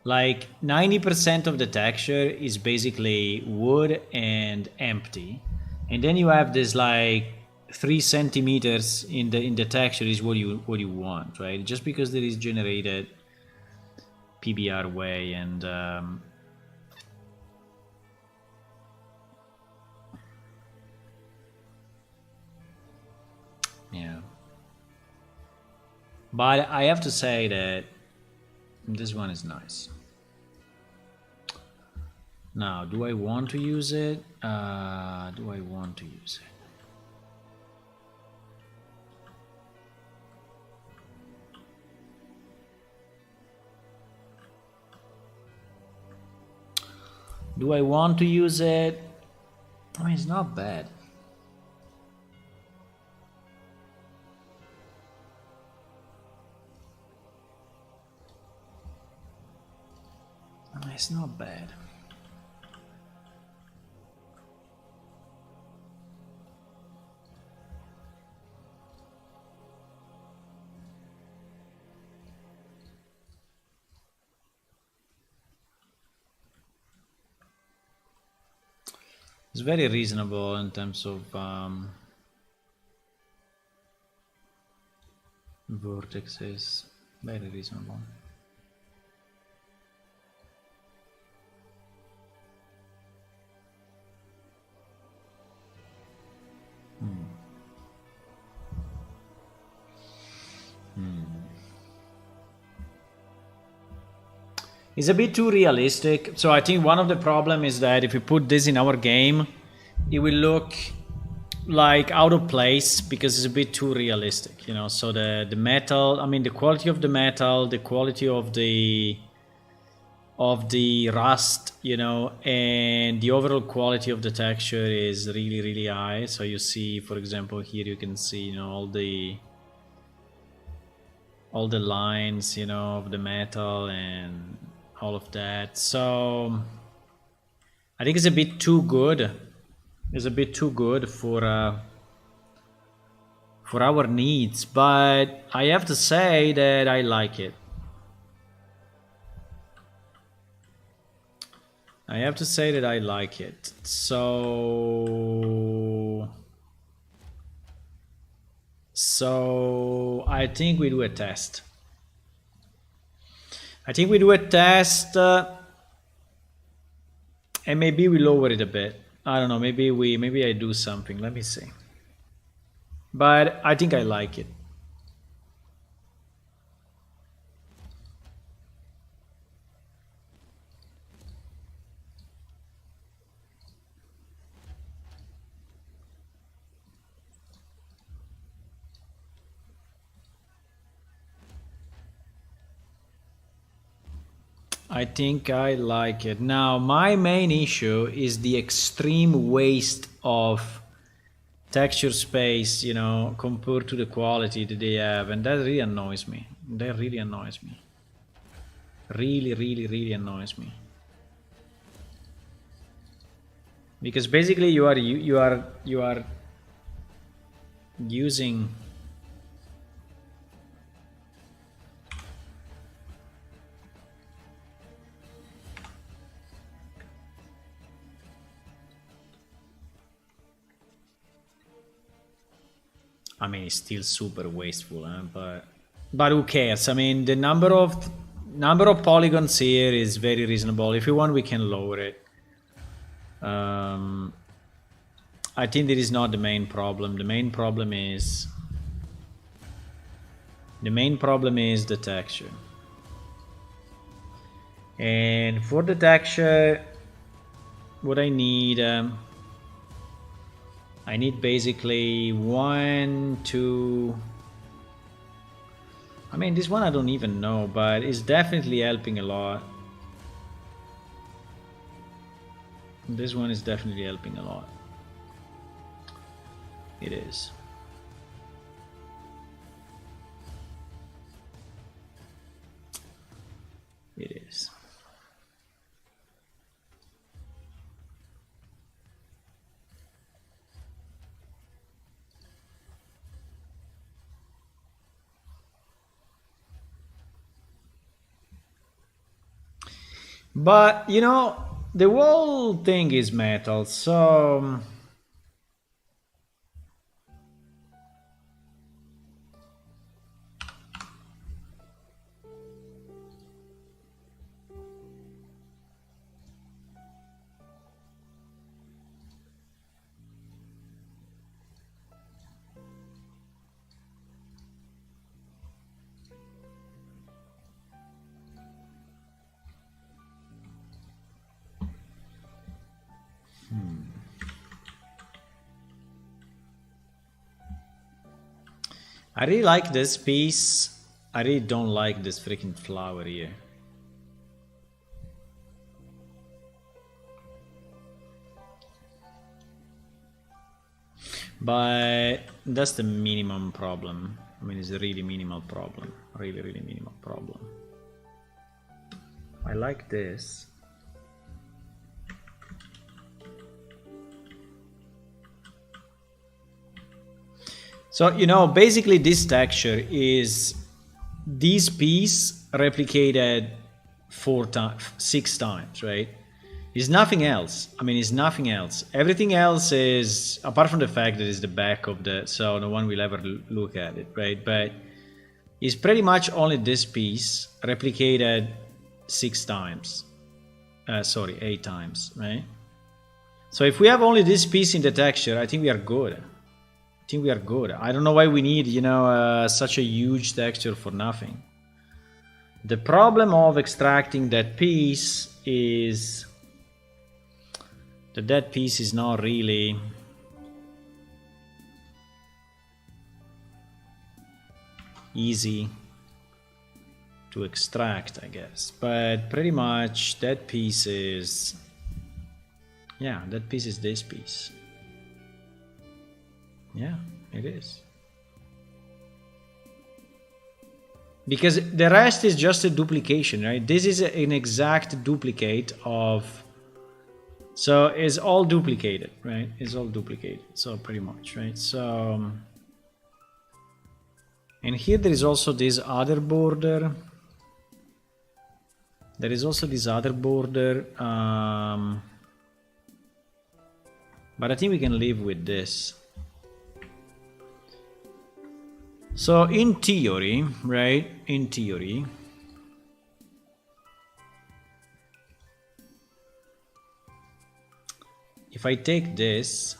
Like 90% of the texture is basically wood and empty. And then you have this like 3 centimeters in the texture is what you want, right? Just because there is generated PBR way and yeah. But I have to say that this one is nice. Now, do I want to use it? Do I want to use it? Do I want to use it? I mean, it's not bad. It's not bad. It's very reasonable in terms of vertexes. Very reasonable. It's a bit too realistic. So I think one of the problem is that if we put this in our game, it will look like out of place because it's a bit too realistic, you know. So the metal, I mean the quality of the metal, the quality of the rust, you know, and the overall quality of the texture is really high. So you see, for example, here you can see, you know, all the lines, you know, of the metal and all of that. So I think it's a bit too good. It's a bit too good for our needs, but I have to say that I like it. I have to say that I like it. So I think we do a test. I think we do a test, and maybe we lower it a bit. I don't know. Maybe I do something. Let me see. But I think I like it. I think I like it. Now, my main issue is the extreme waste of texture space, you know, compared to the quality that they have, and that really annoys me. That really annoys me. Really annoys me. Because basically you are using I mean, it's still super wasteful, but who cares? I mean, the number of polygons here is very reasonable. If you want, we can lower it. I think that is not the main problem. The main problem is the texture. And for the texture, what I need. I need basically 1, 2. I mean, this one I don't even know, but it's definitely helping a lot. This one is definitely helping a lot. It is. It is. But, you know, the whole thing is metal, so... I really like this piece. I really don't like this freaking flower here. But that's the minimum problem. I mean, it's a really minimal problem. Really minimal problem. I like this. So, you know, basically this texture is this piece replicated 6 times, right? It's nothing else. I mean, it's nothing else. Everything else is, apart from the fact that it's the back of the, so no one will ever look at it, right? But it's pretty much only this piece replicated 6 times. Sorry, 8 times, right? So if we have only this piece in the texture, I think we are good. I think we are good. I don't know why we need, you know, such a huge texture for nothing. The problem of extracting that piece is that piece is not really easy to extract, I guess. But pretty much that piece is, yeah, that piece is this piece. Yeah, it is. Because the rest is just a duplication, right? This is an exact duplicate of, so it's all duplicated, right? It's all duplicated, so pretty much, right? So, and here there is also this other border. There is also this other border, but I think we can live with this. So in theory, right? In theory, if I take this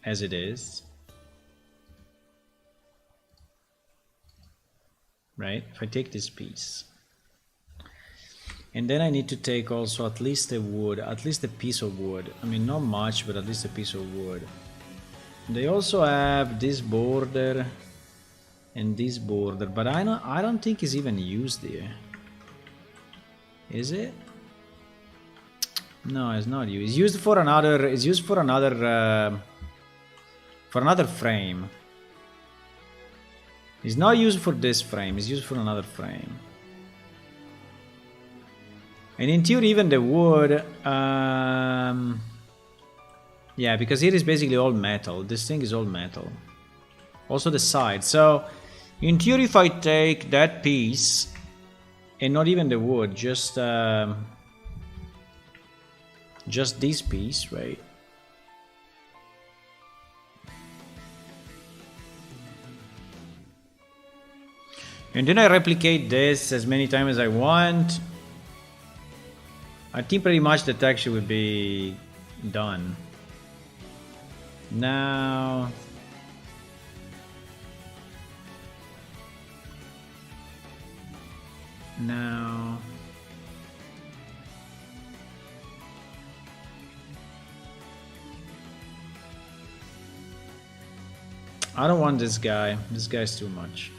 as it is, right? If I take this piece, and then I need to take also at least a wood, at least a piece of wood. I mean, not much, but at least a piece of wood. They also have this border and this border, but I don't think it's even used here. Is it? No, it's not used. It's used for another. It's used for another frame. It's not used for this frame. It's used for another frame. And in theory, even the wood. Yeah, because it is basically all metal. This thing is all metal. Also the side. So, in theory, if I take that piece and not even the wood, just this piece, right? And then I replicate this as many times as I want. I think pretty much the texture will be done. Now, I don't want this guy. This guy's too much.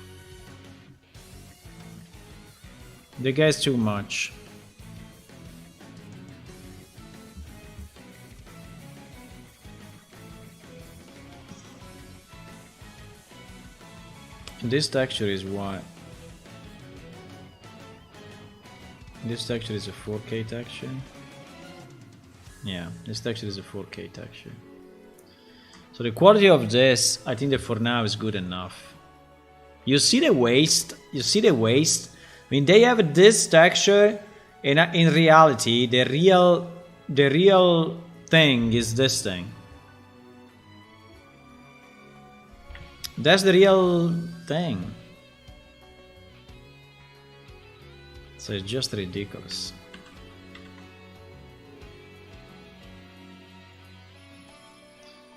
The guy's too much. This texture is what? This texture is a 4K texture. Yeah, this texture is a 4K texture. So the quality of this, I think that for now is good enough. You see the waist? You see the waist? I mean, they have this texture, and in reality, the real thing is this thing. That's the real thing. So it's just ridiculous.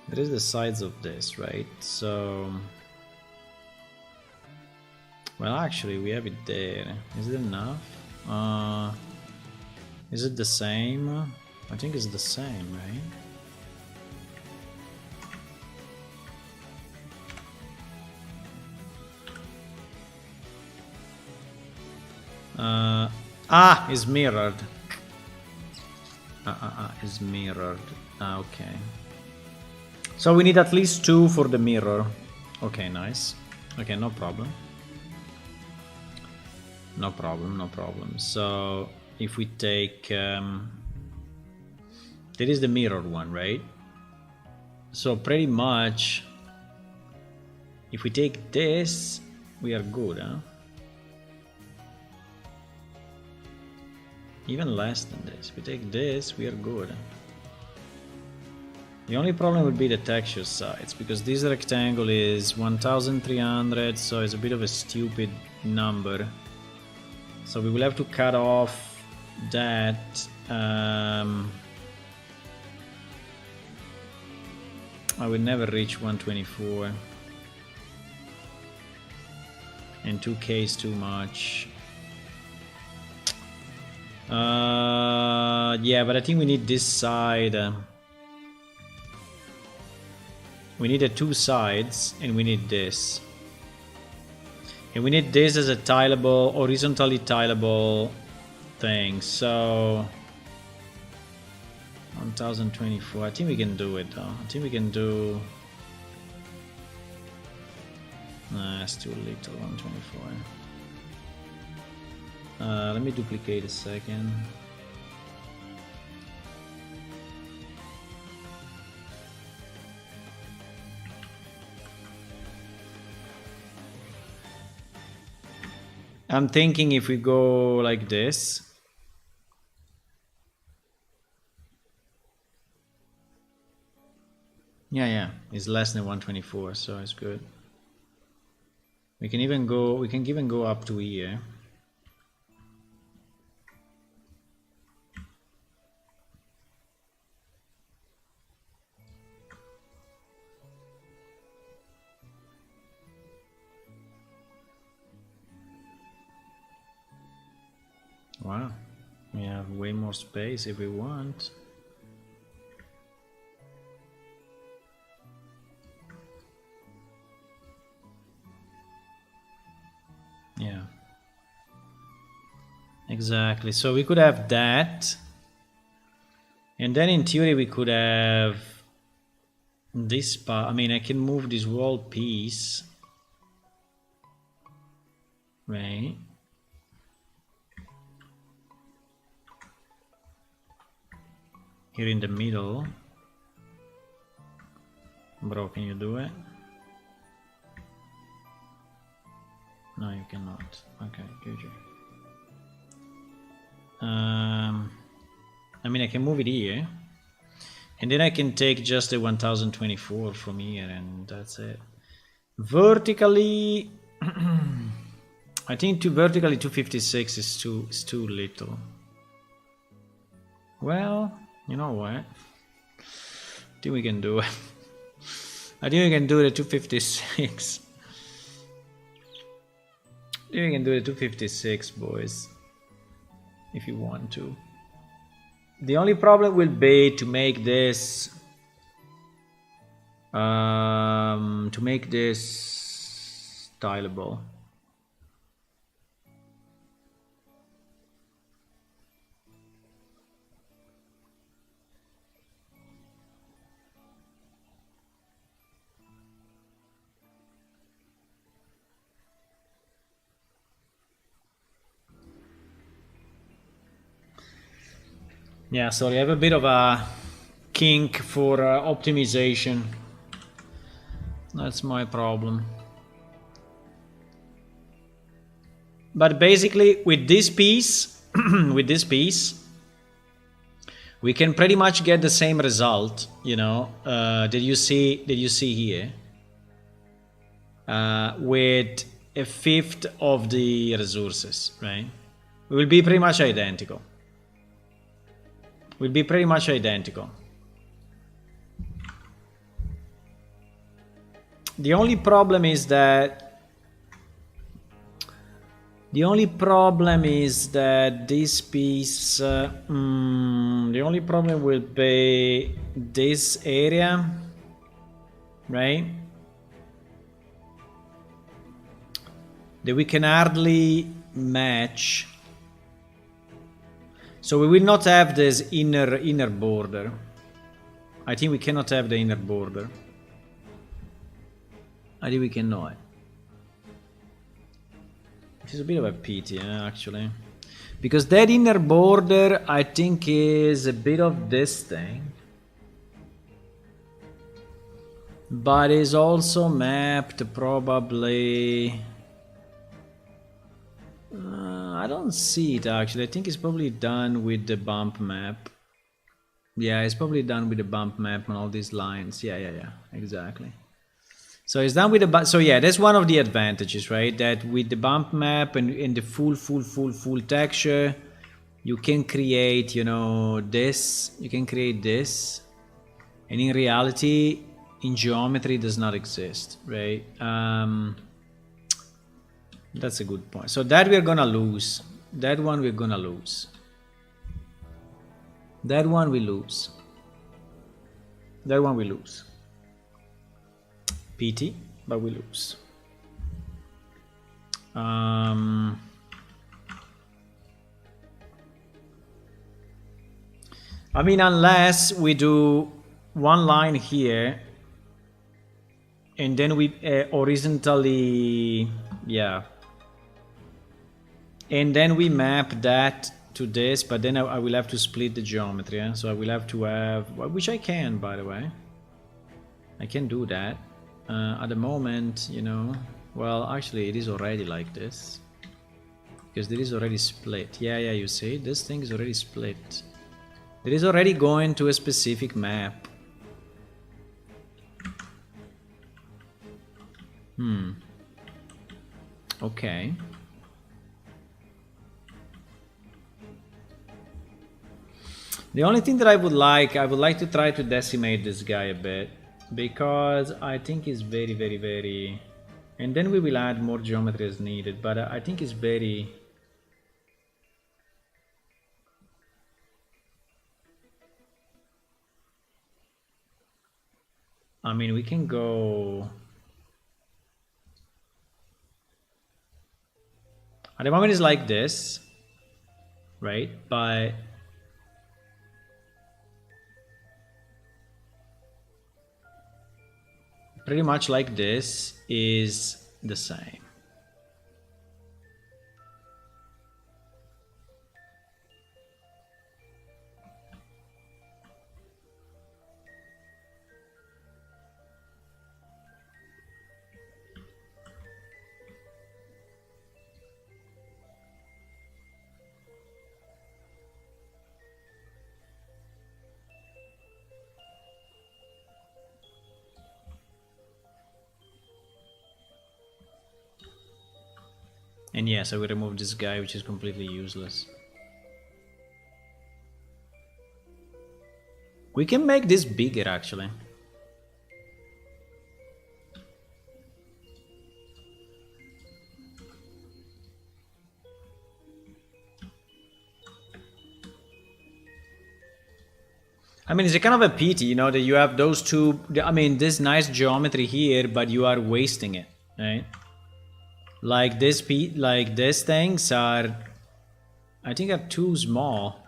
There is the sides of this, right? So, well, actually, we have it there. Is it enough? Is it the same? I think it's the same, right? It's mirrored. It's mirrored. Okay. So we need at least 2 for the mirror. Okay, nice. Okay, no problem. No problem, no problem. So if we take... that is the mirrored one, right? So pretty much, if we take this, we are good, huh? Even less than this. If we take this, we are good. The only problem would be the texture size, because this rectangle is 1300, so it's a bit of a stupid number. So we will have to cut off that. I will never reach 124. And 2K is too much. Yeah, but I think we need this side. We need the two sides, and we need this. And we need this as a tileable, horizontally tileable thing. So 1024. I think we can do it though. I think we can do. Nah, that's too little. 124. Let me duplicate a second. I'm thinking if we go like this. Yeah, it's less than 124, so it's good. We can even go up to here. Wow, we have way more space if we want. Yeah, exactly. So we could have that, and then in theory we could have this part. I mean, I can move this whole piece, right? Here in the middle. Bro, can you do it? No, you cannot. Okay, GG. I mean, I can move it here. And then I can take just the 1024 from here, and that's it. Vertically, I think vertically 256 is too little. Well, you know what? I think we can do it. I think we can do the 256. I think we can do the 256, boys. If you want to. The only problem will be to make this tileable. Yeah, sorry, I have a bit of a kink for optimization. That's my problem. But basically, with this piece, we can pretty much get the same result, you know, that you see here, with a fifth of the resources, right? It will be pretty much identical. Will be pretty much identical. The only problem is that this piece, the only problem will be this area, right? That we can hardly match. So we will not have this inner border. I think we cannot have the inner border. I think we cannot. It is a bit of a pity, actually. Because that inner border, I think, is a bit of this thing. But is also mapped probably... I don't see it actually. I think it's probably done with the bump map. Yeah, it's probably done with the bump map on all these lines. Yeah, exactly. So it's done with the so yeah, that's one of the advantages, right? That with the bump map and in the full texture, you can create, you know, this. You can create this, and in reality, in geometry, does not exist, right? That's a good point. So that we're gonna lose. That one we're gonna lose. That one we lose. That one we lose. PT, but we lose. I mean, unless we do one line here, and then we horizontally, yeah. And then we map that to this, but then I will have to split the geometry, yeah? So I will have to have, which I can, by the way. I can do that. At the moment, you know, well, actually it is already like this. Because there is already split. Yeah, you see, this thing is already split. It is already going to a specific map. Okay. The only thing that I would like to try to decimate this guy a bit, because I think he's very, and then we will add more geometry as needed, but I think it's very, I mean, we can go, at the moment it's like this, right? But pretty much like this is the same. And yes, I will remove this guy, which is completely useless. We can make this bigger, actually. I mean, it's a kind of a pity, you know, that you have those two, I mean, this nice geometry here, but you are wasting it, right? Like this things are, I think, are too small,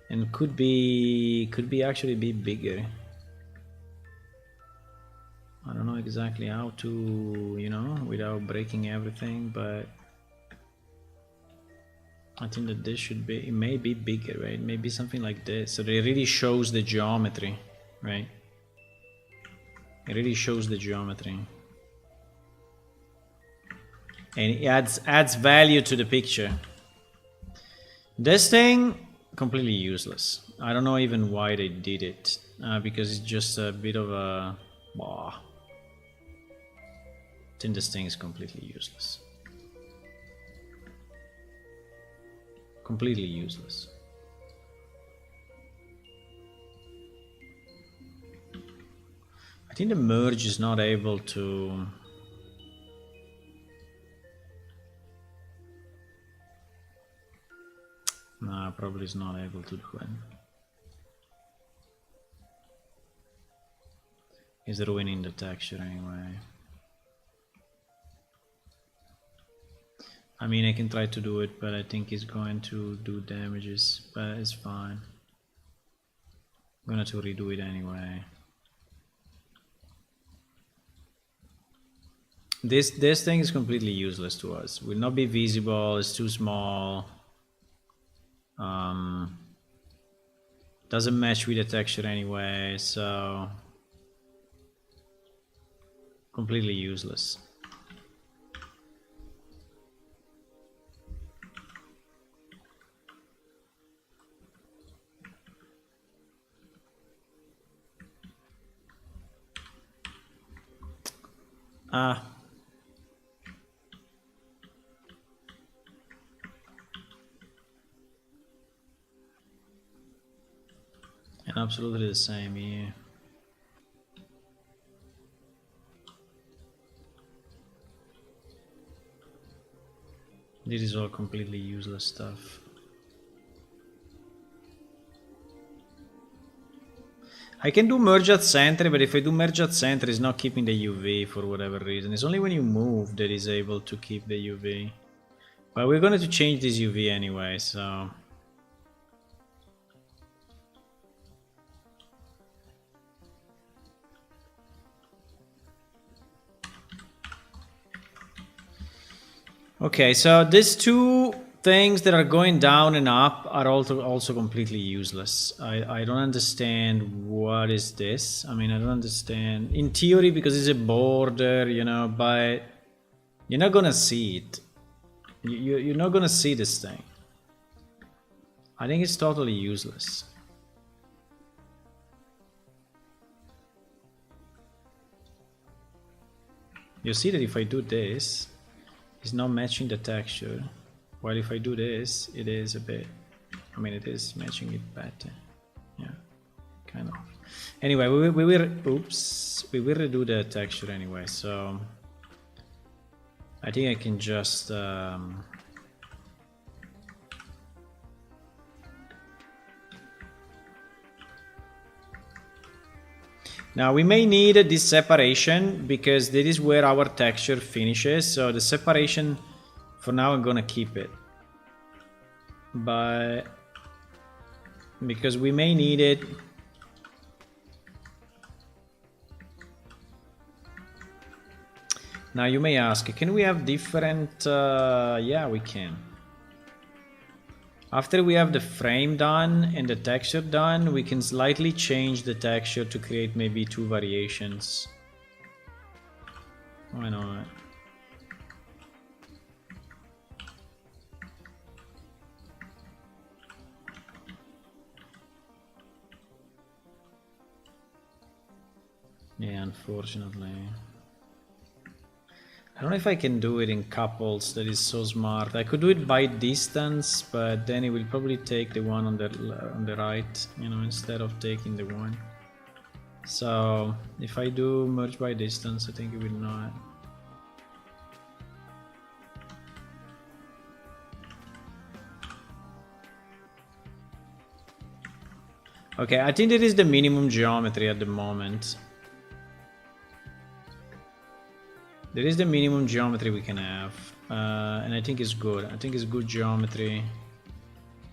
and could be actually be bigger. I don't know exactly how to, you know, without breaking everything, but I think that this should be, it may be bigger, right? Maybe something like this, so that it really shows the geometry, right? It really shows the geometry. And it adds value to the picture. This thing, completely useless. I don't know even why they did it, because it's just a bit of a, I think this thing is completely useless. Completely useless. I think the merge is not able to, no, probably is not able to do it. He's ruining the texture anyway. I mean, I can try to do it, but I think he's going to do damages, but it's fine. I'm gonna have to redo it anyway. This thing is completely useless to us. Will not be visible, it's too small. Doesn't match with the texture anyway, so completely useless. Ah. And absolutely the same here. This is all completely useless stuff. I can do merge at center, but if I do merge at center, it's not keeping the UV for whatever reason. It's only when you move that it's able to keep the UV. But we're going to change this UV anyway, so... Okay, so these two things that are going down and up are also completely useless. I don't understand what is this. I mean, I don't understand. In theory, because it's a border, you know, but you're not gonna see it. You're not gonna see this thing. I think it's totally useless. You see that if I do this, it's not matching the texture. While if I do this, it is a bit... I mean, it is matching it better. Yeah, kind of. Anyway, we will... Oops. We will redo the texture anyway, so... I think I can just... Now we may need this separation because this is where our texture finishes. So the separation, for now I'm gonna keep it. But because we may need it. Now you may ask, can we have different... yeah, we can. After we have the frame done and the texture done, we can slightly change the texture to create maybe two variations. Why not? Yeah, unfortunately. I don't know if I can do it in couples. That is so smart. I could do it by distance, but then it will probably take the one on the right, you know, instead of taking the one. So if I do merge by distance, I think it will not. Okay, I think that is the minimum geometry at the moment. There is the minimum geometry we can have, and I think it's good. I think it's good geometry.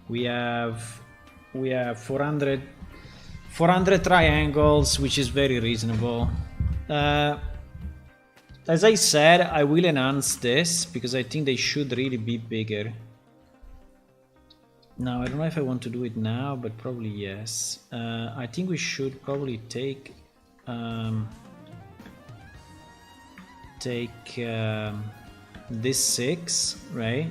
We have 400 triangles, which is very reasonable. As I said, I will enhance this because I think they should really be bigger. Now I don't know if I want to do it now, but probably yes. I think we should probably take this 6, right?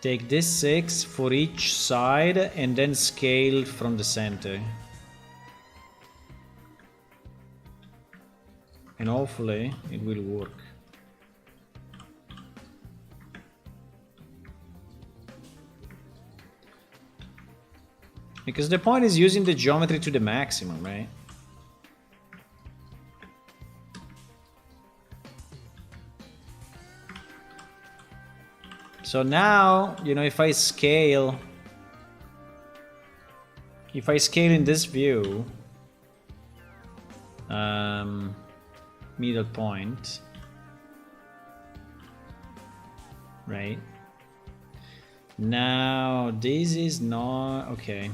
Take this 6 for each side and then scale from the center. And hopefully it will work. Because the point is using the geometry to the maximum, right? So now, you know, if I scale in this view, middle point, right? Now this is not okay.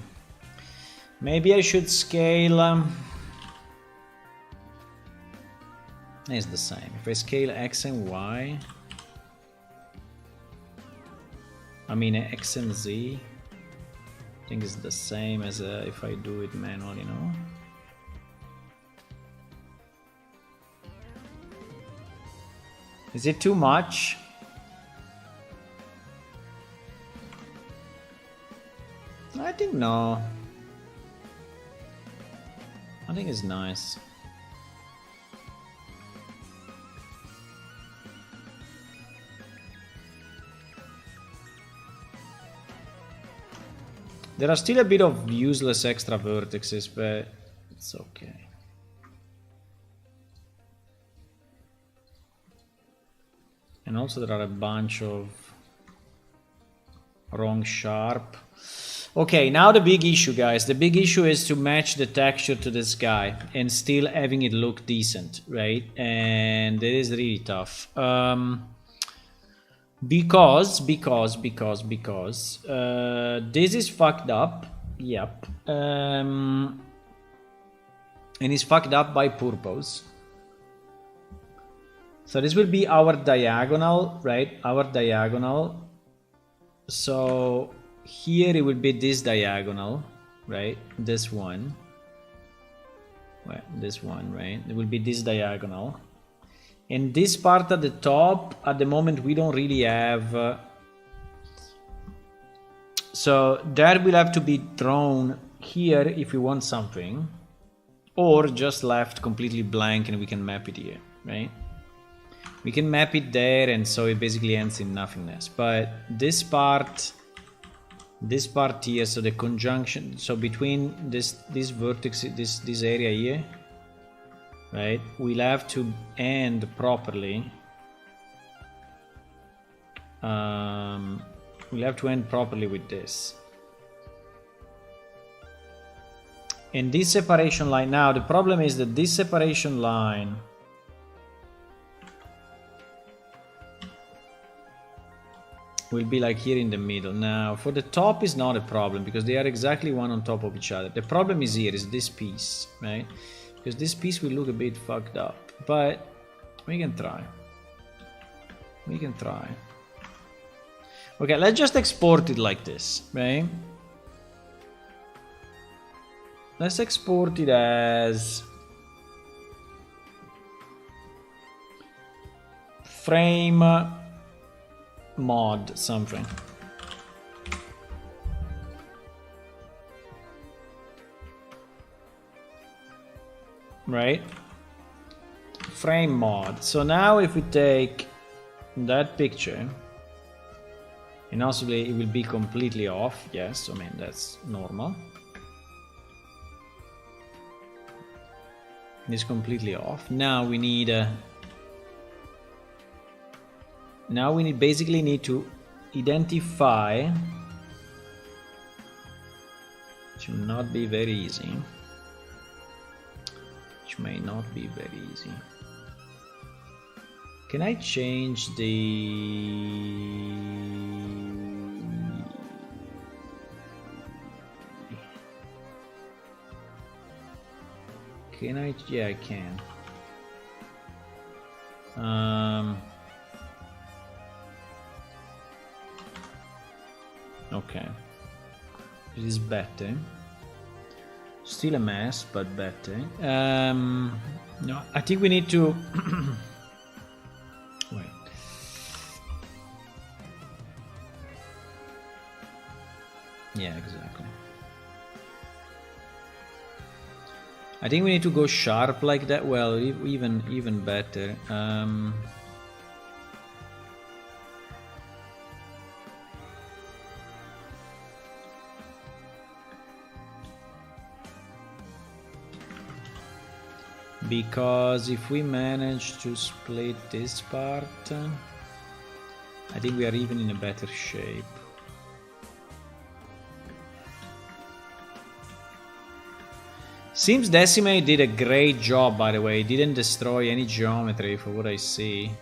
Maybe I should scale. It's the same. If I scale X and Y. I mean X and Z, I think it's the same as if I do it manually, you know? Is it too much? I think no. I think it's nice. There are still a bit of useless extra vertices, but it's okay. And also there are a bunch of wrong sharp. Okay, now the big issue, guys. The big issue is to match the texture to the sky and still having it look decent, right? And it is really tough. Because this is fucked up. Yep. And it's fucked up by purpose. So this will be our diagonal, right? Our diagonal. So here it will be this diagonal, right? This one. Well, this one, right? It will be this diagonal. And this part at the top, at the moment, we don't really have. So that will have to be drawn here if we want something. Or just left completely blank and we can map it here, right? We can map it there and so it basically ends in nothingness. But this part here, so the conjunction, so between this vertex, this area here, right? We'll have to end properly. We'll have to end properly with this. And this separation line, now the problem is that this separation line will be like here in the middle. Now for the top is not a problem because they are exactly one on top of each other. The problem is here is this piece, right? Because this piece will look a bit fucked up, but we can try. We can try. Okay, let's just export it like this, right? Let's export it as frame mod something. Right? Frame mod. So now if we take that picture, and also it will be completely off. Yes, I mean that's normal. It's completely off. Now we need basically need to identify, which will not be very easy. Which may not be very easy. Can I change the... Can I? Yeah, I can. Okay. This is better. Still a mess, but better. No, I think we need to... Wait. Yeah, exactly. I think we need to go sharp like that. Well, even better. Because if we manage to split this part, I think we are even in a better shape. Seems Decimate did a great job, by the way. It didn't destroy any geometry for what I see.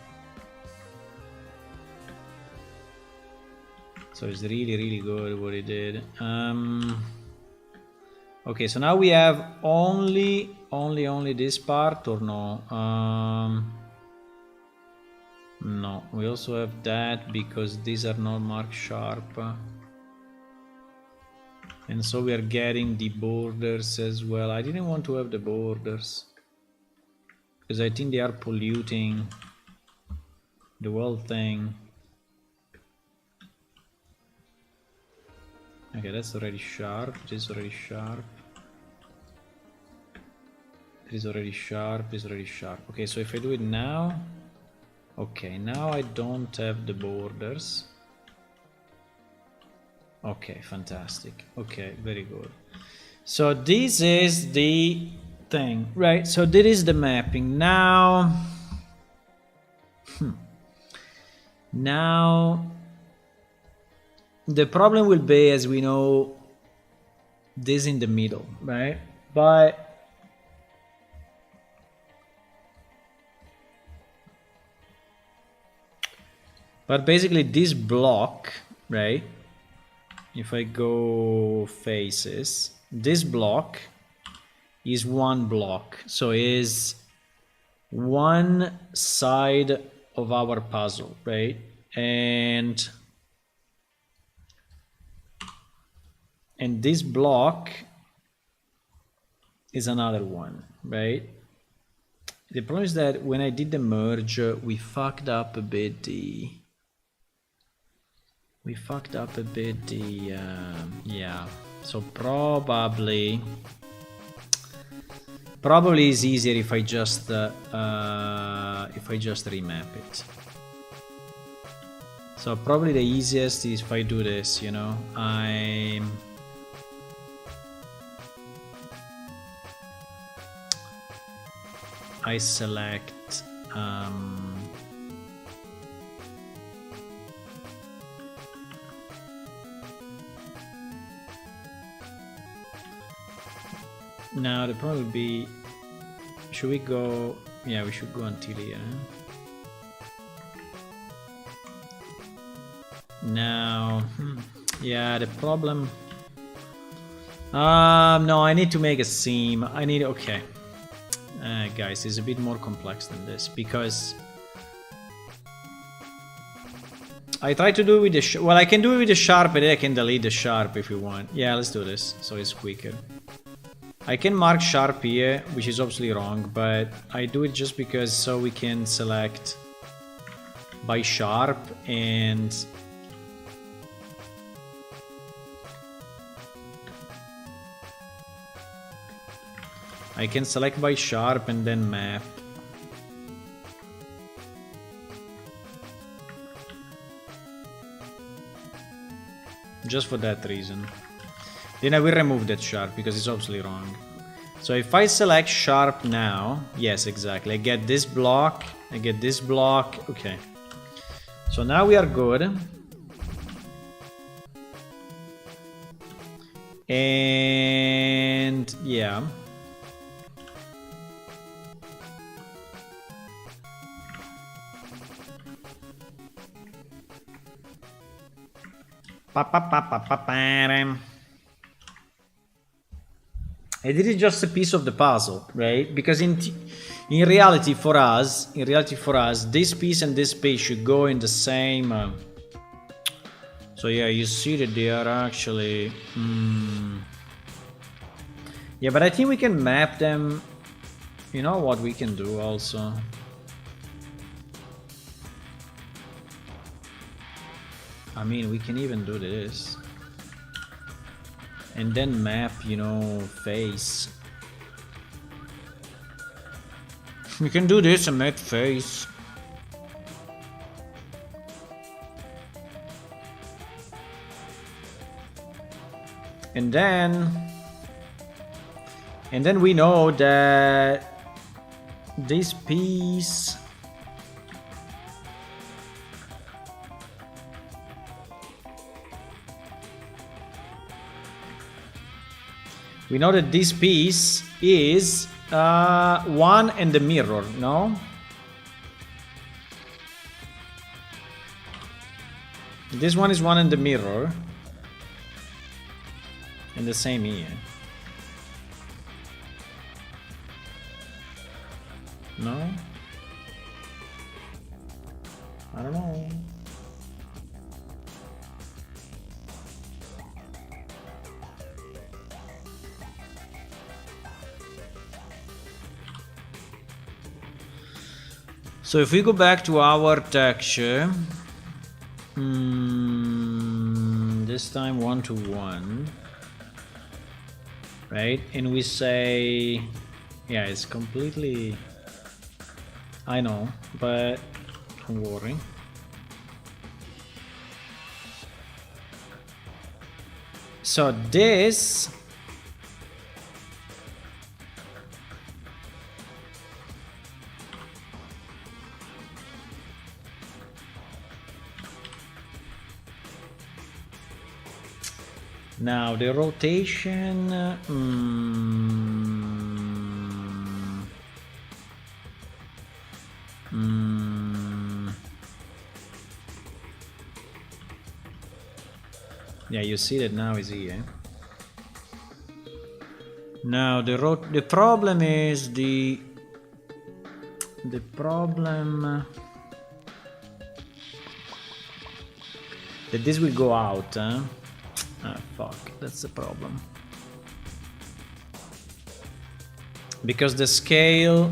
So it's really good what it did. Okay, so now we have only this part, or no? No, we also have that because these are not marked sharp. And so we are getting the borders as well. I didn't want to have the borders because I think they are polluting the whole thing. Okay, that's already sharp. This is already sharp. This is already sharp. This is already sharp. Okay, so if I do it now, okay, now I don't have the borders. Okay, fantastic. Okay, very good. So this is the thing, right? So this is the mapping. Now, now the problem will be, as we know, this in the middle, right? But basically this block, right? If I go faces, this block is one block. So is one side of our puzzle, right? And this block is another one, right? The problem is that when I did the merge, we fucked up a bit the... yeah. So probably is easier if I just remap it. So probably the easiest is if I do this, you know. I select now the problem would be, should we go, yeah, we should go until here. Now, yeah, the problem, no, I need to make a seam. I need, okay. Guys, it's a bit more complex than this, because I try to do it with the well, I can do it with the sharp, and then I can delete the sharp if you want. Yeah, let's do this, so it's quicker. I can mark sharp here, which is obviously wrong, but I do it just because so we can select by sharp, and I can select by sharp and then map. Just for that reason. Then I will remove that sharp because it's obviously wrong. So if I select sharp now, yes, exactly. I get this block, I get this block. Okay. So now we are good. And yeah. And this is just a piece of the puzzle, right? Because in reality for us, this piece and this piece should go in the same. So yeah, you see that they are actually. Yeah, but I think we can map them. You know what we can do also. I mean, we can even do this. And then map, you know, face. We can do this and map face. And then we know that this piece is one and the mirror, no? This one is one and the mirror. And the same here. No? I don't know. So if we go back to our texture, this time 1 to 1, right? And we say, yeah, it's completely, I know, but don't worry. So this now the rotation yeah, you see that now is here. Now the problem is the problem that this will go out, huh? Ah, fuck, that's the problem. Because the scale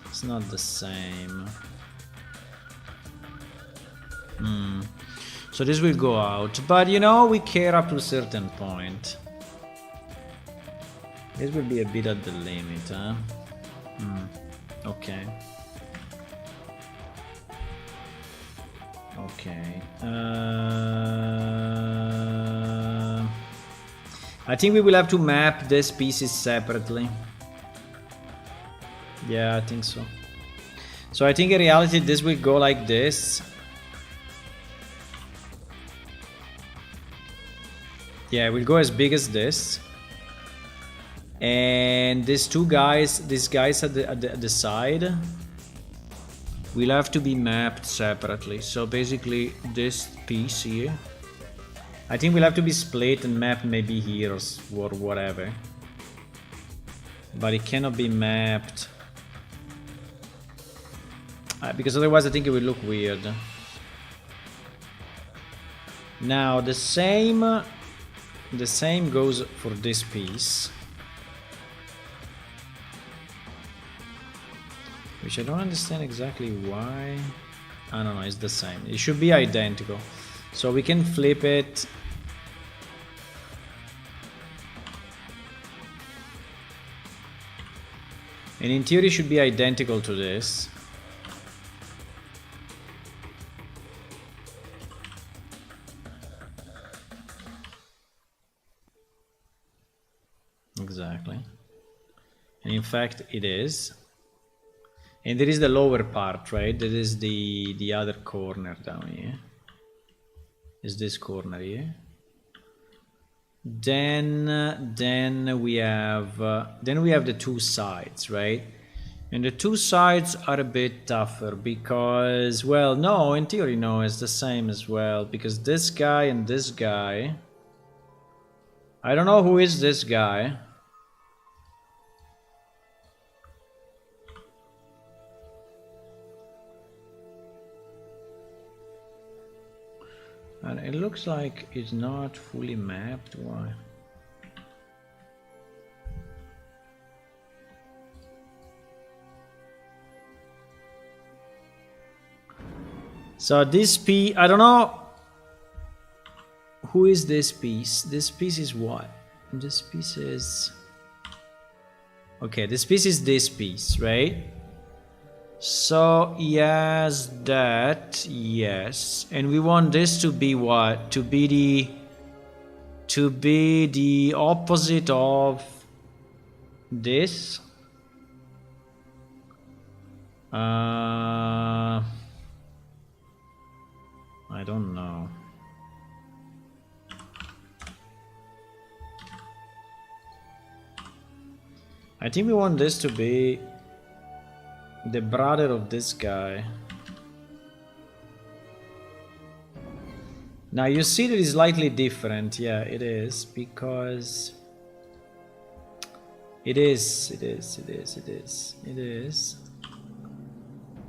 it's not the same. So this will go out, but you know, we care up to a certain point. This will be a bit at the limit, huh? Okay. Okay. I think we will have to map these pieces separately. Yeah, I think so. So I think in reality this will go like this. Yeah, it will go as big as this. And these guys at the side will have to be mapped separately. So basically this piece here, I think we'll have to be split and mapped maybe here or whatever. But it cannot be mapped. Because otherwise I think it will look weird. Now the same goes for this piece. Which I don't understand exactly why. I don't know, it's the same. It should be identical. So we can flip it. And in theory it should be identical to this. Exactly. And in fact it is. And there is the lower part, right? That is the other corner down here. Is this corner here? Then we have the two sides, right? And the two sides are a bit tougher because, well, no, in theory, no, it's the same as well. Because this guy and this guy, I don't know who is this guy. And it looks like it's not fully mapped. Why? So this piece, I don't know who is this piece. This piece is what? This piece is... Okay, this piece is this piece, right? So yes, that, yes, and we want this to be what? To be the opposite of this. I don't know. I think we want this to be the brother of this guy. Now you see that it's slightly different. Yeah, it is, because it is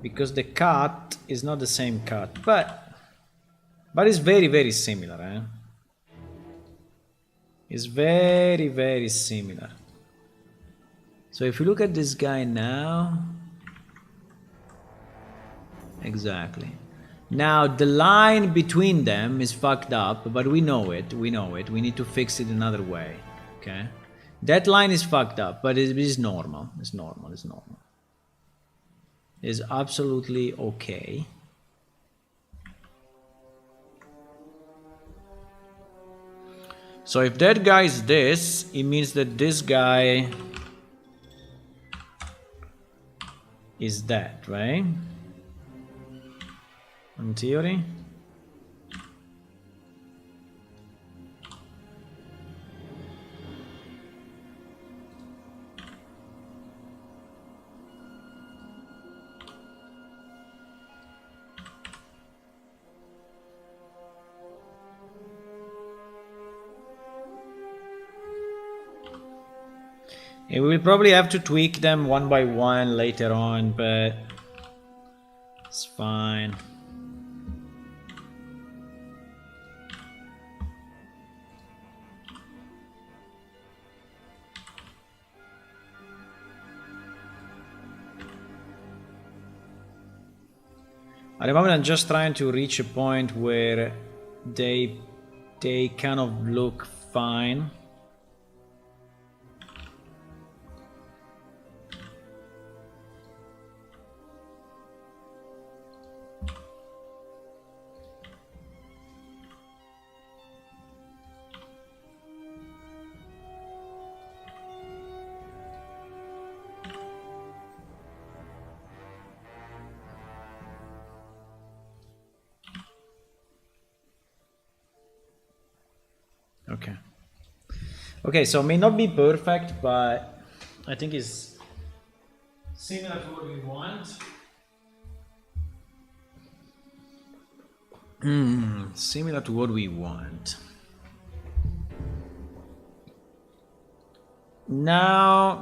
because the cut is not the same cut, but it's very, very similar, eh? It's very, very similar. So if you look at this guy now, exactly. Now the line between them is fucked up, but we know it. We need to fix it another way. Okay? That line is fucked up, but it is normal. It's normal. is absolutely okay. So if that guy is this, it means that this guy is that, right? In theory. We will probably have to tweak them one by one later on, but it's fine. At the moment I'm just trying to reach a point where they kind of look fine. Okay. Okay, so it may not be perfect, but I think it's similar to what we want. Similar to what we want. Now.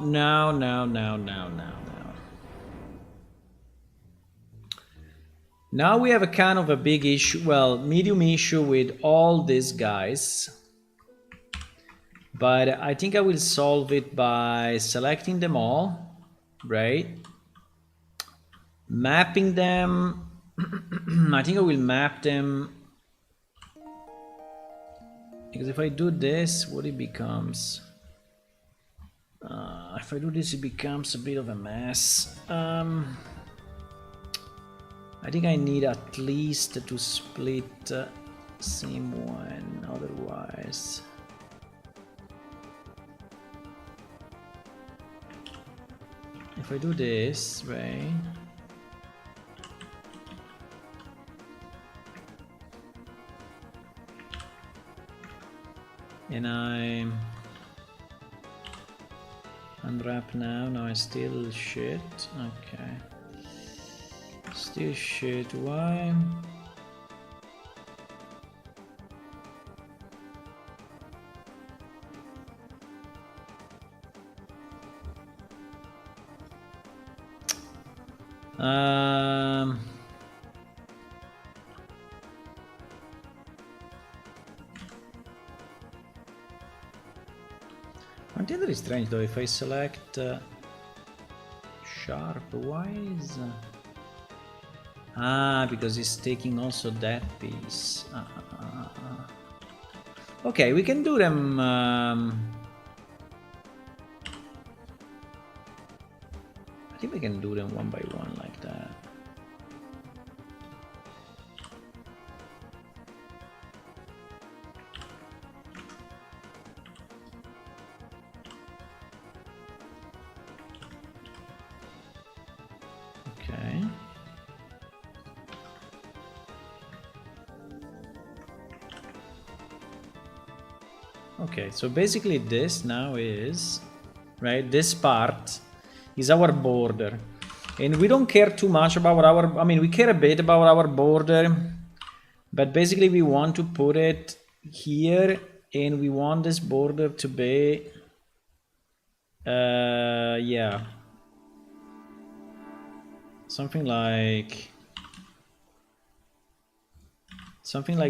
Now we have a kind of a big issue, well, medium issue with all these guys. But I think I will solve it by selecting them all, right? Mapping them. I think I will map them. Because if I do this, what it becomes? If I do this, it becomes a bit of a mess. I think I need at least to split same one, otherwise. If I do this, right? And I unwrap now. No, I still shit. Okay. Still shit. Why? Until very strange though, if I select sharp, why is... because it's taking also that piece. Okay, we can do them... I think we can do them one by one like that. Okay. Okay, so basically this now is, right, this part is our border. And we don't care too much about our, I mean, we care a bit about our border, but basically we want to put it here and we want this border to be, yeah. Something like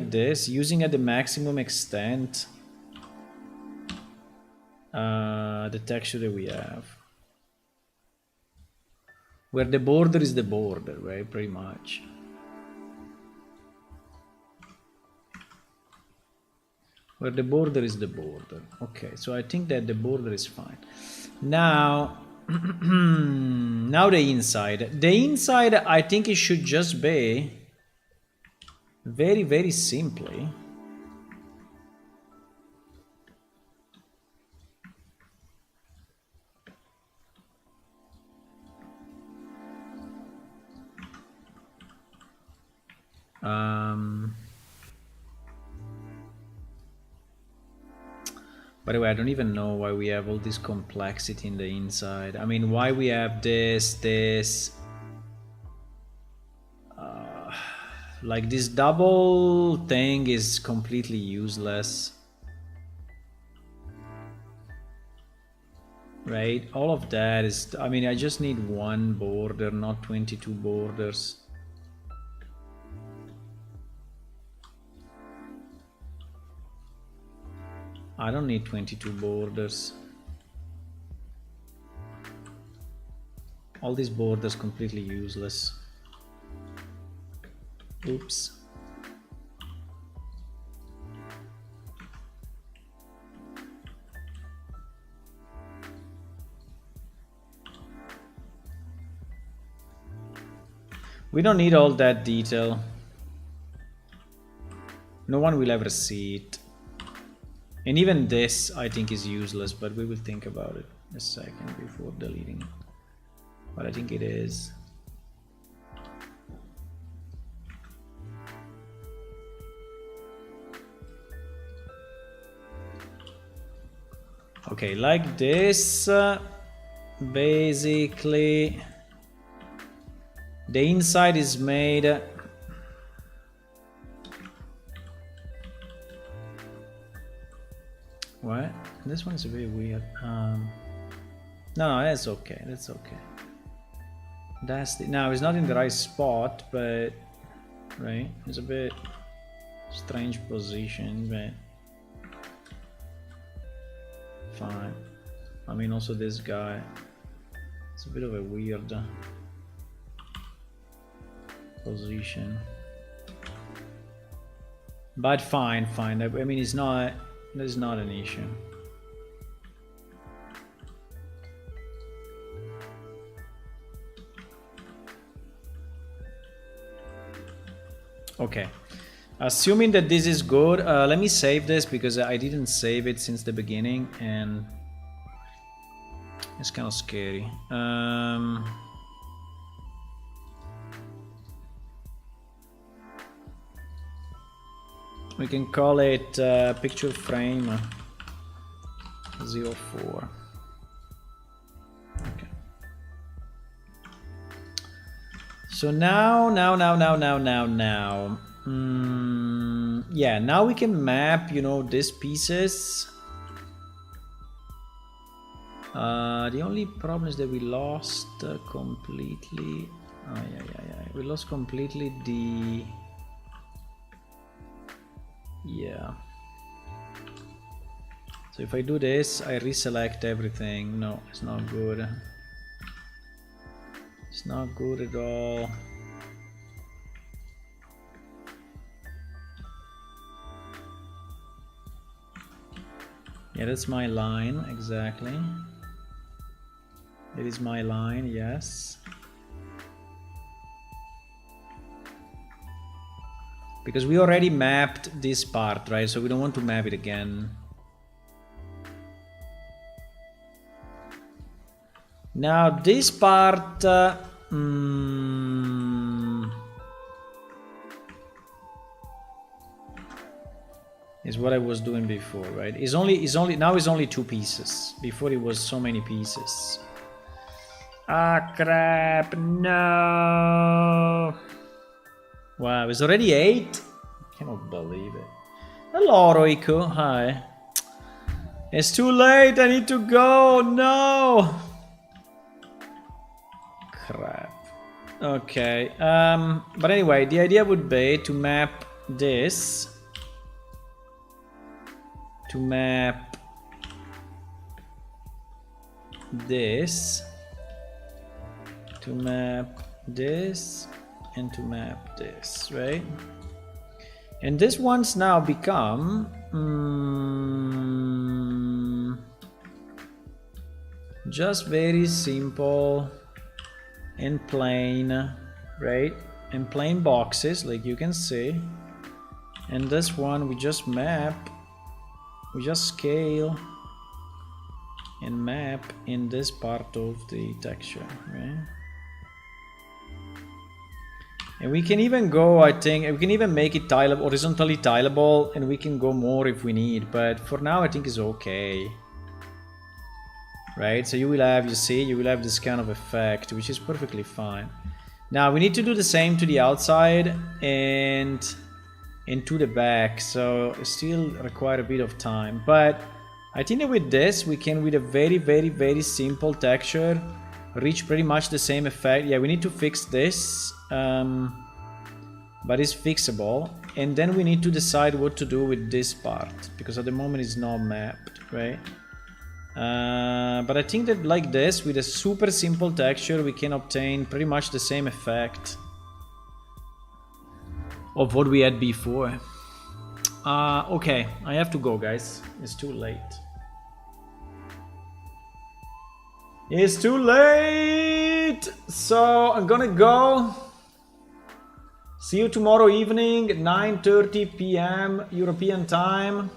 this, using at the maximum extent the texture that we have. Where the border is the border, right? Pretty much. Where the border is the border. Okay, so I think that the border is fine. Now, Now the inside. The inside, I think it should just be very, very simply. By the way, I don't even know why we have all this complexity in the inside. I mean, why we have this... like this double thing is completely useless. Right? All of that is... I mean, I just need one border, not 22 borders. I don't need 22 borders. All these borders completely useless. Oops. We don't need all that detail. No one will ever see it. And even this, I think, is useless, but we will think about it a second before deleting it. But I think it is. Okay, like this, basically, the inside is made... What? This one's a bit weird. No, that's okay. That's okay. That's the... Now, it's not in the right spot, but... Right? It's a bit... strange position, but... Fine. I mean, also this guy. It's a bit of a weird... position. But fine, fine. I mean, it's not... That's not an issue. Okay. Assuming that this is good, let me save this because I didn't save it since the beginning and it's kind of scary. We can call it picture frame 04. Okay. So now. Yeah, now we can map, you know, these pieces. The only problem is that we lost completely. Oh, yeah. We lost completely the. Yeah. So if I do this, I reselect everything. No, it's not good. It's not good at all. Yeah, that's my line, exactly. It is my line, yes. Because we already mapped this part, right? So we don't want to map it again. Now this part is what I was doing before, right? Now it's only 2 pieces. Before it was so many pieces. Ah, crap, no. Wow, it's already 8? I cannot believe it. Hello, Roiku. Hi. It's too late. I need to go. No. Crap. Okay. But anyway, the idea would be to map this. To map this. To map this. And to map this, right? And these ones now become just very simple in plain, right? In plain boxes, like you can see. And this one we just map, we just scale and map in this part of the texture, right? And we can even go, I think, we can even make it tileable, horizontally tileable, and we can go more if we need, but for now I think it's okay. Right, so you will have, you see, you will have this kind of effect, which is perfectly fine. Now we need to do the same to the outside and to the back, so it still require a bit of time, but I think that with this we can, with a very simple texture, reach pretty much the same effect. Yeah, we need to fix this, but it's fixable, and then we need to decide what to do with this part, because at the moment it's not mapped, right? But I think that like this, with a super simple texture, we can obtain pretty much the same effect of what we had before. Okay, I have to go, guys. It's too late. It's too late! So I'm gonna go. See you tomorrow evening, 9:30 p.m. European time.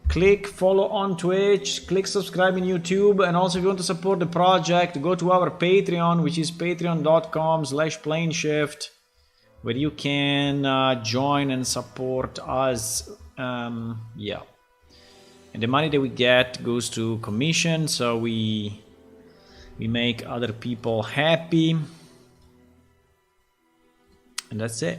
Click follow on Twitch, click subscribe in YouTube, and also if you want to support the project, go to our Patreon, which is patreon.com/planeshift, where you can join and support us. Yeah. And the money that we get goes to commission, so we make other people happy. And that's it.